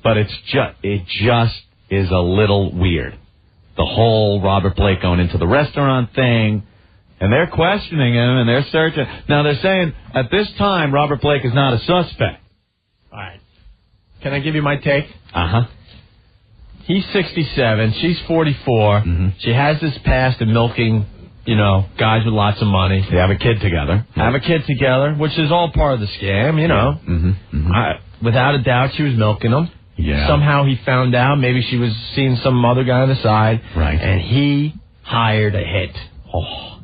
S1: But it just is a little weird. The whole Robert Blake going into the restaurant thing, and they're questioning him, and they're searching. Now, they're saying, at this time, Robert Blake is not a suspect.
S6: All right. Can I give you my take?
S1: Uh-huh.
S6: He's 67. She's 44.
S1: Mm-hmm.
S6: She has this past of milking, guys with lots of money.
S1: They have a kid together.
S6: Which is all part of the scam, without a doubt, she was milking him.
S1: Yeah.
S6: Somehow he found out. Maybe she was seeing some other guy on the side.
S1: Right.
S6: And he hired a hit.
S1: Oh.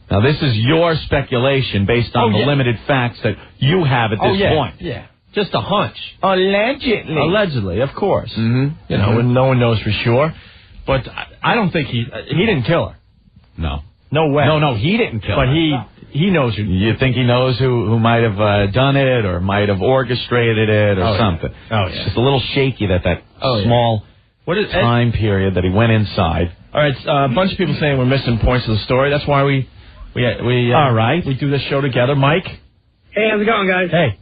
S1: Now, this is your speculation based on the limited facts that you have at this point.
S6: Yeah. just a hunch.
S1: Allegedly,
S6: of course.
S1: Mm-hmm.
S6: You know, and no one knows for sure. But I don't think he didn't kill her.
S1: No.
S6: No way.
S1: No, he didn't kill her.
S6: But he knows who.
S1: You think he knows who might have done it or might have orchestrated it or something?
S6: Yeah. Oh, yeah.
S1: It's just a little shaky that small time period that he went inside.
S6: All right, a bunch of people saying we're missing points of the story. That's why we
S1: all right.
S6: We do this show together. Mike?
S7: Hey, how's it going, guys?
S6: Hey.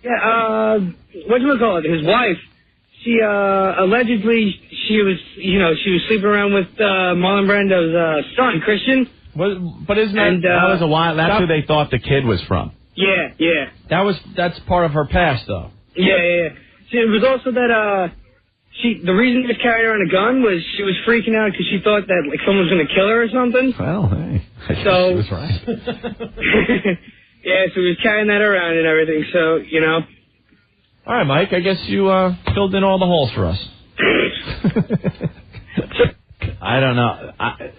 S7: Yeah, whatchamacallit, his wife, she, allegedly, she was sleeping around with, Marlon Brando's, son, Christian.
S6: But isn't that,
S1: that was a while, that's who they thought the kid was from.
S7: Yeah.
S6: That's part of her past, though.
S7: Yeah. See, it was also that, the reason they carried around a gun was she was freaking out because she thought that, like, someone was going to kill her or something.
S1: Well, hey, I guess she was right.
S7: Yeah, so he was carrying that around and everything, so, you know.
S6: All right, Mike, I guess you filled in all the holes for us.
S1: I don't know.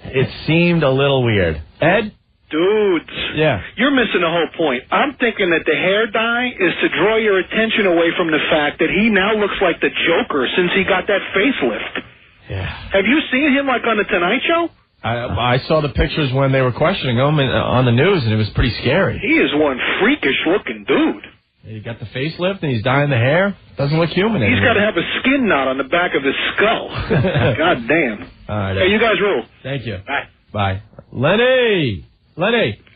S1: It seemed a little weird. Ed?
S19: Dudes.
S1: Yeah.
S19: You're missing the whole point. I'm thinking that the hair dye is to draw your attention away from the fact that he now looks like the Joker since he got that facelift.
S6: Yeah.
S19: Have you seen him, like, on The Tonight Show?
S6: I saw the pictures when they were questioning him on the news, and it was pretty scary.
S19: He is one freakish-looking dude.
S6: He got the facelift, and he's dyeing the hair. Doesn't look human anymore.
S19: He's got to have a skin knot on the back of his skull. God damn.
S6: All right.
S19: Hey, you guys rule.
S6: Thank you.
S19: Bye.
S6: Bye. Lenny!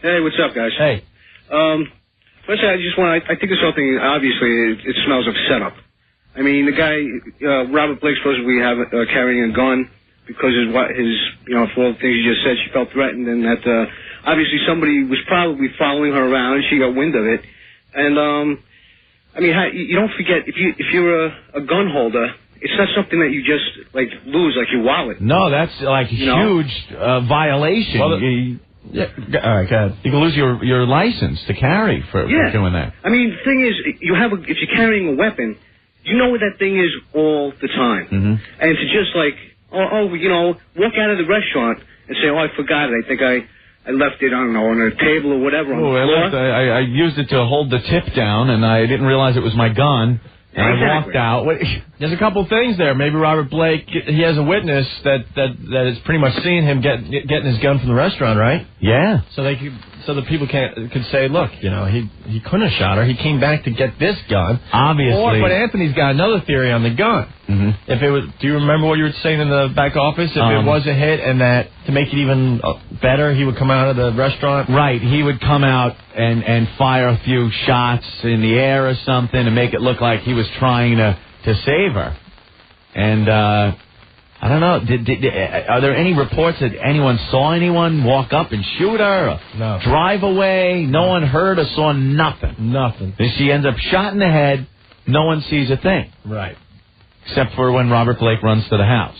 S20: Hey, what's up, guys?
S6: Hey.
S20: First, I think this whole thing, obviously, it smells of setup. I mean, the guy, Robert Blake, supposedly carrying a gun because for all the things you just said, she felt threatened, and that obviously somebody was probably following her around. She got wind of it, and I mean, you don't forget if you're a gun holder, it's not something that you just lose like your wallet.
S1: No, that's like a huge violation.
S6: Well, all right, go ahead.
S1: You can lose your license to carry for doing that.
S20: I mean, the thing is, if you're carrying a weapon, you know where that thing is all the time, and to just walk out of the restaurant and say, I forgot it. I think I left it, I don't know, on a table or whatever on the floor.
S1: I used it to hold the tip down, and I didn't realize it was my gun. And I walked out.
S6: There's a couple things there. Maybe Robert Blake, he has a witness that is pretty much seeing him getting his gun from the restaurant, right?
S1: Yeah.
S6: So the people could say, look, he couldn't have shot her. He came back to get this gun.
S1: Obviously.
S6: But Anthony's got another theory on the gun. If it was, do you remember what you were saying in the back office? If it was a hit, and that to make it even better, he would come out of the restaurant.
S1: Right. He would come out and fire a few shots in the air or something and make it look like he was trying to save her. And I don't know. Are there any reports that anyone saw anyone walk up and shoot her? Or
S6: no.
S1: Drive away? No one heard or saw nothing.
S6: Nothing.
S1: Then she ends up shot in the head. No one sees a thing.
S6: Right.
S1: Except for when Robert Blake runs to the house.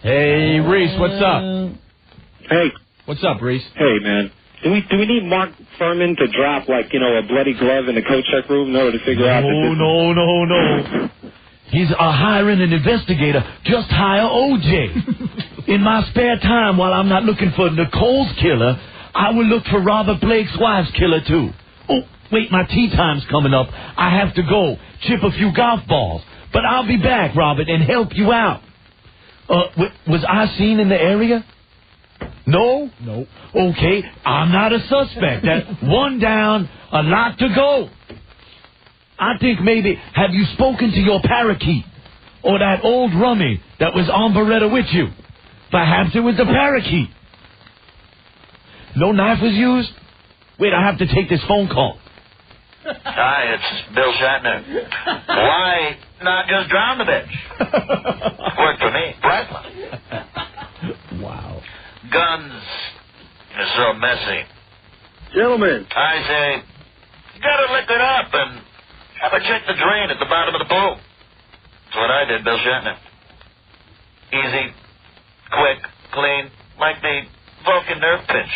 S6: Hey, Reese, what's up?
S21: Hey.
S6: What's up, Reese?
S21: Hey, man. Do we need Mark Furman to drop, a bloody glove in the coat check room in order to figure out that
S1: No. He's hiring an investigator. Just hire OJ. In my spare time, while I'm not looking for Nicole's killer, I will look for Robert Blake's wife's killer, too. Oh, wait, my tea time's coming up. I have to go chip a few golf balls. But I'll be back, Robert, and help you out. Was I seen in the area? No?
S6: No.
S1: Okay, I'm not a suspect. That's one down, a lot to go. I think maybe, have you spoken to your parakeet? Or that old rummy that was on Beretta with you? Perhaps it was the parakeet. No knife was used? Wait, I have to take this phone call.
S8: Hi, it's Bill Shatner. Why not just drown the bitch? Worked for me. Breathless.
S1: Wow.
S8: Guns are so messy.
S20: Gentlemen.
S8: I say, you gotta lick it up and have a check the drain at the bottom of the pool. That's what I did, Bill Shatner. Easy, quick, clean, like the Vulcan nerve pinch.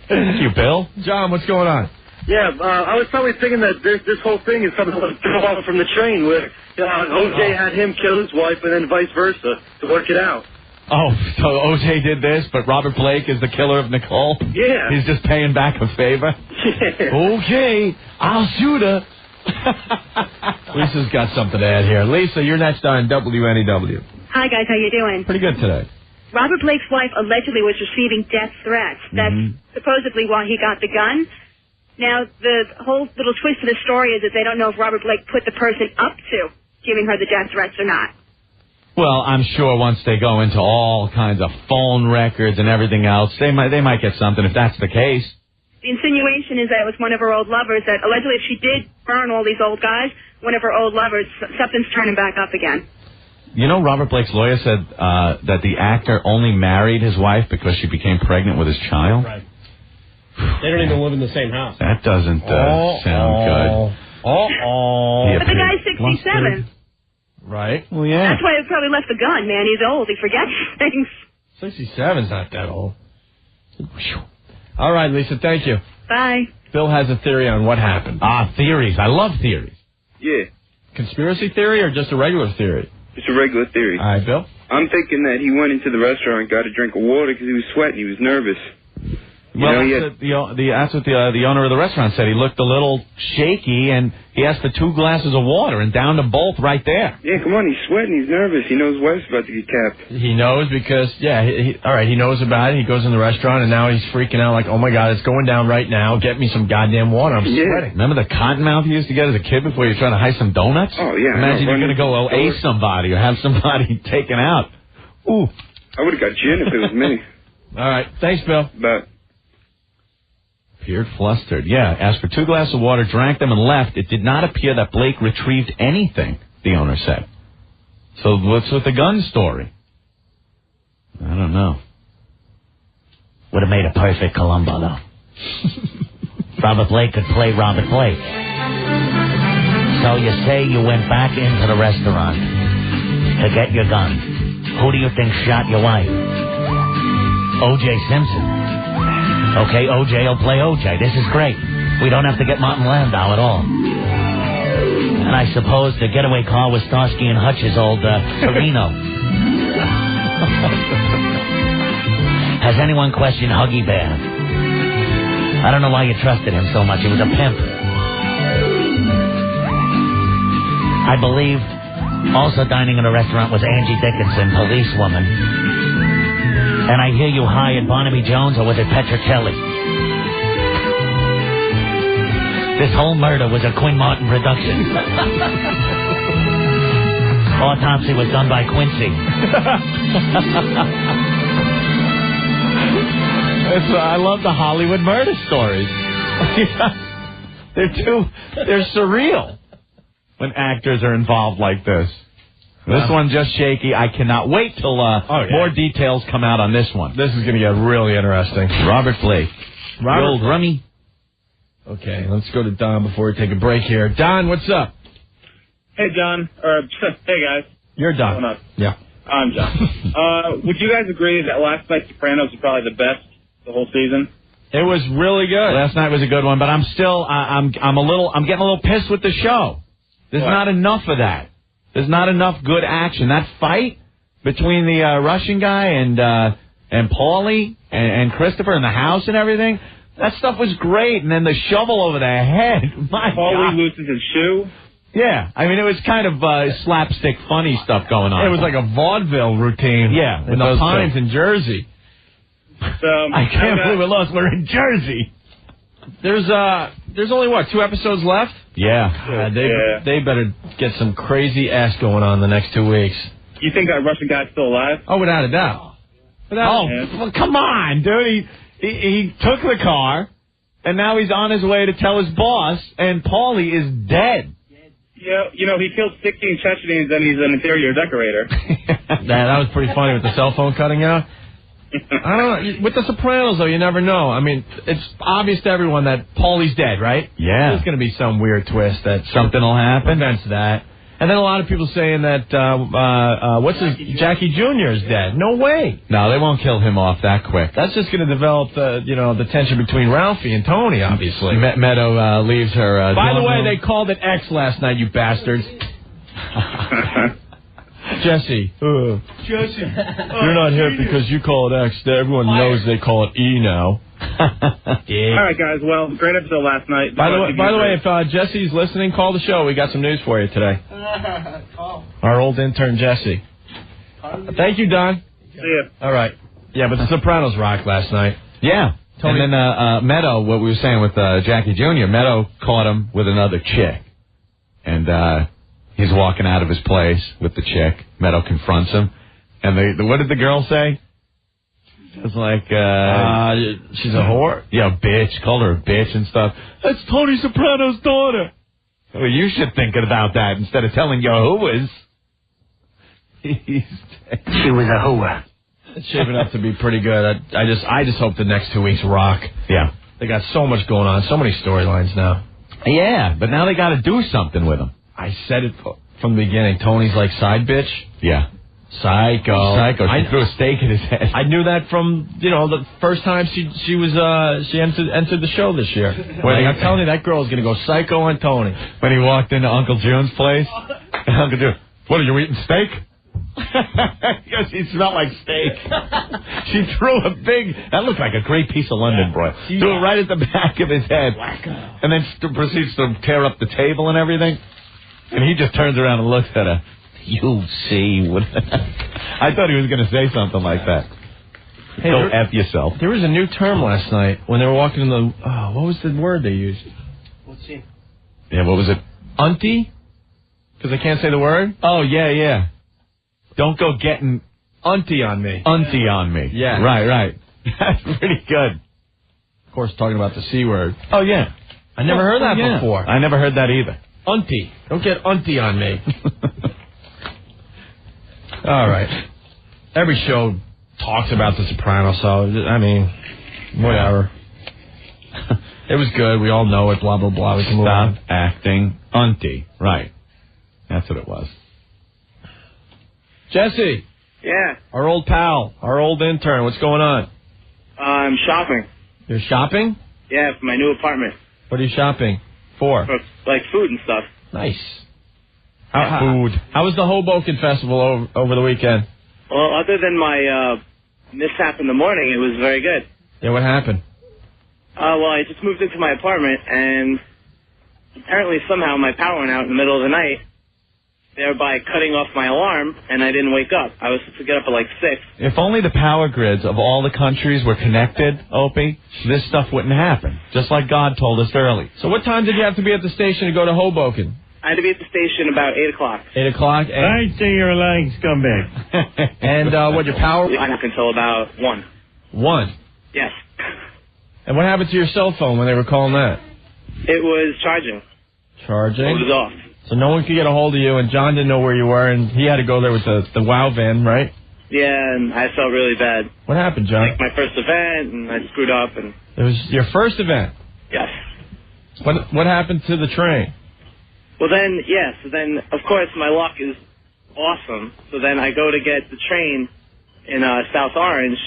S6: Thank you, Bill. John, what's going on?
S20: Yeah, I was probably thinking that this whole thing is something that was off from the train where OJ had him kill his wife and then vice versa to work it out.
S1: Oh, so OJ did this, but Robert Blake is the killer of Nicole?
S11: Yeah.
S1: He's just paying back a favor?
S11: Yeah.
S1: Okay, I'll shoot her.
S6: Lisa's got something to add here. Lisa, you're next on WNEW.
S10: Hi, guys. How you doing?
S6: Pretty good today.
S10: Robert Blake's wife allegedly was receiving death threats. That's supposedly why he got the gun. Now, the whole little twist of the story is that they don't know if Robert Blake put the person up to giving her the death threats or not.
S1: Well, I'm sure once they go into all kinds of phone records and everything else, they might get something if that's the case.
S10: The insinuation is that it was one of her old lovers, that allegedly if she did burn all these old guys, one of her old lovers, something's turning back up again.
S1: You know, Robert Blake's lawyer said that the actor only married his wife because she became pregnant with his child.
S9: Right. They don't even live in the same house.
S1: That doesn't sound good.
S10: But the guy's 67.
S6: Right.
S1: Well, yeah.
S10: That's why he probably left the gun, man. He's old. He forgets things.
S6: 67's not that old. All right, Lisa, thank you.
S10: Bye.
S6: Bill has a theory on what happened.
S1: Theories. I love theories.
S11: Yeah.
S6: Conspiracy theory or just a regular theory?
S11: It's a regular theory.
S6: All right, Bill.
S11: I'm thinking that he went into the restaurant and got a drink of water because he was sweating. He was nervous.
S1: Well, that's what the owner of the restaurant said. He looked a little shaky, and he asked for 2 glasses of water and downed them both right there.
S11: Yeah, come on. He's sweating. He's nervous. He knows his wife's about to get capped.
S6: He knows because, he knows about it. He goes in the restaurant, and now he's freaking out like, oh, my God, it's going down right now. Get me some goddamn water. I'm sweating.
S1: Remember the cottonmouth you used to get as a kid before you were trying to hide some donuts?
S11: Oh, yeah.
S1: Imagine you're going to go ace somebody or have somebody taken out. Ooh.
S11: I would have got gin if it was me.
S6: All right. Thanks, Bill.
S11: But
S1: appeared flustered. Yeah, asked for 2 glasses of water, drank them, and left. It did not appear that Blake retrieved anything, the owner said. So what's with the gun story? I don't know.
S16: Would have made a perfect Columbo, though. Robert Blake could play Robert Blake. So you say you went back into the restaurant to get your gun. Who do you think shot your wife? O.J. Simpson. Okay, O.J. will play O.J. This is great. We don't have to get Martin Landau at all. And I suppose the getaway car was Starsky and Hutch's old Torino. Has anyone questioned Huggy Bear? I don't know why you trusted him so much. He was a pimp. I believe also dining in a restaurant was Angie Dickinson, policewoman. And I hear you hired Barnaby Jones, or was it Petrocelli? This whole murder was a Quinn Martin production. Autopsy was done by Quincy.
S1: I love the Hollywood murder stories. They're surreal when actors are involved like this. This one just shaky. I cannot wait till more details come out on this one.
S6: This is going to get really interesting.
S1: Robert Blake. Old rummy.
S6: Okay, let's go to Don before we take a break here. Don, what's up?
S14: Hey, John. Hey, guys.
S6: You're Don.
S14: What's up?
S6: Yeah.
S14: I'm John. Would you guys agree that last night's Sopranos was probably the best the whole season?
S6: It was really good.
S1: Last night was a good one, but I'm still I'm getting a little pissed with the show. There's not enough of that. There's not enough good action. That fight between the Russian guy and Paulie and Christopher in the house and everything, that stuff was great. And then the shovel over their head. My
S14: Paulie
S1: God.
S14: loses his shoe.
S1: Yeah, I mean, it was kind of slapstick funny stuff going on.
S6: It was like a vaudeville routine.
S1: Yeah.
S6: In the Pines in Jersey.
S1: I can't believe we lost. We're in Jersey.
S6: There's only, 2 episodes left?
S1: Yeah.
S6: They better get some crazy ass going on the next 2 weeks.
S14: You think that Russian guy's still alive?
S6: Oh, without a doubt.
S1: Well, come on, dude. He took the car, and now he's on his way to tell his boss, and Paulie is dead.
S14: Yeah, he killed 16 Chechens, and he's an interior decorator.
S6: That was pretty funny with the cell phone cutting out. I don't know. With The Sopranos, though, you never know. I mean, it's obvious to everyone that Paulie's dead, right?
S1: Yeah.
S6: There's going to be some weird twist that
S1: something will happen.
S6: Prevents that. And then a lot of people saying that, Jackie Jr. is dead. No way.
S1: No, they won't kill him off that quick.
S6: That's just going to develop the tension between Ralphie and Tony, obviously.
S1: Meadow leaves her.
S6: By the way, they called it X last night, you bastards. Jesse,
S17: Jesse.
S6: You're not hip because you call it X. Everyone knows they call it E now.
S14: All right, guys. Well, great episode last night.
S6: By the way, if Jesse's listening, call the show. We got some news for you today. Our old intern, Jesse. Thank you, Don.
S14: See ya.
S6: All right. Yeah, but the Sopranos rocked last night.
S1: Yeah.
S6: Tony.
S1: And then Meadow, what we were saying with Jackie Jr., Meadow caught him with another chick. And he's walking out of his place with the chick. Meadow confronts him. And what did the girl say? It's like,
S6: she's a whore?
S1: Yeah, bitch. Called her a bitch and stuff. That's Tony Soprano's daughter. Well, you should think about that instead of telling your whoas.
S15: She was a hooah.
S6: It's shaping up to be pretty good. I just hope the next 2 weeks rock.
S1: Yeah.
S6: They got so much going on, so many storylines now.
S1: Yeah, but now they got to do something with him.
S6: I said it from the beginning. Tony's like side bitch.
S1: Yeah.
S6: Psycho.
S1: She threw a stake in his head.
S6: I knew that from, the first time she entered the show this year. I'm telling you, that girl is going to go psycho on Tony.
S1: When he walked into Uncle June's place, Uncle June, what, are you eating steak? Because he smelled like steak. She threw that looked like a great piece of London broil. Threw it right at the back of his head. And then proceeds to tear up the table and everything. And he just turns around and looks at her. You see what... I thought he was going to say something like that.
S6: Hey,
S1: Go F yourself.
S6: There was a new term last night when they were walking in the... what was the word they used?
S15: Let's see.
S1: Yeah, what was it?
S6: Auntie? Because I can't say the word?
S1: Oh, yeah. Don't go getting...
S6: Auntie on me.
S1: Auntie on me.
S6: Yeah.
S1: Right. That's pretty good.
S6: Of course, talking about the C word.
S1: Oh, yeah.
S6: I never heard that before.
S1: I never heard that either.
S6: Auntie. Don't get auntie on me. All right. Every show talks about The Sopranos, so, I mean, whatever. It was good. We all know it, blah, blah, blah. We can move on.
S1: Stop acting auntie. Right. That's what it was.
S6: Jesse.
S11: Yeah.
S6: Our old pal. Our old intern. What's going on?
S11: I'm shopping.
S6: You're shopping?
S11: Yeah, for my new apartment.
S6: What are you shopping for?
S11: For, like, food and stuff.
S6: Nice. Food. How was the Hoboken Festival over the weekend?
S11: Well, other than my mishap in the morning, it was very good.
S6: Yeah, what happened?
S11: Well, I just moved into my apartment, and apparently somehow my power went out in the middle of the night, thereby cutting off my alarm, and I didn't wake up. I was supposed to get up at like 6.
S1: If only the power grids of all the countries were connected, Opie, this stuff wouldn't happen, just like God told us early.
S6: So what time did you have to be at the station to go to Hoboken?
S11: I had to be at the station about 8 o'clock.
S6: 8 o'clock?
S17: I say you're a lying scumbag.
S6: And what, your power?
S11: I up until about 1.
S6: 1?
S11: Yes.
S6: And what happened to your cell phone when they were calling that?
S11: It was charging.
S6: Charging?
S11: It was off.
S6: So no one could get a hold of you, and John didn't know where you were, and he had to go there with the WOW van, right?
S11: Yeah, and I felt really bad.
S6: What happened, John?
S11: Like my first event, and I screwed up. And
S6: it was your first event?
S11: Yes.
S6: What happened to the train?
S11: Well, then, of course, my luck is awesome. So then I go to get the train in South Orange,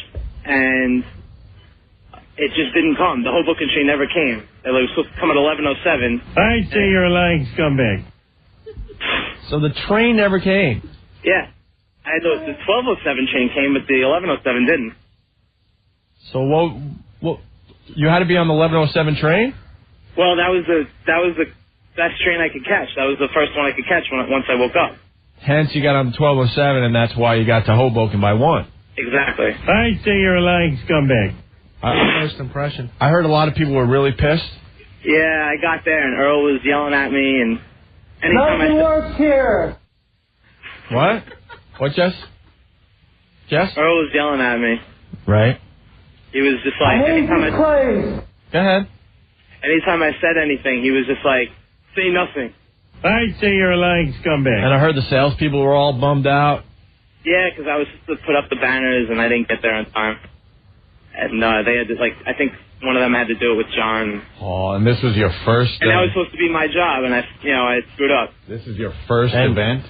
S11: and it just didn't come. The Hoboken train never came. It was supposed to come at 11:07.
S17: I say you're a lying scumbag.
S6: So the train never came?
S11: Yeah. The 12:07 train came, but the 11:07 didn't.
S6: So what? You had to be on the 11:07 train?
S11: Well, that was the best train I could catch. That was the first one I could catch once I woke up.
S6: Hence, you got on the 12:07, and that's why you got to Hoboken by 1.
S11: Exactly.
S17: I say you're a lying scumbag.
S6: First impression. I heard a lot of people were really pissed.
S11: Yeah, I got there, and Earl was yelling at me, and anytime
S4: Nothing works here.
S6: What? What, Jess?
S11: Earl was yelling at me.
S6: Right.
S11: He was just like, anytime
S6: Go ahead.
S11: Anytime I said anything, he was just like, say nothing.
S17: I say you're a lying scumbag.
S6: And I heard the salespeople were all bummed out.
S11: Yeah, because I was supposed to put up the banners, and I didn't get there on time. And they had to, I think one of them had to do it with John.
S1: Oh, and this was your first...
S11: And that was supposed to be my job, and I screwed up.
S1: This is your first event?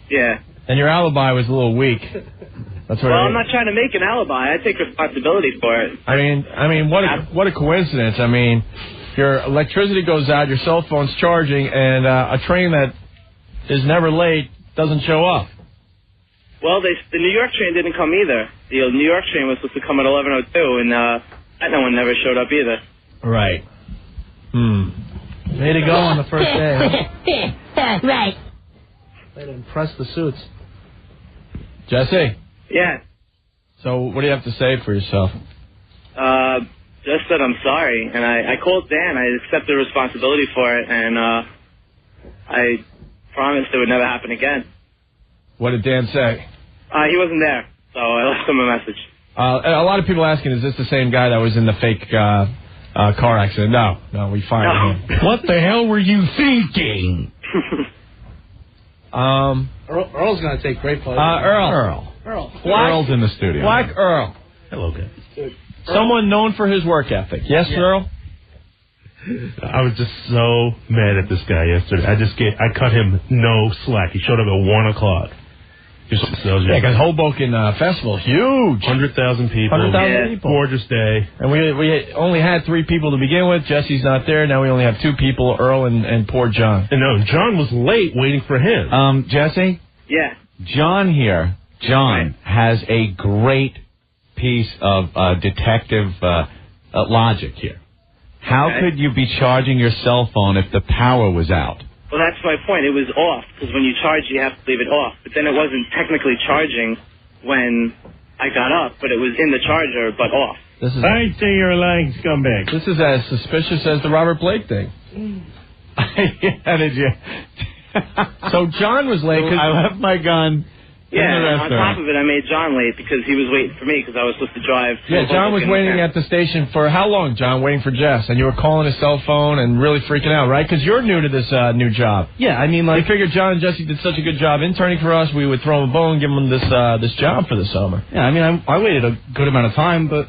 S11: Yeah.
S6: And your alibi was a little weak. That's what
S11: I'm not trying to make an alibi. I take responsibility for it.
S6: I mean, what a coincidence. I mean, your electricity goes out, your cell phone's charging, and a train that is never late doesn't show up.
S11: Well, the New York train didn't come either. The New York train was supposed to come at 11:02, and that no one never showed up either.
S6: Right.
S5: Way to go on the first day.
S10: Right.
S5: Way to impress the suits.
S6: Jesse.
S11: Yeah.
S6: So what do you have to say for yourself?
S11: Just that I'm sorry, and I called Dan. I accepted responsibility for it, and I promised it would never happen again.
S6: What did Dan say?
S11: He wasn't there, so I left him a message.
S6: A lot of people asking, is this the same guy that was in the fake car accident? No, we fired him.
S18: What the hell were you thinking?
S5: Earl's going to take great pleasure.
S6: Earl.
S1: Earl's in the studio.
S6: Black Earl.
S18: Hello, guys.
S6: Someone known for his work ethic. Yes, Earl?
S17: I was just so mad at this guy yesterday. I cut him no slack. He showed up at 1 o'clock.
S6: Yeah, because Hoboken Festival, huge.
S17: 100,000 people.
S6: 100,000 people.
S17: Gorgeous day.
S6: And we only had 3 people to begin with. Jesse's not there. Now we only have 2 people, Earl and poor John.
S17: And no, John was late waiting for him.
S1: Jesse?
S11: Yeah.
S1: John has a great piece of detective logic here. How could you be charging your cell phone if the power was out?
S11: Well, that's my point. It was off, because when you charge, you have to leave it off. But then it wasn't technically charging when I got up, but it was in the charger, but off.
S17: I'd say you're a lying scumbag.
S6: This is as suspicious as the Robert Blake thing.
S1: How did you?
S6: So John was late.
S1: I left my gun.
S11: Yeah, on top of it, I made John late because he was waiting for me because I was supposed to drive.
S6: Yeah, John was waiting at the station for how long, John, waiting for Jess? And you were calling his cell phone and really freaking out, right? Because you're new to this new job.
S5: Yeah, I mean, like...
S6: We figured John and Jesse did such a good job interning for us, we would throw him a bone and give him this job for the summer.
S5: Yeah, I mean, I waited a good amount of time, but...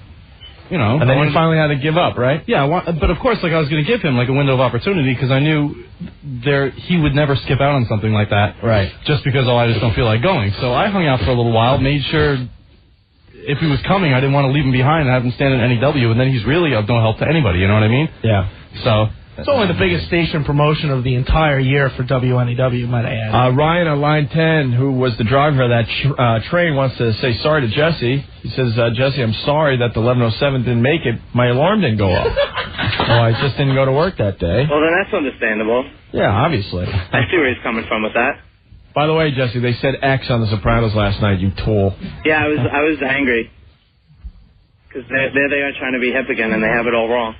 S5: You know,
S6: and then you finally had to give up, right?
S5: Yeah, but of course, like I was going to give him like a window of opportunity because I knew he would never skip out on something like that,
S6: right?
S5: Just because I just don't feel like going. So I hung out for a little while, made sure if he was coming, I didn't want to leave him behind and have him stand in NEW, and then he's really of no help to anybody. You know what I mean?
S6: Yeah.
S5: So. It's only the biggest station promotion of the entire year for WNEW, might I add.
S6: Ryan on line 10, who was the driver of that train, wants to say sorry to Jesse. He says, Jesse, I'm sorry that the 1107 didn't make it. My alarm didn't go off. I just didn't go to work that day.
S11: Well, then that's understandable.
S6: Yeah, obviously.
S11: I see where he's coming from with that.
S6: By the way, Jesse, they said X on The Sopranos last night, you tool.
S11: Yeah, I was angry. Because there they are trying to be hip again, and they have it all wrong.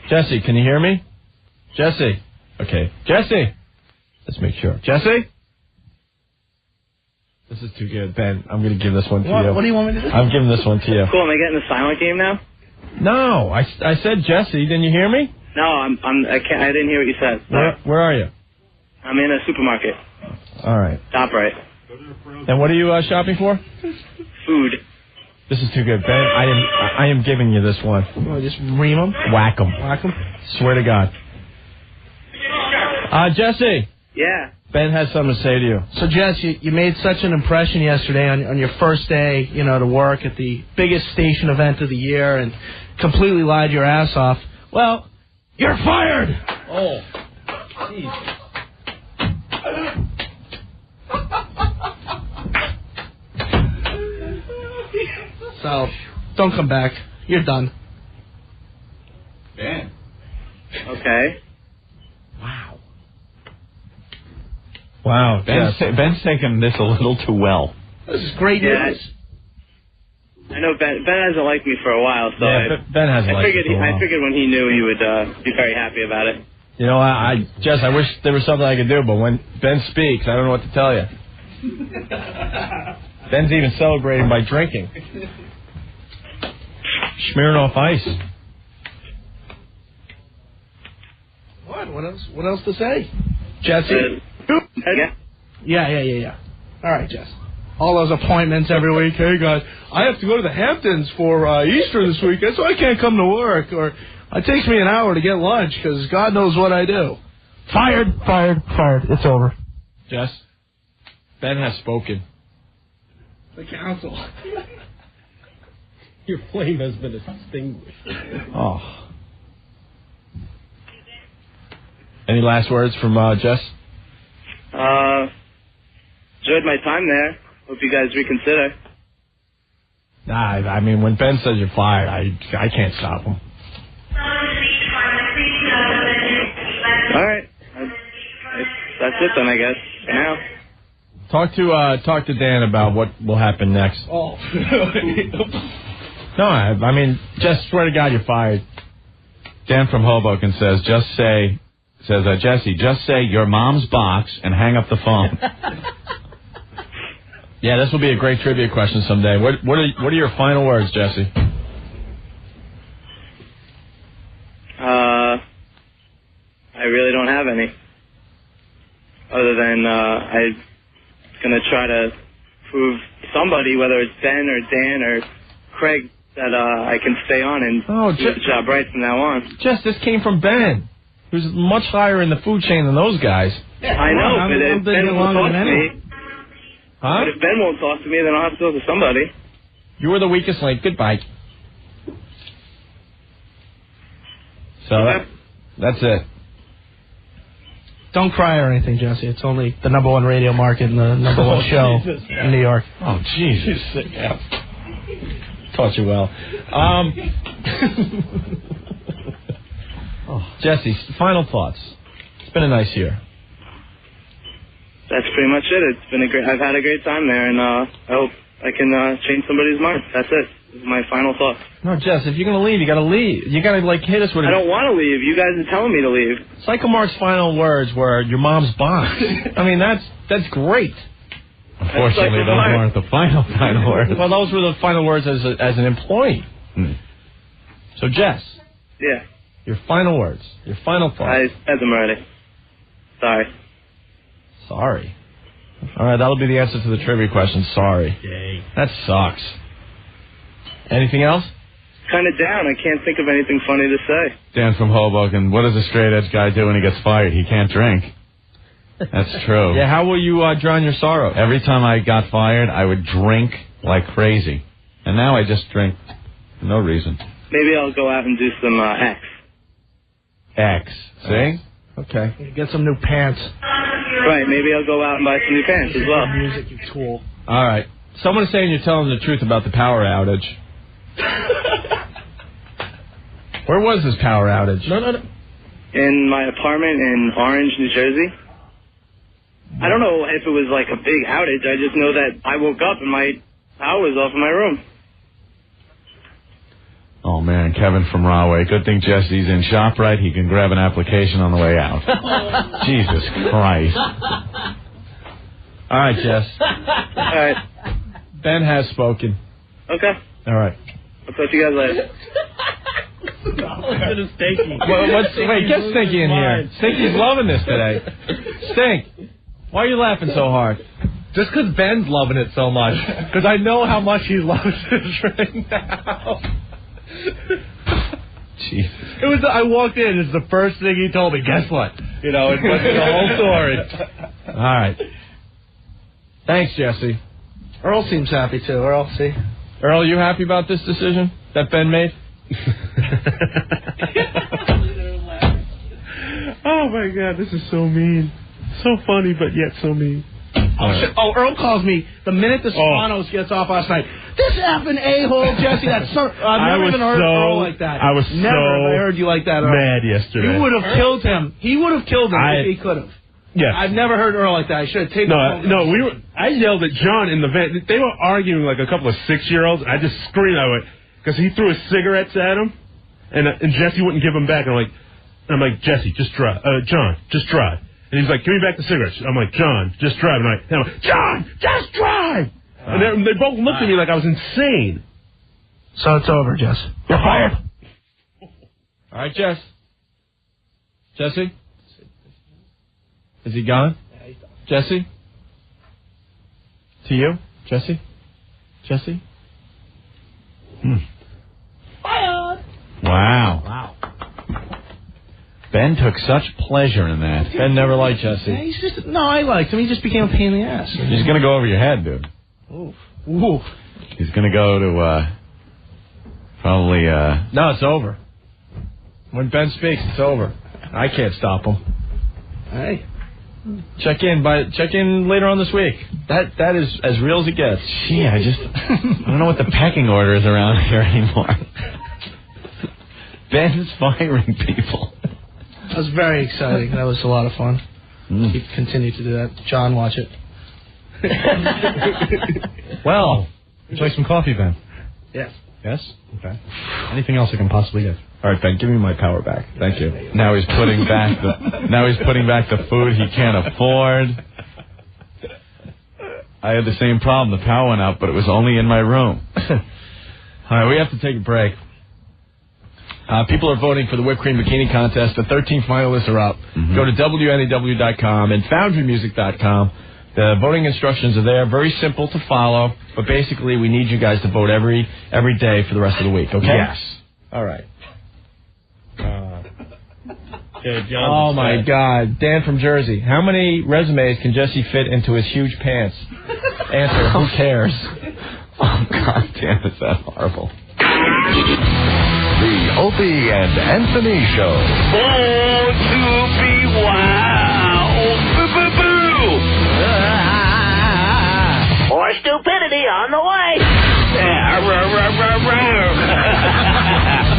S6: Jesse, can you hear me? Jesse. Okay. Jesse. Let's make sure. Jesse? This is too good. Ben, I'm going to give this one to you.
S11: What do you want me to do?
S6: I'm giving this one to you.
S11: Cool, am I getting the silent game now?
S6: No, I said Jesse. Didn't you hear me?
S11: No, I didn't hear what you said.
S6: Where are you?
S11: I'm in a supermarket.
S6: All right.
S11: Top right.
S6: And what are you shopping for?
S11: Food.
S6: This is too good, Ben. I am giving you this one.
S5: You want to just ream them?
S6: Whack them.
S5: Whack them?
S6: Swear to God. Jesse.
S11: Yeah.
S6: Ben has something to say to you.
S5: So, Jess, you made such an impression yesterday on your first day, to work at the biggest station event of the year and completely lied your ass off. Well, you're fired!
S6: Oh. Jeez.
S5: So, don't come back. You're done.
S1: Ben.
S11: Okay.
S6: Wow.
S1: Ben's taking this a little too well.
S5: This is great news.
S11: I know Ben hasn't liked me for a while, so
S6: Ben hasn't liked me for a while.
S11: I figured when he knew he would be very happy about it.
S6: You know, Jess, I wish there was something I could do, but when Ben speaks, I don't know what to tell you. Ben's even celebrating by drinking. Smearing off ice.
S5: What else to say? Jesse? Yeah. All right, Jess. All those appointments every week. Hey, guys, I have to go to the Hamptons for Easter this weekend, so I can't come to work. Or it takes me an hour to get lunch because God knows what I do. Fired. It's over.
S6: Jess, Ben has spoken.
S5: The council.
S9: Your flame has been extinguished.
S6: Oh. Any last words from Jess?
S11: Just enjoyed my time there. Hope you guys reconsider.
S6: Nah, I mean, when Ben says you're fired, I can't stop him.
S11: All right. That's it then, I guess, for now.
S6: Talk to Dan about what will happen next.
S11: Oh.
S6: No, I mean, just swear to God you're fired.
S1: Dan from Hoboken says, Jesse, just say your mom's box and hang up the phone.
S6: Yeah, this will be a great trivia question someday. What are your final words, Jesse?
S11: I really don't have any. Other than I'm going to try to prove somebody, whether it's Ben or Dan or Craig, that I can stay on and do the job right from now on.
S6: Jess, this came from Ben, who's much higher in the food chain than those guys.
S11: I know, but if Ben won't talk to me...
S6: Huh?
S11: But if Ben won't talk to me, then I'll have to talk to somebody.
S6: You were the weakest link. Goodbye. So that's it.
S5: Don't cry or anything, Jesse. It's only the #1 radio market and the #1 show in New York.
S6: Oh, Jesus. Yeah. Taught you well. Jesse, final thoughts. It's been a nice year.
S11: That's pretty much it. I've had a great time there, and I hope I can change somebody's mind. That's it. This is my final thought.
S6: No, Jess, if you're going to leave, you got to leave. You got to, hit us with it.
S11: I don't want to leave. You guys are telling me to leave.
S6: Psycho Mark's final words were your mom's box. I mean, that's great.
S1: Unfortunately, those weren't the final words.
S6: Well, those were the final words as an employee. So, Jess.
S11: Yeah.
S6: Your final words. Your final thoughts.
S11: I said them already. Sorry.
S6: Sorry. All right, that'll be the answer to the trivia question. Sorry.
S11: Yay.
S6: That sucks. Anything else?
S11: Kind of down. I can't think of anything funny to say.
S1: Dan from Hoboken, what does a straight edge guy do when he gets fired? He can't drink. That's true.
S6: Yeah, how will you drown your sorrow?
S1: Every time I got fired, I would drink like crazy. And now I just drink for no reason.
S11: Maybe I'll go out and do some X.
S1: X. See?
S6: Okay.
S5: Get some new pants.
S11: Right, maybe I'll go out and buy some new pants as well.
S5: Music, you tool.
S6: All right. Someone's saying you're telling the truth about the power outage. Where was this power outage?
S5: No.
S11: In my apartment in Orange, New Jersey. I don't know if it was like a big outage. I just know that I woke up and my power was off in my room.
S1: Oh, man, Kevin from Rahway. Good thing Jesse's in ShopRite. He can grab an application on the way out. Jesus Christ.
S6: All right, Jess.
S11: All right.
S6: Ben has spoken.
S11: Okay.
S6: All right.
S11: I'll talk to you guys later.
S6: Wait, get Stinky in here. Stinky's loving this today. Stink, why are you laughing so hard?
S9: Just because Ben's loving it so much. Because I know how much he loves this right now.
S1: Jesus.
S9: I walked in, it's the first thing he told me. Guess what? You know, it's the whole story.
S6: All right. Thanks, Jesse.
S5: Earl seems happy too. Earl, see?
S6: Earl, you happy about this decision that Ben made?
S12: Oh my God, this is so mean. So funny, but yet so mean.
S5: Oh, Earl calls me the minute the Sopranos gets off last night. This effing a-hole, Jesse. That's so. I've never even heard Earl like that.
S12: I was
S5: never have I heard you like that, Earl.
S12: mad yesterday.
S5: You would have killed him. He would have killed him if he could have.
S12: Yes.
S5: I've never heard Earl like that. I should have taken.
S12: I yelled at John in the van. They were arguing like a couple of 6-year-olds. I just screamed at him because he threw his cigarettes at him, and Jesse wouldn't give them back. And I'm like, Jesse, just drive. John, just drive. And he's like, give me back the cigarettes. I'm like, John, just drive. And I'm like, John, just drive. And they both looked at me like I was insane.
S5: So it's over, Jess. You're fired.
S6: All right, Jess. Jesse? Is he gone?
S5: Yeah, he's done.
S6: Jesse? To you? Jesse? Jesse?
S5: Fired.
S1: Wow. Ben took such pleasure in that.
S6: Ben never liked Jesse.
S5: Yeah, he's just I liked him. He just became a pain in the ass.
S1: He's going to go over your head, dude.
S5: Oof.
S1: He's going to go to probably...
S6: No, it's over. When Ben speaks, it's over. I can't stop him.
S5: Hey.
S6: Check in later on this week. That is as real as it gets.
S1: Gee, I don't know what the pecking order is around here anymore. Ben's firing people.
S13: That was very exciting. That was a lot of fun. Continue to do that. John, watch it.
S22: Well, enjoy some coffee, Ben.
S13: Yes.
S22: Yes? Okay. Anything else I can possibly get?
S6: All right, Ben, give me my power back. Thank you.
S1: Now he's putting back the food he can't afford. I had the same problem. The power went out, but it was only in my room.
S6: All right, we have to take a break. People are voting for the whipped cream bikini contest. The 13 finalists are up. Go to WNEW.com and FoundryMusic.com. The voting instructions are there. Very simple to follow. But basically, we need you guys to vote every day for the rest of the week, okay?
S1: Yes.
S6: All right.
S18: John,
S6: oh, my God. Dan from Jersey. How many resumes can Jesse fit into his huge pants? Answer, who cares?
S1: Oh, God damn, is that horrible.
S2: The Opie and Anthony Show.
S4: Born to be wild. Boo-boo-boo. More stupidity on the way.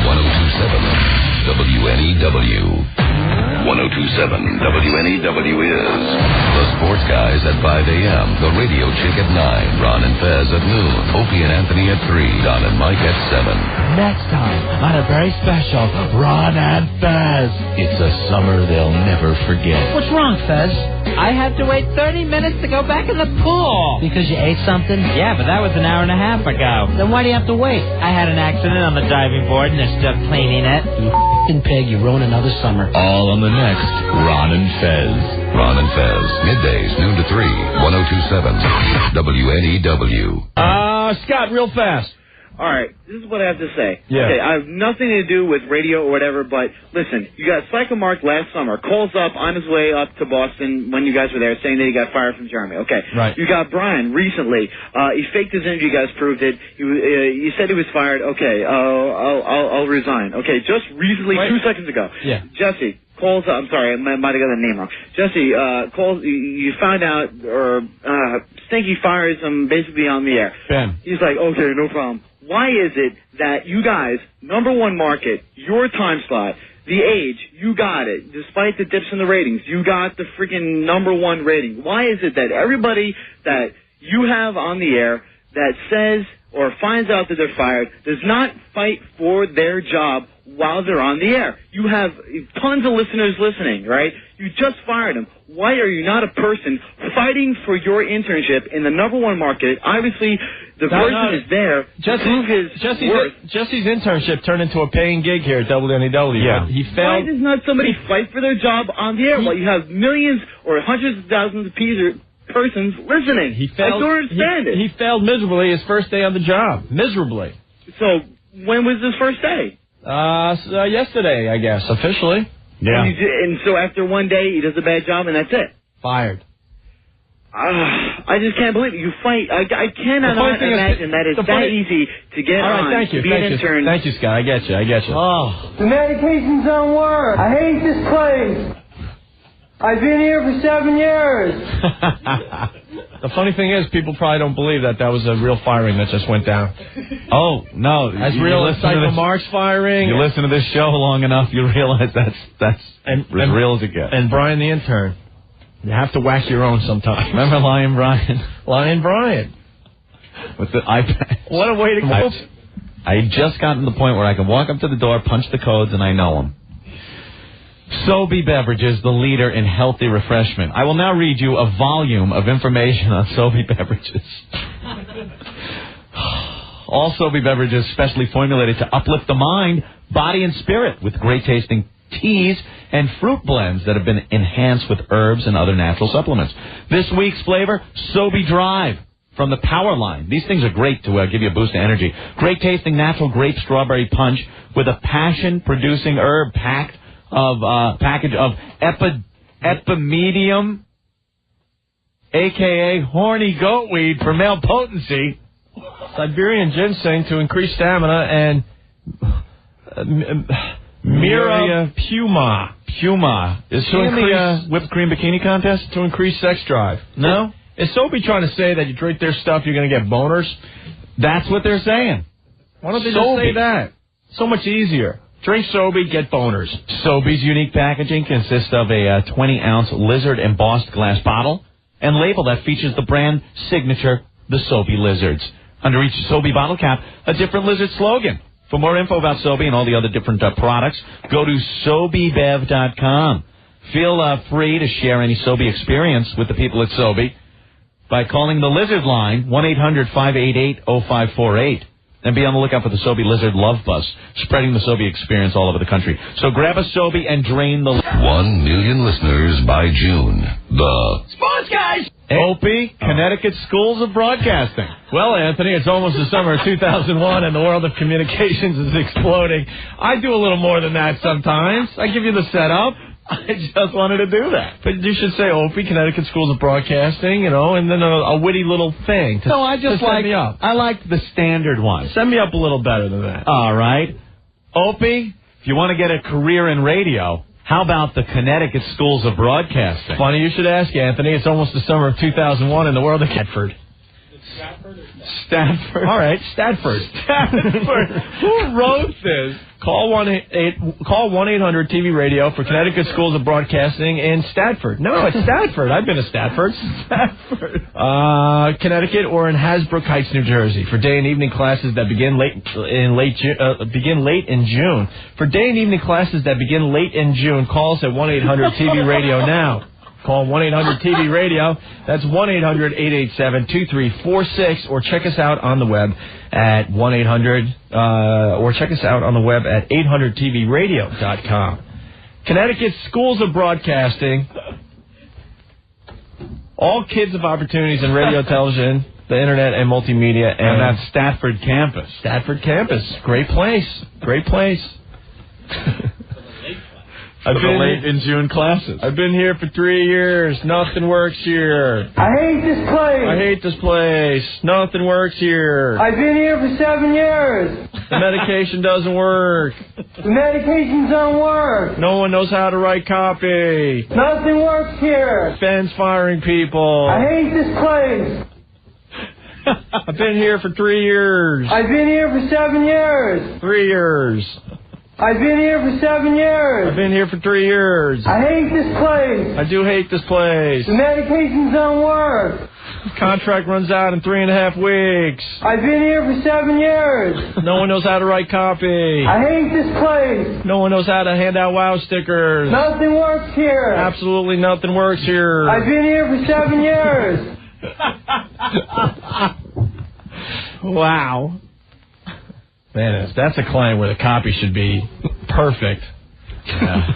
S23: 1027 WNEW. 1027 WNEW is The Sports Guys at 5 a.m., The Radio Chick at 9, Ron and Fez at noon, Opie and Anthony at 3, Don and Mike at 7.
S16: Next time on a very special Ron and Fez.
S23: It's a summer they'll never forget.
S16: What's wrong, Fez? I had to wait 30 minutes to go back in the pool. Because you ate something? Yeah, but that was an hour and a half ago. Then why do you have to wait? I had an accident on the diving board and they're still cleaning it. You f***ing pig, you ruined another summer.
S23: All on the next Ron and Fez. Ron and Fez, middays, noon to 3, 1027 WNEW.
S6: Scott, real fast.
S11: All right, this is what I have to say.
S6: Yeah.
S11: Okay, I have nothing to do with radio or whatever, but listen, you got Psycho Mark last summer, calls up on his way up to Boston when you guys were there saying that he got fired from Jeremy. Okay.
S6: Right.
S11: You got Brian recently. He faked his injury, you guys proved it. You said he was fired. Okay, I'll resign. Okay, just recently, 2 seconds ago.
S6: Yeah.
S11: Jesse calls up, I'm sorry, I might have got the name wrong. Jesse calls, you found out, or Stinky fires him basically on the air.
S6: Ben.
S11: He's like, okay, no problem. Why is it that you guys, number one market, your time slot, the age, you got it. Despite the dips in the ratings, you got the freaking number one rating. Why is it that everybody that you have on the air that says or finds out that they're fired does not fight for their job while they're on the air? You have tons of listeners listening, right? You just fired them. Why are you not a person fighting for your internship in the number one market? Obviously, the person is there to prove his worth.
S6: Jesse's internship turned into a paying gig here at WNEW.
S1: Yeah.
S6: He
S11: Why
S6: failed.
S11: does not somebody fight for their job on the air while you have millions or hundreds of thousands of persons listening?
S6: He failed.
S11: I don't understand it.
S6: He failed miserably his first day on the job. Miserably.
S11: So, when was his first day?
S6: Yesterday, I guess, officially.
S1: Yeah.
S11: And so after one day, he does a bad job, and that's it.
S6: Fired.
S11: I just can't believe it. You fight. I cannot imagine that it's that easy to get on.
S6: Thank you.
S11: To be an intern.
S6: Thank you, Scott. I get you.
S11: Oh.
S4: The medications don't work. I hate this place. I've been here for 7 years.
S6: The funny thing is, people probably don't believe that was a real firing that just went down.
S1: Oh, no.
S6: As real as Psycho Mark's firing.
S1: You listen to this show long enough, you'll realize that's as real as it gets.
S6: And Brian the intern. You have to whack your own sometimes.
S1: Remember Lion Brian?
S6: Lion Brian.
S1: With the iPad.
S6: What a way to go.
S1: I had just gotten to the point where I can walk up to the door, punch the codes, and I know them. Sobe Beverages, the leader in healthy refreshment. I will now read you a volume of information on Sobe Beverages. All Sobe Beverages specially formulated to uplift the mind, body, and spirit with great tasting teas and fruit blends that have been enhanced with herbs and other natural supplements. This week's flavor, Sobe Drive from the Power Line. These things are great to give you a boost of energy. Great tasting natural grape strawberry punch with a passion-producing herb package of epimedium, a.k.a. horny goatweed for male potency.
S6: Siberian ginseng to increase stamina, and Mira Puma.
S1: Huma. Is she in the whipped cream bikini contest?
S6: To increase sex drive.
S1: No?
S6: Is Soapy trying to say that you drink their stuff, you're going to get boners?
S1: That's what they're saying.
S6: Why don't they just say that? So much easier. Drink Soapy, get boners.
S1: Soapy's unique packaging consists of a 20-ounce lizard embossed glass bottle and label that features the brand signature, the Soapy Lizards. Under each Soapy bottle cap, a different lizard slogan. For more info about Soapy and all the other different products, go to SoapyBev.com. Feel free to share any Soapy experience with the people at Soapy by calling the Lizard line, 1-800-588-0548. And be on the lookout for the Soapy Lizard Love Bus, spreading the Soapy experience all over the country. So grab a Soapy and drain the...
S23: 1 million listeners by June. The
S6: Sports Guys!
S1: Opie, Connecticut Schools of Broadcasting.
S6: Well, Anthony, it's almost the summer of 2001 and the world of communications is exploding. I do a little more than that sometimes. I give you the setup.
S1: I just wanted to do that.
S6: But you should say Opie, Connecticut Schools of Broadcasting, and then a witty little thing.
S1: I liked the standard one.
S6: Send me up a little better than that.
S1: All right. Opie, if you want to get a career in radio, how about the Connecticut Schools of Broadcasting?
S6: Funny you should ask, Anthony. It's almost the summer of 2001 in the world of Stratford.
S1: Stanford.
S6: All right, Stanford.
S1: Who wrote this?
S6: Call 1-800 TV Radio for Connecticut Schools of Broadcasting in Stratford. No, it's Stratford. I've been to Stratford. Connecticut, or in Hasbrook Heights, New Jersey, for day and evening classes that begin late in June. For day and evening classes that begin late in June, call us at 1-800 TV Radio now. Call 1-800 TV Radio. That's 1-800-887-2346, or check us out on the web at 800TVRadio.com. Connecticut Schools of Broadcasting. All kids of opportunities in radio, television, the internet, and multimedia.
S1: And that's Stratford campus.
S6: Stratford campus. Great place. Great place.
S1: I've been late in June classes.
S6: I've been here for 3 years. Nothing works here.
S4: I hate this place.
S6: I hate this place. Nothing works here.
S4: I've been here for 7 years.
S6: The medication doesn't work.
S4: The medications don't work.
S6: No one knows how to write copy.
S4: Nothing works here.
S6: Fans firing people.
S4: I hate this place.
S6: I've been here for 3 years.
S4: I've been here for 7 years.
S6: 3 years.
S4: I've been here for 7 years.
S6: I've been here for 3 years.
S4: I hate this place.
S6: I do hate this place.
S4: The medications don't work.
S6: Contract runs out in 3.5 weeks.
S4: I've been here for 7 years.
S6: No one knows how to write copy.
S4: I hate this place.
S6: No one knows how to hand out wow stickers.
S4: Nothing works here.
S6: Absolutely nothing works here.
S4: I've been here for 7 years.
S6: Wow. Man, that's a client where the copy should be perfect. Yeah.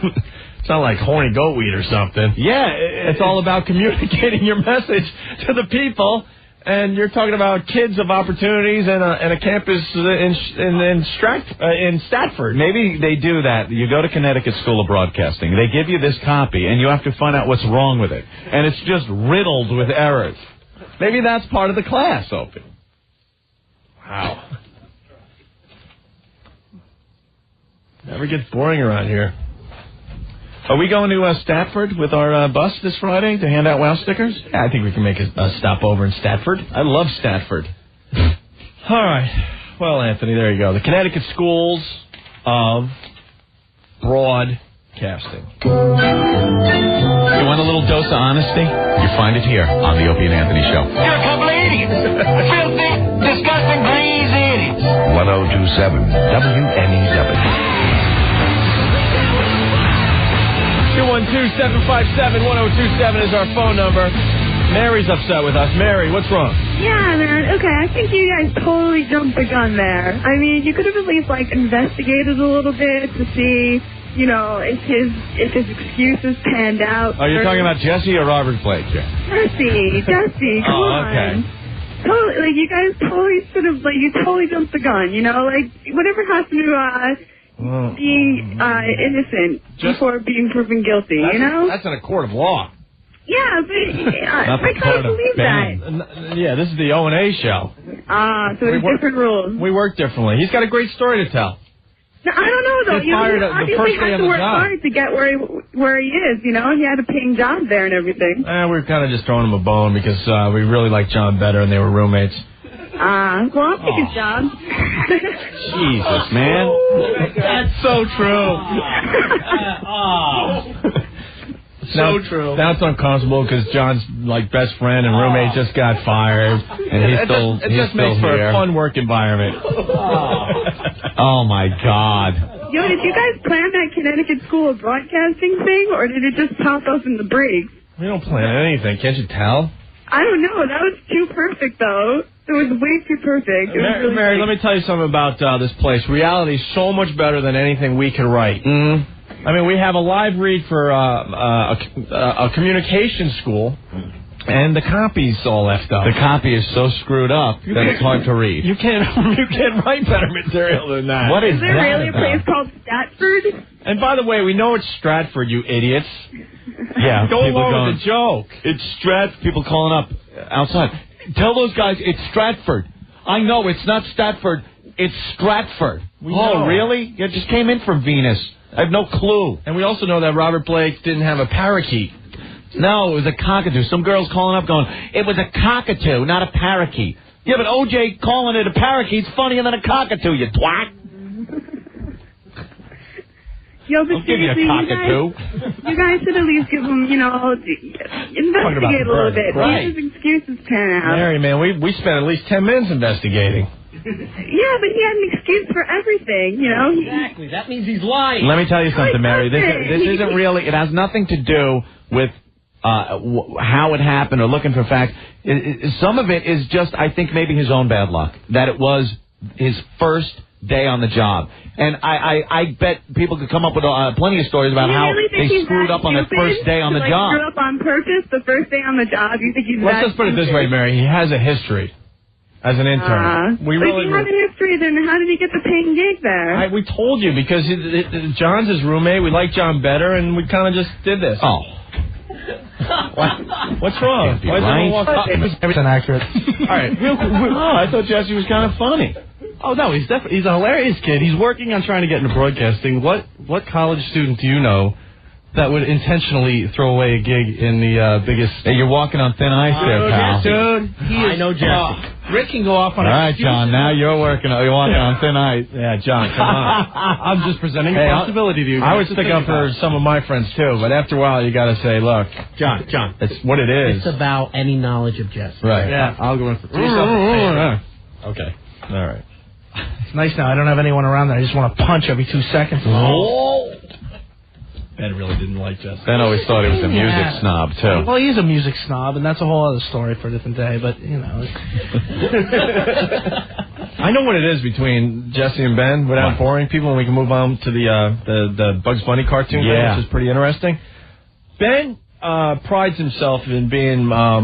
S6: It's not like horny goat weed or something. Yeah, it's all about communicating your message to the people. And you're talking about kids of opportunities and a campus in Stratford.
S1: Maybe they do that. You go to Connecticut School of Broadcasting. They give you this copy, and you have to find out what's wrong with it. And it's just riddled with errors. Maybe that's part of the class, Opie.
S6: Wow. Never gets boring around here.
S1: Are we going to Stratford with our bus this Friday to hand out wow stickers?
S6: Yeah, I think we can make a stop over in Stratford.
S1: I love Stratford.
S6: All right. Well, Anthony, there you go. The Connecticut Schools of Broadcasting.
S1: You want a little dose of honesty? You find it here on the Opie and Anthony Show.
S3: You're a couple of idiots. Filthy, disgusting, greasy idiots.
S2: 1027 WNEW.
S6: 212-757-1027 is our phone number. Mary's upset with us. Mary, what's wrong?
S10: Yeah, man. Okay, I think you guys totally jumped the gun there. I mean, you could have at least, investigated a little bit to see, if his excuses panned out.
S1: Are you talking about Jesse or Robert Blake here?
S10: Jesse, come on.
S1: Okay.
S10: Totally, you guys totally you totally jumped the gun, whatever happened to, being innocent before being proven guilty,
S6: That's in a court of law.
S10: Yeah, but I kind of believe that.
S6: Yeah, this is the O&A show.
S10: So there's different rules.
S6: We work differently. He's got a great story to tell.
S10: No, I don't know, though.
S6: He fired
S10: he
S6: the
S10: obviously
S6: first day
S10: had
S6: on
S10: to
S6: the
S10: work
S6: job.
S10: hard to get where he is, you know? He had a paying job there and everything.
S6: We're kind of just throwing him a bone because we really like John better and they were roommates.
S10: Well, I'll take his job.
S6: Jesus, man.
S13: That's so true. True.
S6: Now it's uncomfortable because John's like best friend and roommate just got fired, and he's still
S15: It just makes
S6: still
S15: for
S6: here.
S15: a fun work environment.
S1: Oh my God.
S10: Yo, did you guys plan that Connecticut School of Broadcasting thing, or did it just pop up in the breaks?
S6: We don't plan anything, can't you tell?
S10: I don't know. That was too perfect, though. It was way too perfect. It was really
S6: Mary, let me tell you something about this place. Reality is so much better than anything we could write. I mean, we have a live read for a communication school, and the copy's all left up.
S1: The copy is so screwed up that it's hard to read.
S6: You can't write better material than that.
S1: What is
S10: there really a place called Statford?
S6: And by the way, we know it's Stratford, you idiots.
S1: Yeah,
S6: Go
S1: people
S6: along
S1: going,
S6: with the joke.
S1: It's Stratford. People calling up outside. Tell those guys it's Stratford. I know it's not Statford. It's Stratford.
S6: know.
S1: Really? You just came in from Venus. I have no clue.
S6: And we also know that Robert Blake didn't have a parakeet.
S1: No, it was a cockatoo. Some girl's calling up going, it was a cockatoo, not a parakeet. Yeah, but OJ calling it a parakeet's funnier than a cockatoo, you twat.
S10: Yo, but
S1: I'll give you a
S10: seriously,
S1: cockatoo.
S10: you guys should at least give him, investigate a little bit.
S6: Right.
S10: His excuses pan out.
S6: Mary, man, we spent at least 10 minutes investigating.
S10: Yeah, but he had an excuse for everything, you know?
S9: Exactly. That means he's lying.
S1: Let me tell you something, Mary. This isn't really, it has nothing to do with how it happened or looking for facts. Some of it is just, I think, maybe his own bad luck. That it was his first day on the job. And I bet people could come up with plenty of stories about how they screwed up on their first day on the job.
S10: Screw up on purpose the first day on the job? You think he's
S6: Let's just put it this way, Mary. He has a history as an intern.
S10: If he had a history, then how did he get the paying gig there?
S6: We told you because John's his roommate. We like John better, and we kind of just did this.
S1: Oh.
S6: What's wrong? Why is everyone walking up?
S13: Everything accurate.
S6: All right.
S1: I thought Jesse was kind of funny.
S22: Oh no, he's a hilarious kid. He's working on trying to get into broadcasting. What college student do you know that would intentionally throw away a gig in the biggest?
S1: Hey, you're walking on thin ice there, pal.
S13: Dude,
S9: I know Jesse.
S13: Rick can go off on
S1: All right, John, now you're walking on thin ice.
S6: Yeah, John, come on.
S22: I'm just presenting a possibility to you.
S6: I would stick up for some of my friends too, but after a while you got to say, look,
S9: John,
S6: it's what it is.
S9: It's about any knowledge of Jesse.
S6: Right.
S22: Yeah, I'll go in for
S6: Okay. All right.
S13: It's nice now. I don't have anyone around that I just want to punch every 2 seconds.
S6: Ben really didn't like Jesse.
S1: Ben always thought he was a music snob, too.
S13: Well, he's a music snob, and that's a whole other story for a different day, but, you know.
S6: I know what it is between Jesse and Ben without boring people, and we can move on to the Bugs Bunny cartoon thing, which is pretty interesting. Ben prides himself in being, I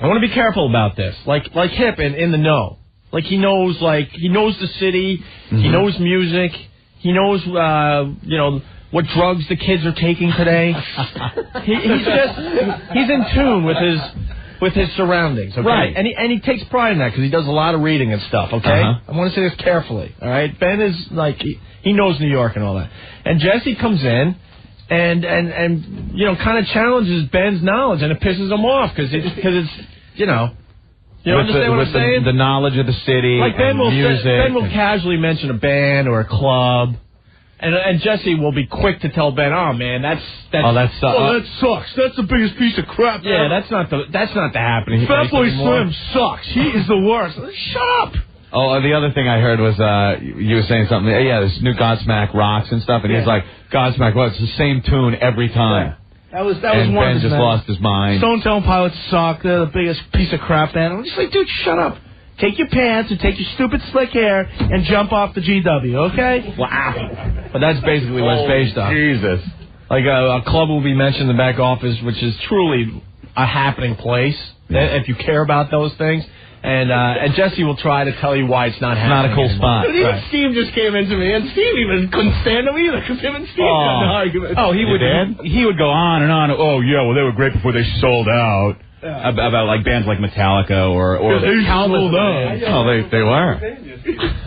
S6: want to be careful about this, like hip and in the know. Like he knows the city, he knows music, he knows, what drugs the kids are taking today. He's in tune with his surroundings, okay?
S1: Right.
S6: And he takes pride in that because he does a lot of reading and stuff, okay? I want to say this carefully, all right? Ben is like, he knows New York and all that. And Jesse comes in and kind of challenges Ben's knowledge, and it pisses him off because it's, you understand what I'm saying?
S1: The knowledge of the city,
S6: like Ben will casually mention a band or a club. And Jesse will be quick to tell Ben, oh man, that sucks. That's the biggest piece of crap. Yeah, that's not the happening.
S13: Fatboy Slim sucks. He is the worst. Shut up.
S1: Oh, the other thing I heard was you were saying something. Yeah, this new Godsmack rocks and stuff, and he's like, Godsmack, it's the same tune every time.
S13: Yeah. That was
S1: and
S13: one
S1: Ben
S13: of his
S1: just lost his mind.
S13: Stone Temple Pilots suck. They're the biggest piece of crap band. I'm just like, dude, shut up. Take your pants and take your stupid slick hair and jump off the GW, okay?
S6: Wow. But that's basically what it's based on.
S1: Jesus.
S6: Like a club will be mentioned in the back office, which is truly a happening place, if you care about those things. And Jesse will try to tell you why it's not happening.
S1: Not a cool spot.
S6: Dude, even Steve just came into me, and Steve even couldn't stand him either, because him and Steve had an argument.
S22: Oh, he would go on and on. Oh, yeah, well, they were great before they sold out.
S7: about like bands like Metallica or
S6: Calvin.
S1: Oh, they were.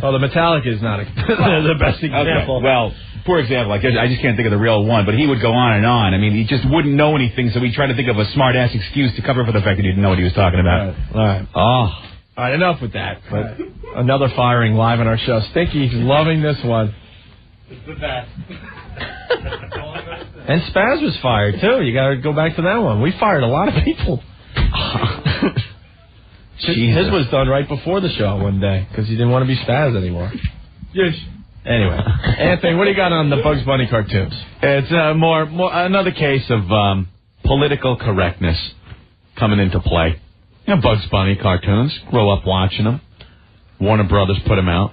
S6: Oh, the Metallica is not the best example.
S7: Okay. Well, for example, like I just can't think of the real one, but he would go on and on. I mean, he just wouldn't know anything, so he tried to think of a smart-ass excuse to cover for the fact that he didn't know what he was talking about.
S6: All right. All right, enough with that. But another firing live on our show. Stinky's loving this one.
S4: It's the best.
S6: And Spaz was fired, too. You got to go back to that one. We fired a lot of people. His was done right before the show one day because he didn't want to be Spaz anymore.
S4: Yes.
S6: Anyway, Anthony, what do you got on the Bugs Bunny cartoons?
S1: It's more another case of political correctness coming into play. You know, Bugs Bunny cartoons. Grow up watching them. Warner Brothers put them out.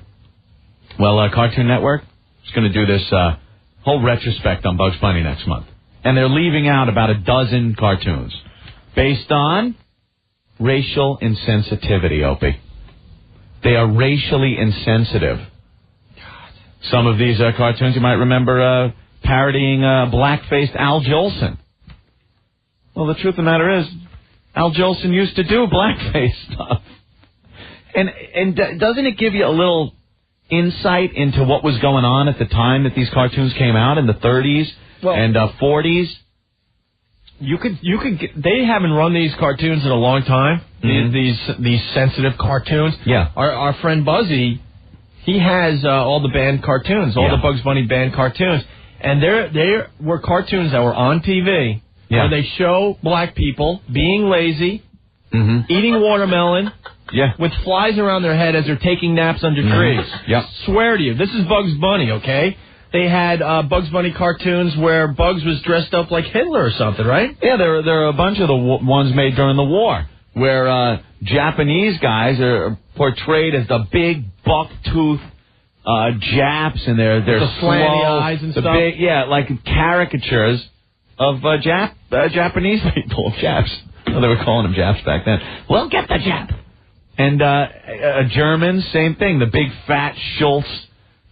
S1: Well, Cartoon Network is going to do this whole retrospect on Bugs Bunny next month. And they're leaving out about a dozen cartoons based on racial insensitivity, Opie. They are racially insensitive. Some of these cartoons you might remember parodying black-faced Al Jolson. Well, the truth of the matter is, Al Jolson used to do blackface stuff. And doesn't it give you a little insight into what was going on at the time that these cartoons came out in the 30s and 40s?
S6: They haven't run these cartoons in a long time. Mm-hmm. These sensitive cartoons.
S1: Yeah.
S6: Our friend Buzzy, he has all the banned cartoons, all the Bugs Bunny banned cartoons, and there were cartoons that were on TV where they show black people being lazy, eating watermelon, with flies around their head as they're taking naps under trees.
S1: Yep.
S6: Swear to you, this is Bugs Bunny, okay? They had Bugs Bunny cartoons where Bugs was dressed up like Hitler or something, right?
S1: Yeah, there are a bunch of the ones made during the war where Japanese guys are portrayed as the big buck-toothed Japs, and they're
S6: the slanty
S1: slow,
S6: eyes and
S1: the
S6: stuff.
S1: big, like caricatures of Japanese people, Japs. Well, they were calling them Japs back then. Well, get the Jap. And a German, same thing. The big fat Schultz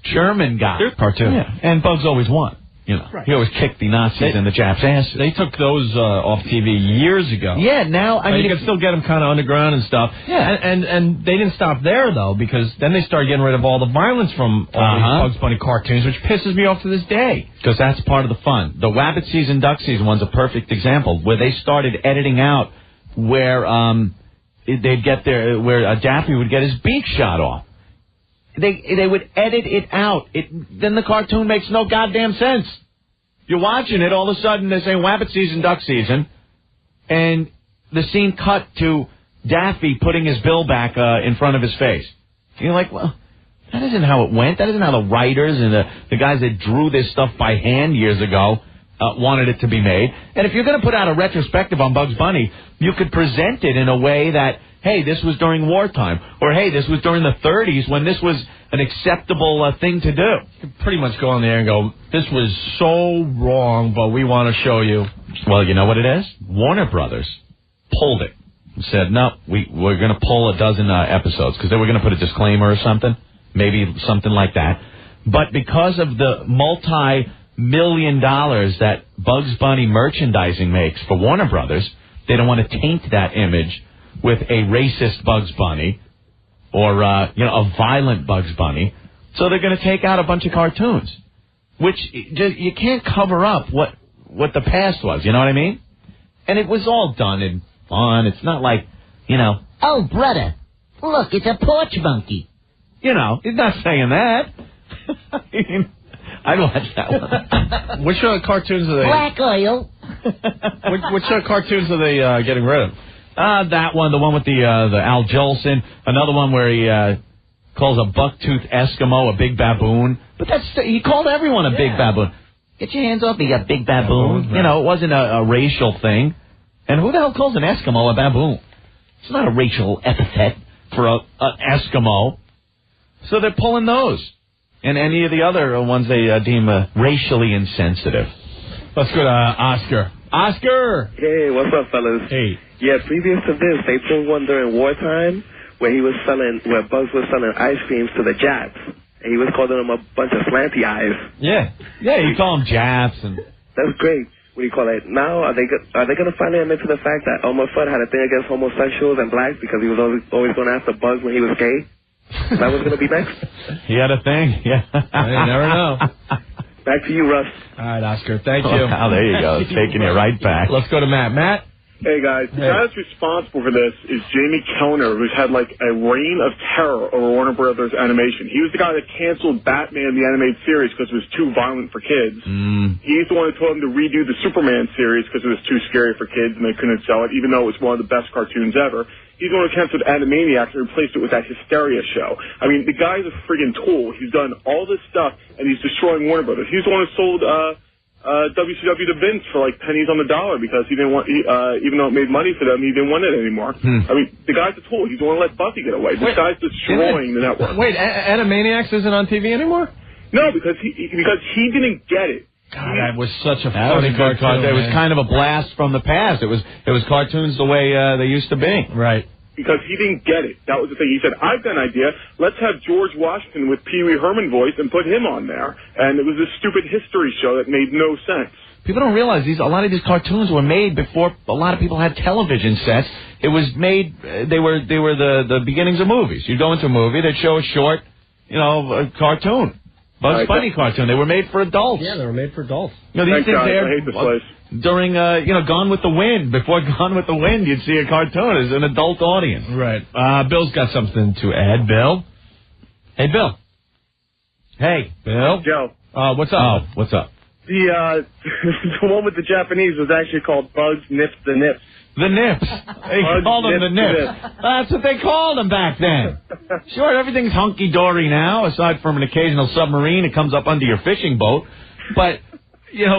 S1: German guy.
S6: Cartoon.
S1: Yeah. And Bugs always won. You know, he always kicked the Nazis and the Japs' asses.
S6: They took those off TV years ago.
S1: Yeah, now I mean
S6: you can still get them kind of underground and stuff.
S1: Yeah,
S6: and they didn't stop there though, because then they started getting rid of all the violence from all these Bugs Bunny cartoons, which pisses me off to this day.
S1: Because that's part of the fun. The Wabbit Season, Duck Season one's a perfect example where they started editing out where they'd get where Daffy would get his beak shot off. They would edit it out. Then the cartoon makes no goddamn sense. You're watching it, all of a sudden they say Wabbit Season, Duck Season, and the scene cut to Daffy putting his bill back in front of his face. And you're like, well, that isn't how it went. That isn't how the writers and the guys that drew this stuff by hand years ago wanted it to be made. And if you're going to put out a retrospective on Bugs Bunny, you could present it in a way that, hey, this was during wartime, or hey, this was during the 30s when this was an acceptable thing to do.
S6: You could pretty much go on there and go, this was so wrong, but we want to show you.
S1: Well, you know what it is? Warner Brothers pulled it and said, no, we're going to pull a dozen episodes, because they were going to put a disclaimer or something, maybe something like that. But because of the multi-million dollars that Bugs Bunny merchandising makes for Warner Brothers, they don't want to taint that image with a racist Bugs Bunny or a violent Bugs Bunny, so they're going to take out a bunch of cartoons, which you can't cover up what the past was. You know what I mean? And it was all done in fun. It's not like,
S16: oh brother, look, it's a porch monkey.
S1: He's not saying that. I mean, I'd watch that one.
S6: Which cartoons are they?
S16: Black oil.
S6: Which cartoons are they getting rid of?
S1: That one, the one with the Al Jolson. Another one where he calls a buck-toothed Eskimo a big baboon. But he called everyone a big baboon. Get your hands off me, you big baboon. Right. It wasn't a racial thing. And who the hell calls an Eskimo a baboon? It's not a racial epithet for an Eskimo. So they're pulling those. And any of the other ones they deem racially insensitive.
S6: Let's go to Oscar. Oscar!
S19: Hey, what's up, fellas?
S6: Hey.
S19: Yeah, previous to this, they pulled one during wartime where where Bugs was selling ice creams to the Japs. And he was calling them a bunch of slanty eyes.
S1: Yeah. Yeah, you call them Japs. And
S19: that's great. what do you call it? Now, are they going to finally admit to the fact that Elmer Fudd had a thing against homosexuals and blacks because he was always going after Bugs when he was gay? That was going to be next?
S1: He had a thing, yeah.
S6: You never know.
S19: Back to you, Russ.
S6: All right, Oscar, thank you.
S1: Oh, there you go. Taking you right back.
S6: Let's go to Matt. Matt?
S8: Hey, guys. The guy that's responsible for this is Jamie Kellner, who's had, like, a reign of terror over Warner Brothers Animation. He was the guy that canceled Batman, the animated series, because it was too violent for kids. He's the one who told them to redo the Superman series because it was too scary for kids and they couldn't sell it, even though it was one of the best cartoons ever. He's the one who canceled Animaniacs and replaced it with that Hysteria show. I mean, the guy's a friggin' tool. He's done all this stuff, and he's destroying Warner Brothers. He's the one who sold WCW to Vince for like pennies on the dollar because he didn't want, even though it made money for them, he didn't want it anymore. I mean, the guy's a tool. He's the one who let Buffy get away. This guy's destroying the network.
S6: Wait, Animaniacs isn't on TV anymore?
S8: No, because he didn't get it.
S6: God, that was such a funny cartoon.
S1: It was kind of a blast from the past. It was cartoons the way they used to be.
S6: Right.
S8: Because he didn't get it. That was the thing. He said, I've got an idea. Let's have George Washington with Pee Wee Herman voice and put him on there. And it was this stupid history show that made no sense.
S1: People don't realize a lot of these cartoons were made before a lot of people had television sets. It was made, they were the beginnings of movies. You'd go into a movie, they'd show a short, cartoon. Bugs Bunny cartoon. They were made for adults.
S9: Yeah, they were made for adults.
S1: These things aired
S8: I hate this place.
S1: during, Gone with the Wind. Before Gone with the Wind, you'd see a cartoon as an adult audience.
S6: Right. Bill's got something to add. Bill? Hey, Bill. Hey, Bill.
S11: Joe.
S1: What's up? Oh, what's up?
S11: The one with the Japanese was actually called Bugs Nips the Nips.
S1: The Nips. They called them the Nips. That's what they called them back then. Sure, everything's hunky-dory now, aside from an occasional submarine that comes up under your fishing boat. But,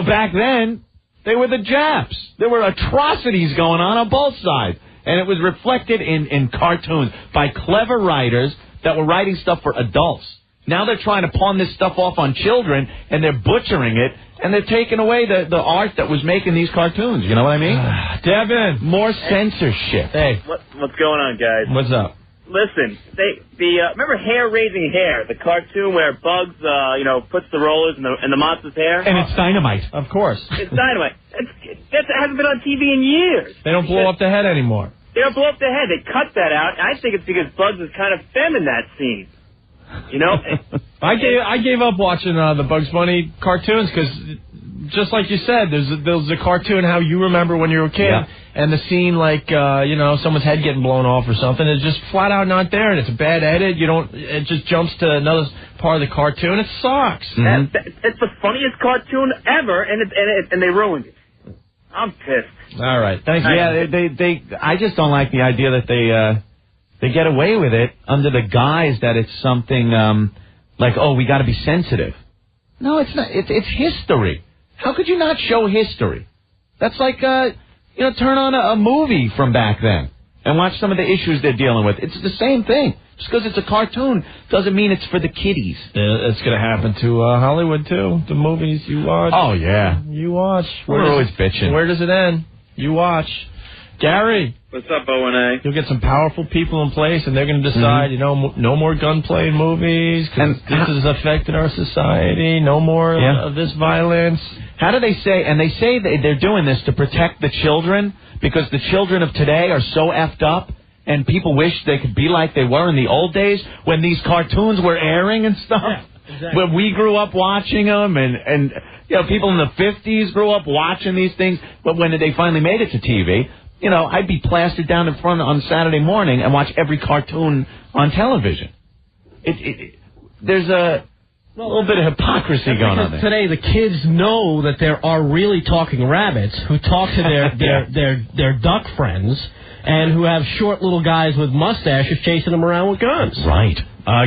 S1: back then, they were the Japs. There were atrocities going on both sides. And it was reflected in cartoons by clever writers that were writing stuff for adults. Now they're trying to pawn this stuff off on children, and they're butchering it, and they're taking away the art that was making these cartoons. You know what I mean?
S6: Devin.
S1: More censorship.
S6: Hey.
S11: What's going on, guys?
S6: What's up?
S11: Listen, remember Hair Raising Hair, the cartoon where Bugs, puts the rollers in the monster's hair?
S1: And it's dynamite.
S6: Of course.
S11: It's dynamite. That hasn't been on TV in years.
S6: They don't blow up the head anymore.
S11: They don't blow up the head. They cut that out. I think it's because Bugs is kind of femme in that scene.
S6: I gave up watching the Bugs Bunny cartoons because, just like you said, there's a cartoon how you remember when you were a kid, and the scene like someone's head getting blown off or something is just flat out not there, and it's a bad edit. It just jumps to another part of the cartoon. It sucks.
S11: It's the funniest cartoon ever, and they ruined it. I'm pissed.
S6: All right, thank you.
S1: Yeah, I just don't like the idea that they get away with it under the guise that it's something like, we got to be sensitive. No, it's not. It's history. How could you not show history? That's like, turn on a movie from back then and watch some of the issues they're dealing with. It's the same thing. Just because it's a cartoon doesn't mean it's for the kiddies.
S6: Yeah, it's going to happen to Hollywood, too. The movies you watch.
S1: Oh, yeah.
S6: You watch.
S1: We're always bitching.
S6: Where does it end? You watch. Gary.
S20: What's up, O&A?
S6: You'll get some powerful people in place, and they're going to decide, no more gunplay in movies, because this has affected our society. No more of this violence.
S1: How do they say, and they say they're doing this to protect the children, because the children of today are so effed up, and people wish they could be like they were in the old days, when these cartoons were airing and stuff. Yeah, exactly. When we grew up watching them, and people in the 50s grew up watching these things, but when they finally made it to TV, I'd be plastered down in front on Saturday morning and watch every cartoon on television. There's a little bit of hypocrisy going on there.
S9: Today, the kids know that there are really talking rabbits who talk to their duck friends and who have short little guys with mustaches chasing them around with guns.
S1: Right.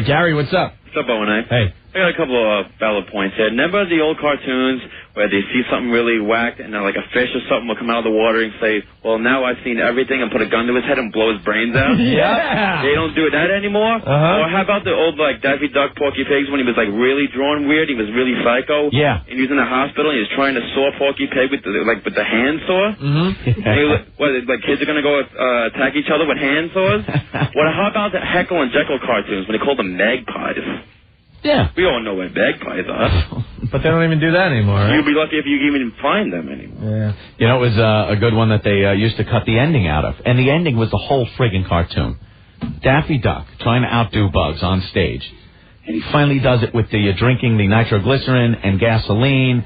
S6: Gary, what's up?
S20: What's up, O&A?
S6: Hey.
S20: I got a couple of valid points here. Remember the old cartoons where they see something really whacked and then like a fish or something will come out of the water and say, well, now I've seen everything, and put a gun to his head and blow his brains out?
S6: Yeah.
S20: They don't do that anymore? Or how about the old Daffy Duck, Porky Pigs, when he was really drawn weird, he was really psycho?
S1: Yeah.
S20: And he was in the hospital and he was trying to saw Porky Pig with the hand saw? Kids are going to go attack each other with hand saws? How about the Heckle and Jekyll cartoons when they called them magpies?
S1: Yeah.
S20: We all know what magpies are.
S6: But they don't even do that anymore, right?
S20: You'd be lucky if you even find them anymore.
S6: Yeah.
S1: You know, it was a good one that they used to cut the ending out of. And the ending was the whole friggin' cartoon. Daffy Duck trying to outdo Bugs on stage. And he finally does it with the drinking the nitroglycerin and gasoline,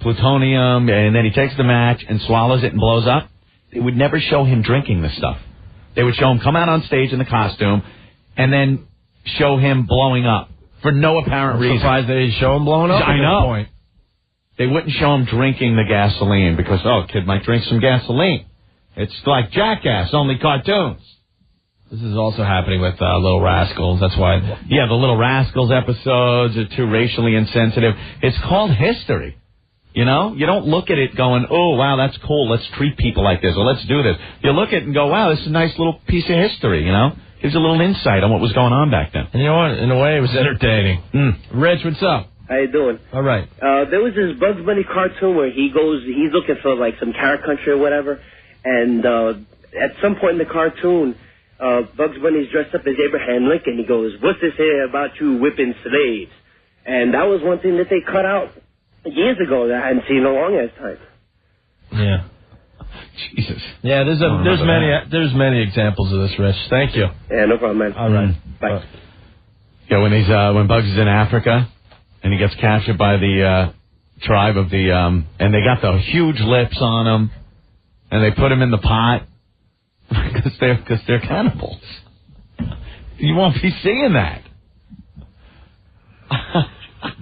S1: plutonium, and then he takes the match and swallows it and blows up. They would never show him drinking the stuff. They would show him come out on stage in the costume and then show him blowing up for no apparent reason.
S6: Surprised they show him blowing up.
S1: I know. They wouldn't show him drinking the gasoline because, kid might drink some gasoline. It's like Jackass, only cartoons.
S6: This is also happening with Little Rascals. That's why.
S1: Yeah, the Little Rascals episodes are too racially insensitive. It's called history. You know? You don't look at it going, oh, wow, that's cool. Let's treat people like this, or let's do this. You look at it and go, wow, this is a nice little piece of history, you know? Gives a little insight on what was going on back then.
S6: And you know what? In a way, it was entertaining. Rich, what's up?
S14: How you doing?
S6: All right.
S14: There was this Bugs Bunny cartoon where he's looking for like some carrot country or whatever, and at some point in the cartoon, Bugs Bunny's dressed up as Abraham Lincoln. He goes, "What's this here about you whipping slaves?" And that was one thing that they cut out years ago that I hadn't seen in a long ass time.
S6: Yeah.
S1: Jesus.
S6: Yeah, there's many examples of this, Rich. Thank you.
S14: Yeah, no problem, man.
S6: All right.
S14: Bye.
S1: Yeah, when Bugs is in Africa and he gets captured by the tribe of the and they got the huge lips on him and they put him in the pot because they're cannibals. You won't be seeing that.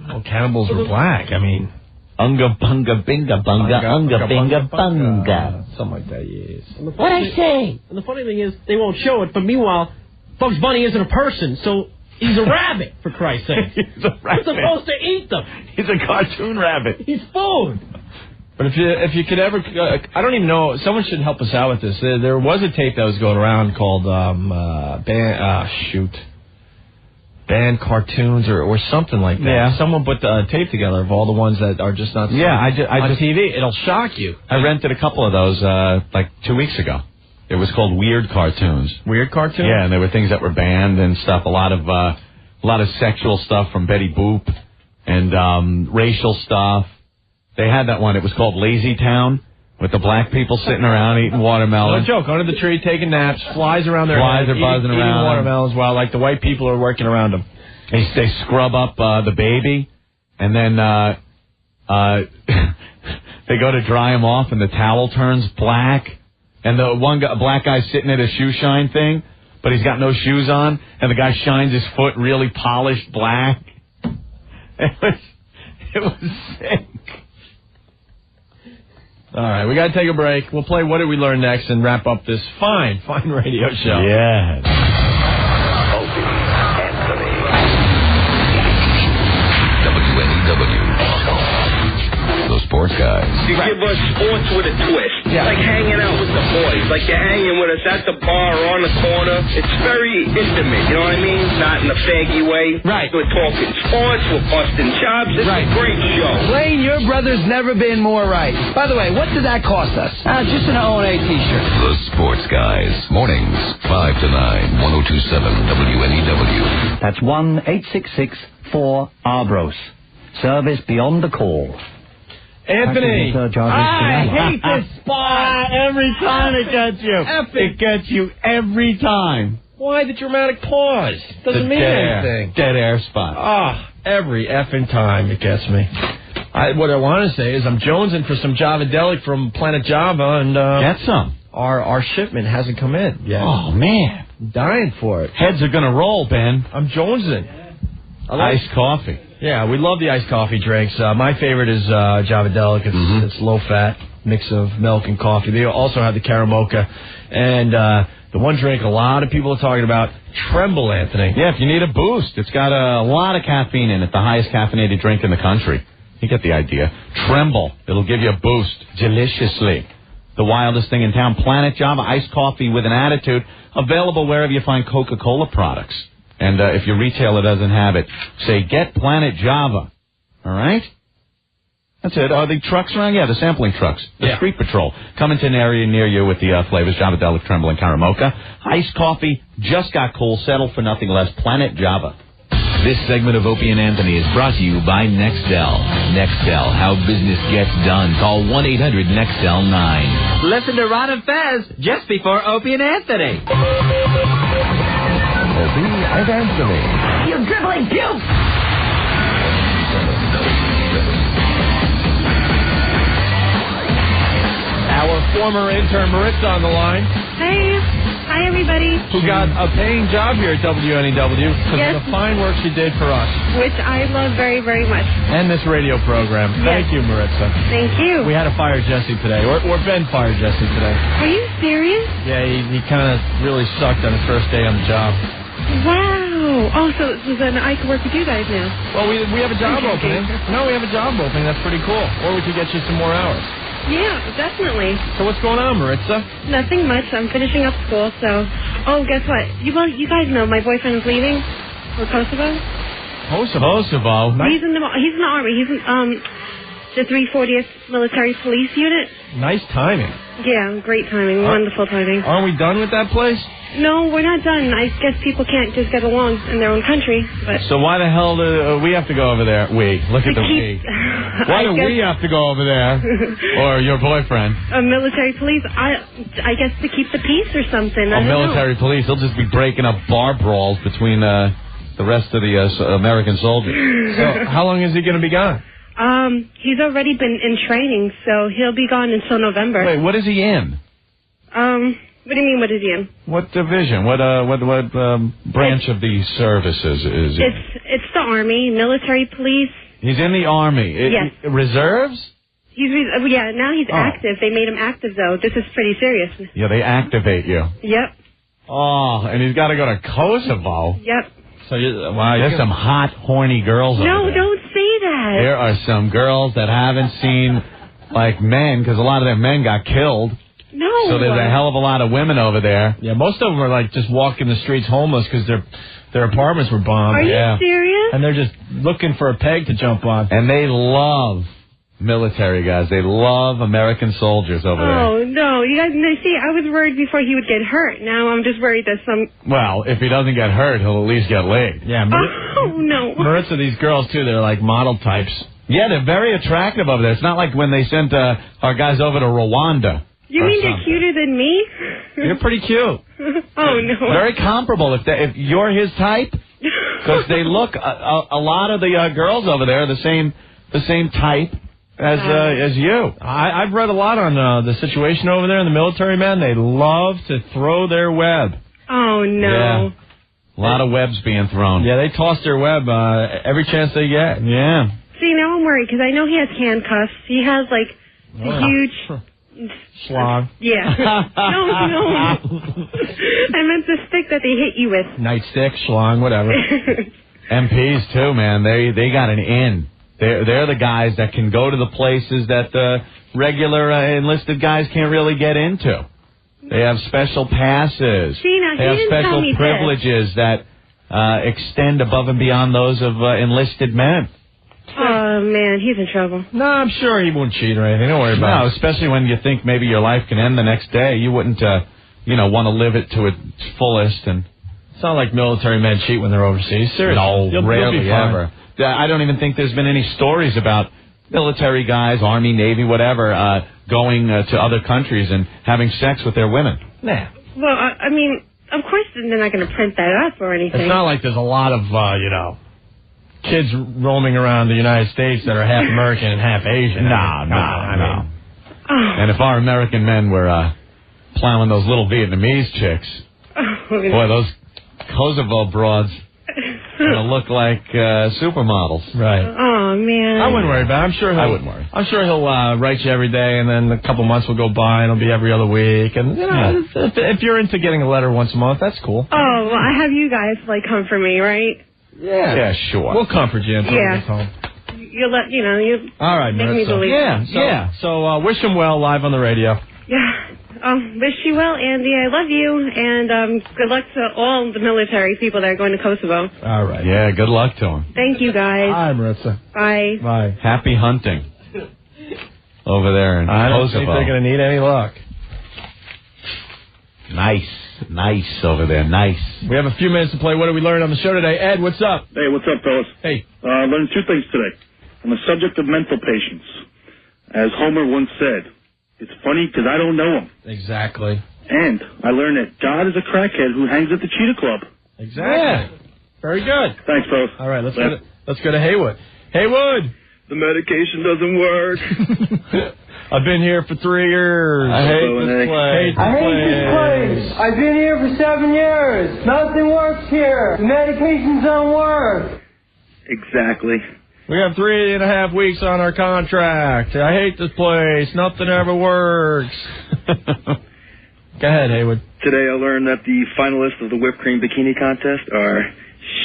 S6: Well, cannibals were black. I mean,
S1: unga bunga binga bunga unga binga bunga.
S6: Something like that, yes.
S9: What I say? And the funny thing is, they won't show it, but meanwhile, Bugs Bunny isn't a person, so he's a rabbit, for Christ's sake.
S1: He's a rabbit.
S9: We're supposed to eat them.
S1: He's a cartoon rabbit.
S9: He's food.
S6: But if you could ever, I don't even know. Someone should help us out with this. There was a tape that was going around called banned cartoons or something like that.
S1: Yeah.
S6: Someone put the tape together of all the ones that are just not.
S1: I just
S6: on TV. It'll shock you.
S1: I rented a couple of those like 2 weeks ago. It was called Weird Cartoons.
S6: Weird Cartoons?
S1: Yeah, and there were things that were banned and stuff. A lot of sexual stuff from Betty Boop and racial stuff. They had that one. It was called Lazy Town with the black people sitting around eating watermelon.
S6: No joke. Under the tree, taking naps, flies around their
S1: Flies
S6: head,
S1: are buzzing
S6: eating
S1: around.
S6: watermelons while like the white people are working around them.
S1: They scrub up the baby, and then they go to dry him off, and the towel turns black. And the black guy's sitting at a shoe shine thing, but he's got no shoes on, and the guy shines his foot really polished black. It was sick.
S6: All right, we got to take a break. We'll play What Did We Learn Next and wrap up this fine radio show.
S1: Yeah.
S23: Opie, Anthony. WNEW. The Sports Guys.
S17: You give us sports with a twist. Like hanging out with the boys. Like you're hanging with us at the bar or on the corner. It's very intimate, you know what I mean? Not in a faggy way.
S13: Right.
S17: We're talking sports, we're busting chops. It's a great show.
S13: Wayne, your brother's never been more right. By the way, what did that cost us? Just an O&A t-shirt.
S23: The Sports Guys. Mornings, 5 to 9, 1027 WNEW.
S21: That's 1-866-4-ARBROS. Service beyond the call.
S6: Anthony,
S1: I hate this spot. Every time it gets you. It gets you every time.
S6: Why the dramatic pause? Doesn't mean anything.
S1: Dead air spot.
S6: Every effing time it gets me. What I want to say is I'm jonesing for some Javadelic from Planet Java, and
S1: get some.
S6: Our shipment hasn't come in yet.
S1: Oh man,
S6: I'm dying for it.
S1: Heads are gonna roll, Ben.
S6: I'm jonesing.
S1: Iced coffee.
S6: Yeah, we love the iced coffee drinks. My favorite is Javadelic. It's low fat, mix of milk and coffee. They also have the Karamoka. And the one drink a lot of people are talking about, Tremble, Anthony.
S1: Yeah, if you need a boost, it's got a lot of caffeine in it, the highest caffeinated drink in the country. You get the idea. Tremble. It'll give you a boost deliciously. The wildest thing in town, Planet Java iced coffee with an attitude, available wherever you find Coca-Cola products. And if your retailer doesn't have it, say, get Planet Java. All right? That's it. Are the trucks around? Yeah, the sampling trucks. The street patrol. Coming to an area near you with the flavors, Javadelic, Tremble, and Karamoka. Iced coffee, just got cool, settle for nothing less. Planet Java.
S5: This segment of Opie and Anthony is brought to you by Nextel. Nextel, how business gets done. Call 1-800-NEXTEL-9.
S12: Listen to Ron and Fez just before Opie and Anthony.
S2: Opie and Anthony.
S12: You dribbling puke!
S6: Our former intern Maritza on the line.
S18: Hey. Hi, everybody.
S6: Who got a paying job here at WNEW because
S18: Yes.
S6: of the fine work she did for us.
S18: Which I love very, very much.
S6: And this radio program. Thank you, Maritza.
S18: Thank you.
S6: We had to fire Jesse today. Or Ben fired Jesse today.
S18: Are you serious?
S6: Yeah, he kind of really sucked on his first day on the job.
S18: Wow. Oh, so then I can work with you guys now.
S6: Well, we have a job opening. No, we have a job opening. That's pretty cool. Or we could get you some more hours.
S18: Yeah, definitely.
S6: So what's going on, Maritza?
S18: Nothing much. I'm finishing up school, so... Oh, guess what? You guys know my boyfriend is leaving for Kosovo.
S1: Kosovo?
S18: He's in the Army. He's in the 340th Military Police Unit.
S6: Nice timing.
S18: Yeah, great timing. Wonderful timing.
S6: Aren't we done with that place?
S18: No, we're not done. I guess people can't just get along in their own country, but...
S1: So why the hell do we have to go over there? We. Look at the we. Why do we have to go over there? Or your boyfriend?
S18: Military police, I guess to keep the peace or something. I don't
S1: military
S18: know.
S1: police. They'll just be breaking up bar brawls between the rest of the American soldiers.
S6: So how long is he going to be gone?
S18: He's already been in training, so he'll be gone until November.
S1: Wait, what is he in?
S18: What do you mean, what is he in?
S1: What division? What branch of the services is he?
S18: It's the Army, military police.
S1: He's in the Army.
S18: Yes.
S1: Reserves?
S18: Now he's active. They made him active, though. This is pretty serious.
S1: Yeah, they activate you.
S18: Yep.
S1: Oh, and he's got to go to Kosovo.
S18: Yep.
S6: So
S1: there's some hot, horny girls over
S18: No,
S1: there.
S18: don't say that.
S1: There are some girls that haven't seen, like, men, because a lot of their men got killed.
S18: No.
S1: So there's a hell of a lot of women over there.
S6: Yeah, most of them are, like, just walking the streets homeless because their apartments were bombed.
S18: Are you serious?
S6: And they're just looking for a peg to jump on.
S1: And they love military guys. They love American soldiers over there.
S18: Oh, no. You guys, see, I was worried before he would get hurt. Now I'm just worried that some...
S1: Well, if he doesn't get hurt, he'll at least get laid.
S6: Yeah,
S18: Oh, no.
S6: Maritza, these girls, too, they're like model types.
S1: Yeah, they're very attractive over there. It's not like when they sent our guys over to Rwanda.
S18: You mean they're cuter than me?
S6: You're pretty cute.
S18: Oh, no.
S1: Very comparable if you're his type. Because they look, a lot of the girls over there are the same type as you.
S6: I've read a lot on the situation over there in the military, man. They love to throw their web.
S18: Oh, no.
S1: Yeah. A lot of webs being thrown.
S6: Yeah, they toss their web every chance they get.
S1: Yeah.
S18: See, now I'm worried because I know he has handcuffs. He has, like, a huge...
S6: Schlong.
S18: Yeah. No. I meant the stick that they hit you with.
S6: Nightstick, schlong, whatever.
S1: MPs, too, man. They got an in. They're the guys that can go to the places that the regular enlisted guys can't really get into. They have special passes.
S18: See, now,
S1: they have
S18: didn't tell
S1: special
S18: me
S1: privileges that extend above and beyond those of enlisted men.
S18: Oh, man, he's in trouble.
S6: No, I'm sure he won't cheat or anything. Don't worry about it.
S1: No, especially when you think maybe your life can end the next day. You wouldn't, want to live it to its fullest. And
S6: it's not like military men cheat when they're overseas. Seriously.
S1: No,
S6: You'll
S1: rarely
S6: be fine.
S1: ever. I don't even think there's been any stories about military guys, Army, Navy, whatever, going to other countries and having sex with their women.
S6: Nah.
S18: Well, I mean, of course they're not going to print that up or anything.
S6: It's not like there's a lot of, kids roaming around the United States that are half American and half Asian.
S1: No. And if our American men were plowing those little Vietnamese chicks, boy, those Kosovo broads gonna look like supermodels.
S6: Right.
S18: Oh, man.
S6: I wouldn't worry about it.
S1: I wouldn't worry.
S6: I'm sure he'll write you every day, and then a couple months will go by, and it'll be every other week. And, if you're into getting a letter once a month, that's cool.
S18: Oh, well, I have you guys, comfort me, right?
S1: Yeah, sure.
S6: We'll comfort you until he gets home.
S18: You'll let, you
S6: All right,
S18: make me
S6: Maritza.
S18: believe.
S6: So wish him well live on the radio.
S18: Yeah. Wish you well, Andy. I love you, and good luck to all the military people that are going to Kosovo.
S6: All right.
S1: Yeah, good luck to them.
S18: Thank you, guys.
S6: Hi, Maritza.
S18: Bye.
S6: Bye.
S1: Happy hunting over there in Kosovo.
S6: I don't think they're going to need any luck.
S1: Nice. Nice over there, nice.
S6: We have a few minutes to play. What did we learn on the show today? Ed, what's up?
S3: Hey, what's up, fellas?
S6: Hey.
S3: I learned two things today. On the subject of mental patients, as Homer once said, it's funny because I don't know him.
S6: Exactly.
S3: And I learned that God is a crackhead who hangs at the Cheetah Club.
S6: Exactly. Yeah. Very good.
S3: Thanks, fellas.
S6: All right, let's go to Haywood. Haywood!
S3: The medication doesn't work.
S6: I've been here for 3 years.
S3: I hate this place.
S4: I hate this place. I've been here for 7 years. Nothing works here. The medications don't work.
S3: Exactly.
S6: We have 3.5 weeks on our contract. I hate this place. Nothing ever works. Go ahead, Haywood.
S3: Today I learned that the finalists of the whipped cream bikini contest are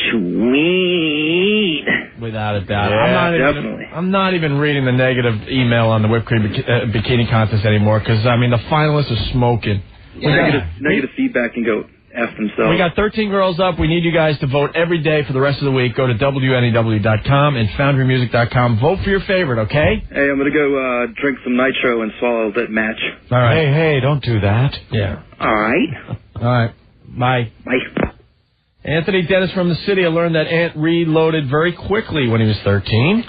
S3: sweet.
S6: Without a doubt.
S3: Yeah, definitely.
S6: I'm not even reading the negative email on the whipped cream bikini contest anymore because, I mean, the finalists are smoking.
S3: Negative feedback can go F themselves.
S6: We got 13 girls up. We need you guys to vote every day for the rest of the week. Go to WNEW.com and FoundryMusic.com. Vote for your favorite, okay?
S3: Hey, I'm going to go drink some nitro and swallow that match.
S6: All right.
S1: Hey, don't do that.
S6: Yeah.
S3: All right.
S6: All right. Bye.
S3: Bye.
S6: Anthony Dennis from the city. I learned that Ant reloaded very quickly when he was 13.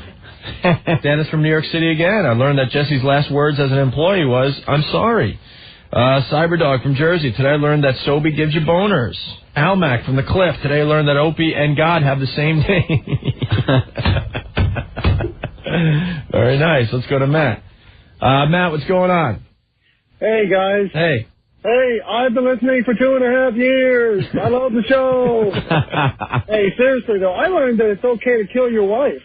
S6: Dennis from New York City again. I learned that Jesse's last words as an employee was, I'm sorry. Cyberdog from Jersey. Today I learned that Sobe gives you boners. Almac from the Cliff. Today I learned that Opie and God have the same name. Very nice. Let's go to Matt. Matt, what's going on?
S10: Hey, guys.
S6: Hey.
S10: Hey, I've been listening for 2.5 years. I love the show. Hey, seriously, though, I learned that it's okay to kill your wife.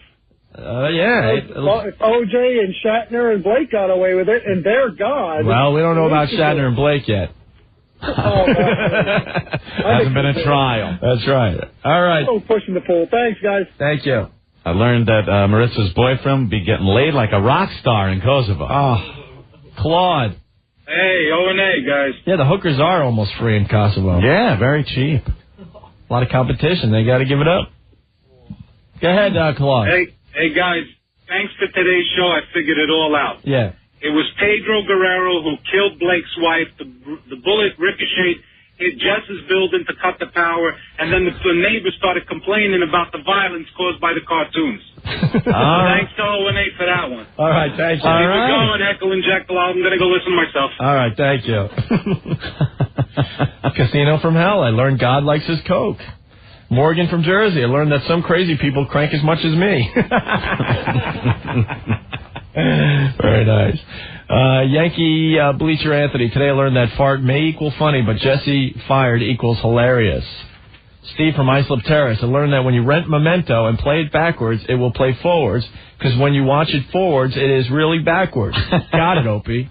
S6: Yeah.
S10: If O.J. and Shatner and Blake got away with it, and they're God.
S6: Well, we don't know about Shatner and Blake yet.
S1: Hasn't been a trial.
S6: That's right. All right.
S10: Oh, pushing the pool. Thanks, guys.
S6: Thank you.
S1: I learned that Maritza's boyfriend be getting laid like a rock star in Kosovo.
S6: Oh, Claude.
S15: Hey, O&A, guys.
S6: Yeah, the hookers are almost free in Kosovo.
S1: Yeah, very cheap.
S6: A lot of competition. They got to give it up. Go ahead, Claude.
S15: Hey, guys. Thanks for today's show. I figured it all out.
S6: Yeah.
S15: It was Pedro Guerrero who killed Blake's wife. The bullet ricocheted, hit Jess's building to cut the power, and then the neighbors started complaining about the violence caused by the cartoons. Thanks to O&A for that one.
S6: All right, thank you.
S15: Keep it going, Heckle and Jekyll. I'm going to go listen to myself.
S6: All right, thank you. Casino from Hell. I learned God likes his Coke. Morgan from Jersey. I learned that some crazy people crank as much as me. Very nice. Yankee Bleacher Anthony. Today I learned that fart may equal funny, but Jesse fired equals hilarious. Steve from Islip Terrace. I learned that when you rent Memento and play it backwards, it will play forwards, because when you watch it forwards, it is really backwards. Got it, Opie.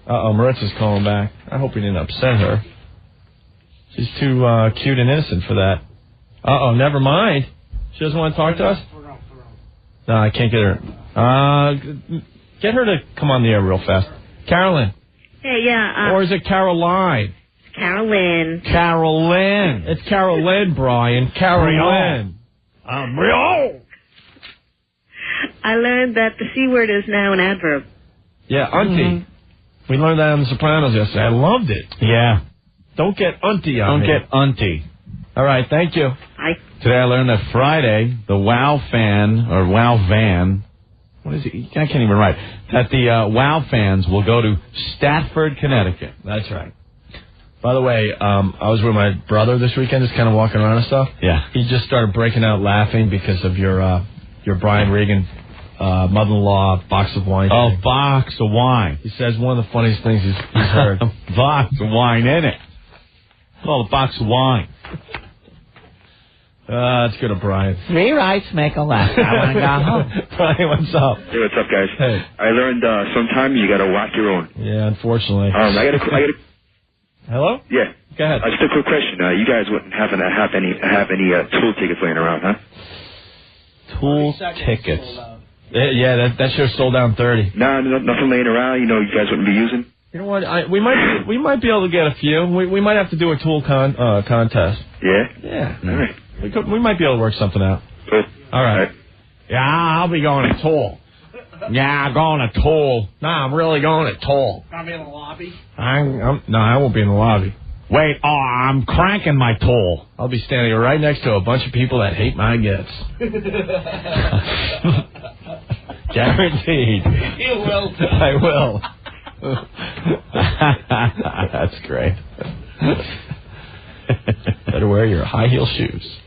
S6: Uh-oh, Maritza's calling back. I hope we didn't upset her. She's too cute and innocent for that. Uh-oh, never mind. She doesn't want to talk to us? No, I can't get her. Get her to come on the air real fast. Carolyn.
S18: Hey, yeah.
S6: Or is it Caroline?
S18: Carolyn.
S6: Carolyn. It's Carolyn, Brian. Carolyn. Brian.
S18: I learned that the C word is now an adverb.
S6: Yeah, auntie. Mm-hmm. We learned that on The Sopranos yesterday. I loved it.
S1: Yeah.
S6: Don't get auntie on me.
S1: Don't get auntie.
S6: All right, thank you.
S18: Hi.
S1: Today I learned that Friday, the Wow fan, or Wow van, what is it? I can't even write. That the Wow fans will go to Stafford, Connecticut.
S6: That's right. By the way, I was with my brother this weekend, just kind of walking around and stuff.
S1: Yeah.
S6: He just started breaking out laughing because of your Brian Regan mother-in-law box of wine.
S1: Oh, box of wine.
S6: He says one of the funniest things he's heard.
S1: Box of wine in it. Well, a box of wine.
S6: Let's go to Brian.
S16: 3 rights make a left. I want to go home.
S6: Brian, what's up?
S24: Hey, what's up, guys?
S6: Hey.
S24: I learned sometimes you got to whack your own.
S6: Yeah, unfortunately.
S24: I got a.
S6: Hello?
S24: Yeah.
S6: Go ahead.
S24: Just a quick question. You guys wouldn't have any tool tickets laying around, huh?
S6: Tool tickets. Yeah, that show's sold down 30.
S24: No, nothing laying around. You guys wouldn't be using.
S6: You know what? We might be able to get a few. We might have to do a tool contest.
S24: Yeah.
S6: Yeah.
S24: All right.
S6: We might be able to work something out.
S24: Cool.
S6: All right. Yeah, I'll be going to Tool.
S1: Yeah, going to Toll.
S6: Nah, I'm really going to Toll.
S13: I'll be in the lobby.
S6: No, I won't be in the lobby.
S1: Wait, I'm cranking my Toll.
S6: I'll be standing right next to a bunch of people that hate my guts. Guaranteed.
S13: You will.
S6: I will.
S1: That's great.
S6: Better wear your high heel shoes.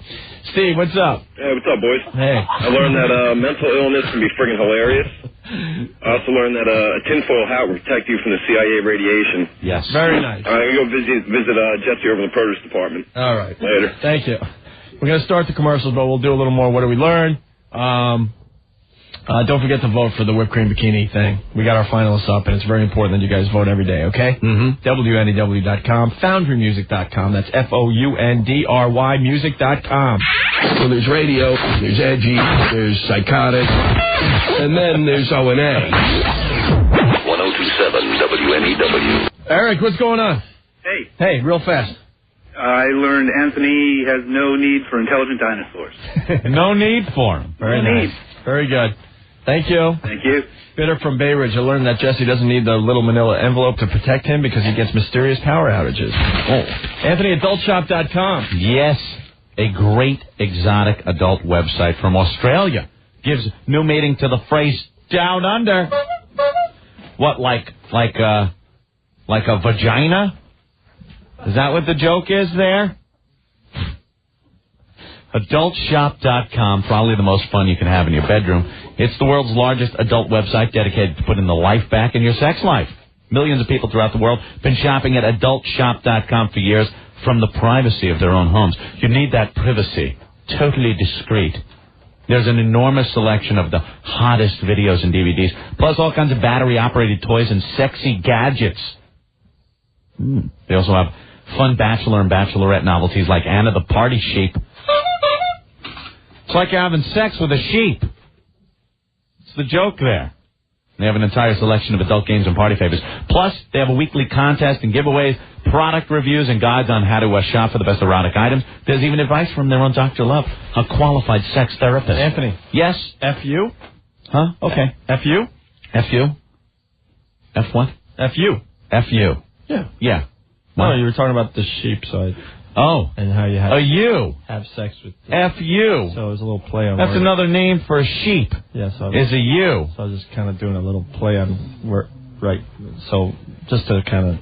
S6: Steve, what's up?
S7: Hey, what's up, boys?
S6: Hey.
S7: I learned that mental illness can be friggin' hilarious. I also learned that a tinfoil hat will protect you from the CIA radiation.
S1: Yes.
S6: Very nice.
S7: I'm going to go visit Jesse over in the produce department.
S6: All right.
S7: Later.
S6: Thank you. We're going to start the commercials, but we'll do a little more. What do we learn? Don't forget to vote for the whipped cream bikini thing. We got our finalists up, and it's very important that you guys vote every day, okay?
S1: Mm-hmm.
S6: WNEW.com, FoundryMusic.com. That's FOUNDRY music.com.
S8: So there's radio, there's edgy, there's psychotic, and then there's O&A.
S23: 1027 WNEW.
S6: Eric, what's going on? Hey, real fast.
S19: I learned Anthony has no need for intelligent dinosaurs.
S1: No need for him.
S6: Very
S19: No
S6: nice.
S19: need.
S6: Very good. Thank you.
S19: Thank you.
S6: Bitter from Bay Ridge. I learned that Jesse doesn't need the little manila envelope to protect him because he gets mysterious power outages. Oh. AnthonyAdultShop.com.
S1: Yes, a great exotic adult website from Australia. Gives new meaning to the phrase down under. What, like a vagina? Is that what the joke is there? AdultShop.com, probably the most fun you can have in your bedroom. It's the world's largest adult website dedicated to putting the life back in your sex life. Millions of people throughout the world have been shopping at AdultShop.com for years from the privacy of their own homes. You need that privacy. Totally discreet. There's an enormous selection of the hottest videos and DVDs, plus all kinds of battery-operated toys and sexy gadgets. They also have fun bachelor and bachelorette novelties like Anna the Party Sheep. It's like you're having sex with a sheep. It's the joke there. They have an entire selection of adult games and party favors. Plus, they have a weekly contest and giveaways, product reviews, and guides on how to shop for the best erotic items. There's even advice from their own Dr. Love, a qualified sex therapist.
S6: Anthony.
S1: Yes?
S6: F-U?
S1: Huh? Okay.
S6: F-U?
S1: F-U? F what?
S6: F-U.
S1: F-U.
S6: Yeah.
S1: Yeah.
S6: No, you were talking about the sheep side.
S1: Oh.
S6: And how you have
S1: you
S6: have sex with
S1: F-U.
S6: So it was a little play on
S1: That's
S6: words.
S1: another name for a sheep.
S6: Yeah, so
S1: is a you.
S6: So I was just kind of doing a little play on word, right. So just to kind of...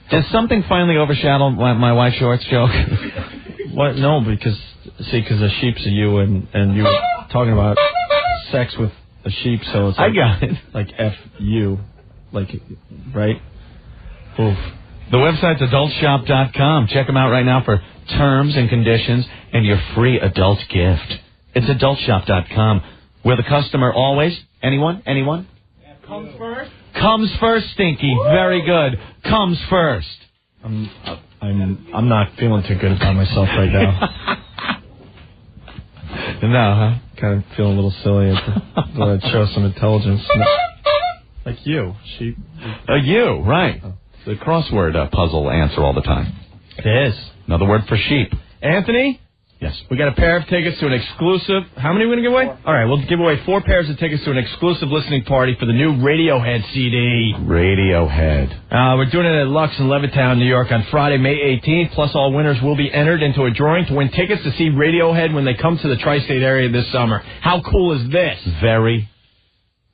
S1: Did something finally overshadow my white shorts joke?
S6: What? No, because a sheep's a you, and you were talking about sex with a sheep, so it's like,
S1: I got it.
S6: Like F-U, like, right? Oof.
S1: The website's AdultShop.com. Check them out right now for terms and conditions and your free adult gift. It's AdultShop.com, where the customer always, anyone?
S13: Comes first.
S1: Comes first, Stinky. Very good. Comes first.
S6: I'm not feeling too good about myself right now.
S1: No, huh?
S6: Kind of feeling a little silly. Thought I'd show some intelligence. Like you, sheep.
S1: You, right. The crossword puzzle answer all the time.
S6: It is.
S1: Another word for sheep.
S6: Anthony?
S1: Yes.
S6: We got a pair of tickets to an exclusive... How many are we going to give away? All right, we'll give away 4 pairs of tickets to an exclusive listening party for the new Radiohead CD.
S1: Radiohead.
S6: We're doing it at Lux in Levittown, New York on Friday, May 18th. Plus, all winners will be entered into a drawing to win tickets to see Radiohead when they come to the tri-state area this summer. How cool is this?
S1: Very.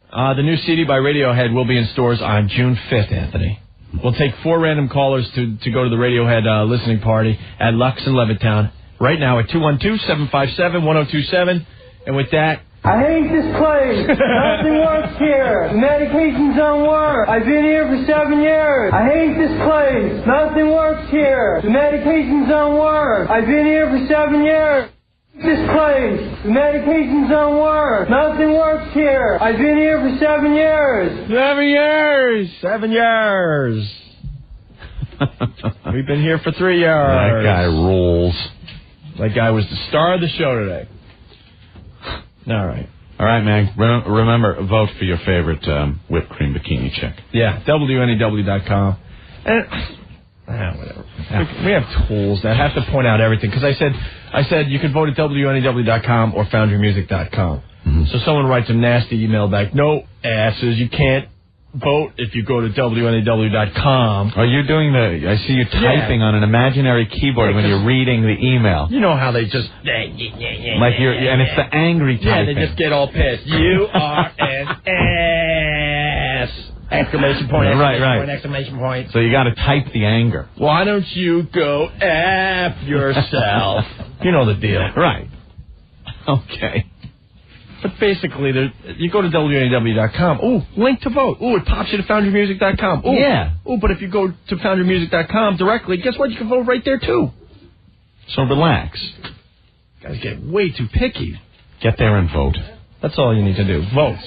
S6: The new CD by Radiohead will be in stores on June 5th, Anthony. We'll take 4 random callers to go to the Radiohead listening party at Lux in Levittown right now at 212-757-1027. And with that...
S4: I hate this place. Nothing works here. The medications don't work. I've been here for 7 years. I hate this place. Nothing works here. The medications don't work. I've been here for 7 years. This place. The medications don't work. Nothing works here. I've been here for 7 years.
S6: 7 years. 7 years. We've been here for 3 years.
S1: That guy rules.
S6: That guy was the star of the show today. All right.
S1: All right, man. Remember, vote for your favorite whipped cream bikini chick.
S6: Yeah, WNEW.com. And whatever. We have tools that have to point out everything. Because I said you could vote at WNEW.com or FoundryMusic.com. So someone writes a nasty email back. No, asses, you can't vote if you go to WNEW.com.
S1: Oh, you're doing I see you typing on an imaginary keyboard when you're reading the email.
S6: You know how they just...
S1: Like and it's the angry typing.
S6: Yeah, they just get all pissed. You are an ass! Exclamation point, exclamation point, exclamation point.
S1: So you got to type the anger.
S6: Why don't you go F yourself? You know the deal.
S1: Right. Okay.
S6: But basically, you go to WNEW.com. Ooh, link to vote. Ooh, it pops you to FoundYourMusic.com. Ooh,
S1: yeah.
S6: Ooh, but if you go to FoundYourMusic.com directly, guess what? You can vote right there, too.
S1: So relax.
S6: Guys get way too picky.
S1: Get there and vote.
S6: That's all you need to do. Vote.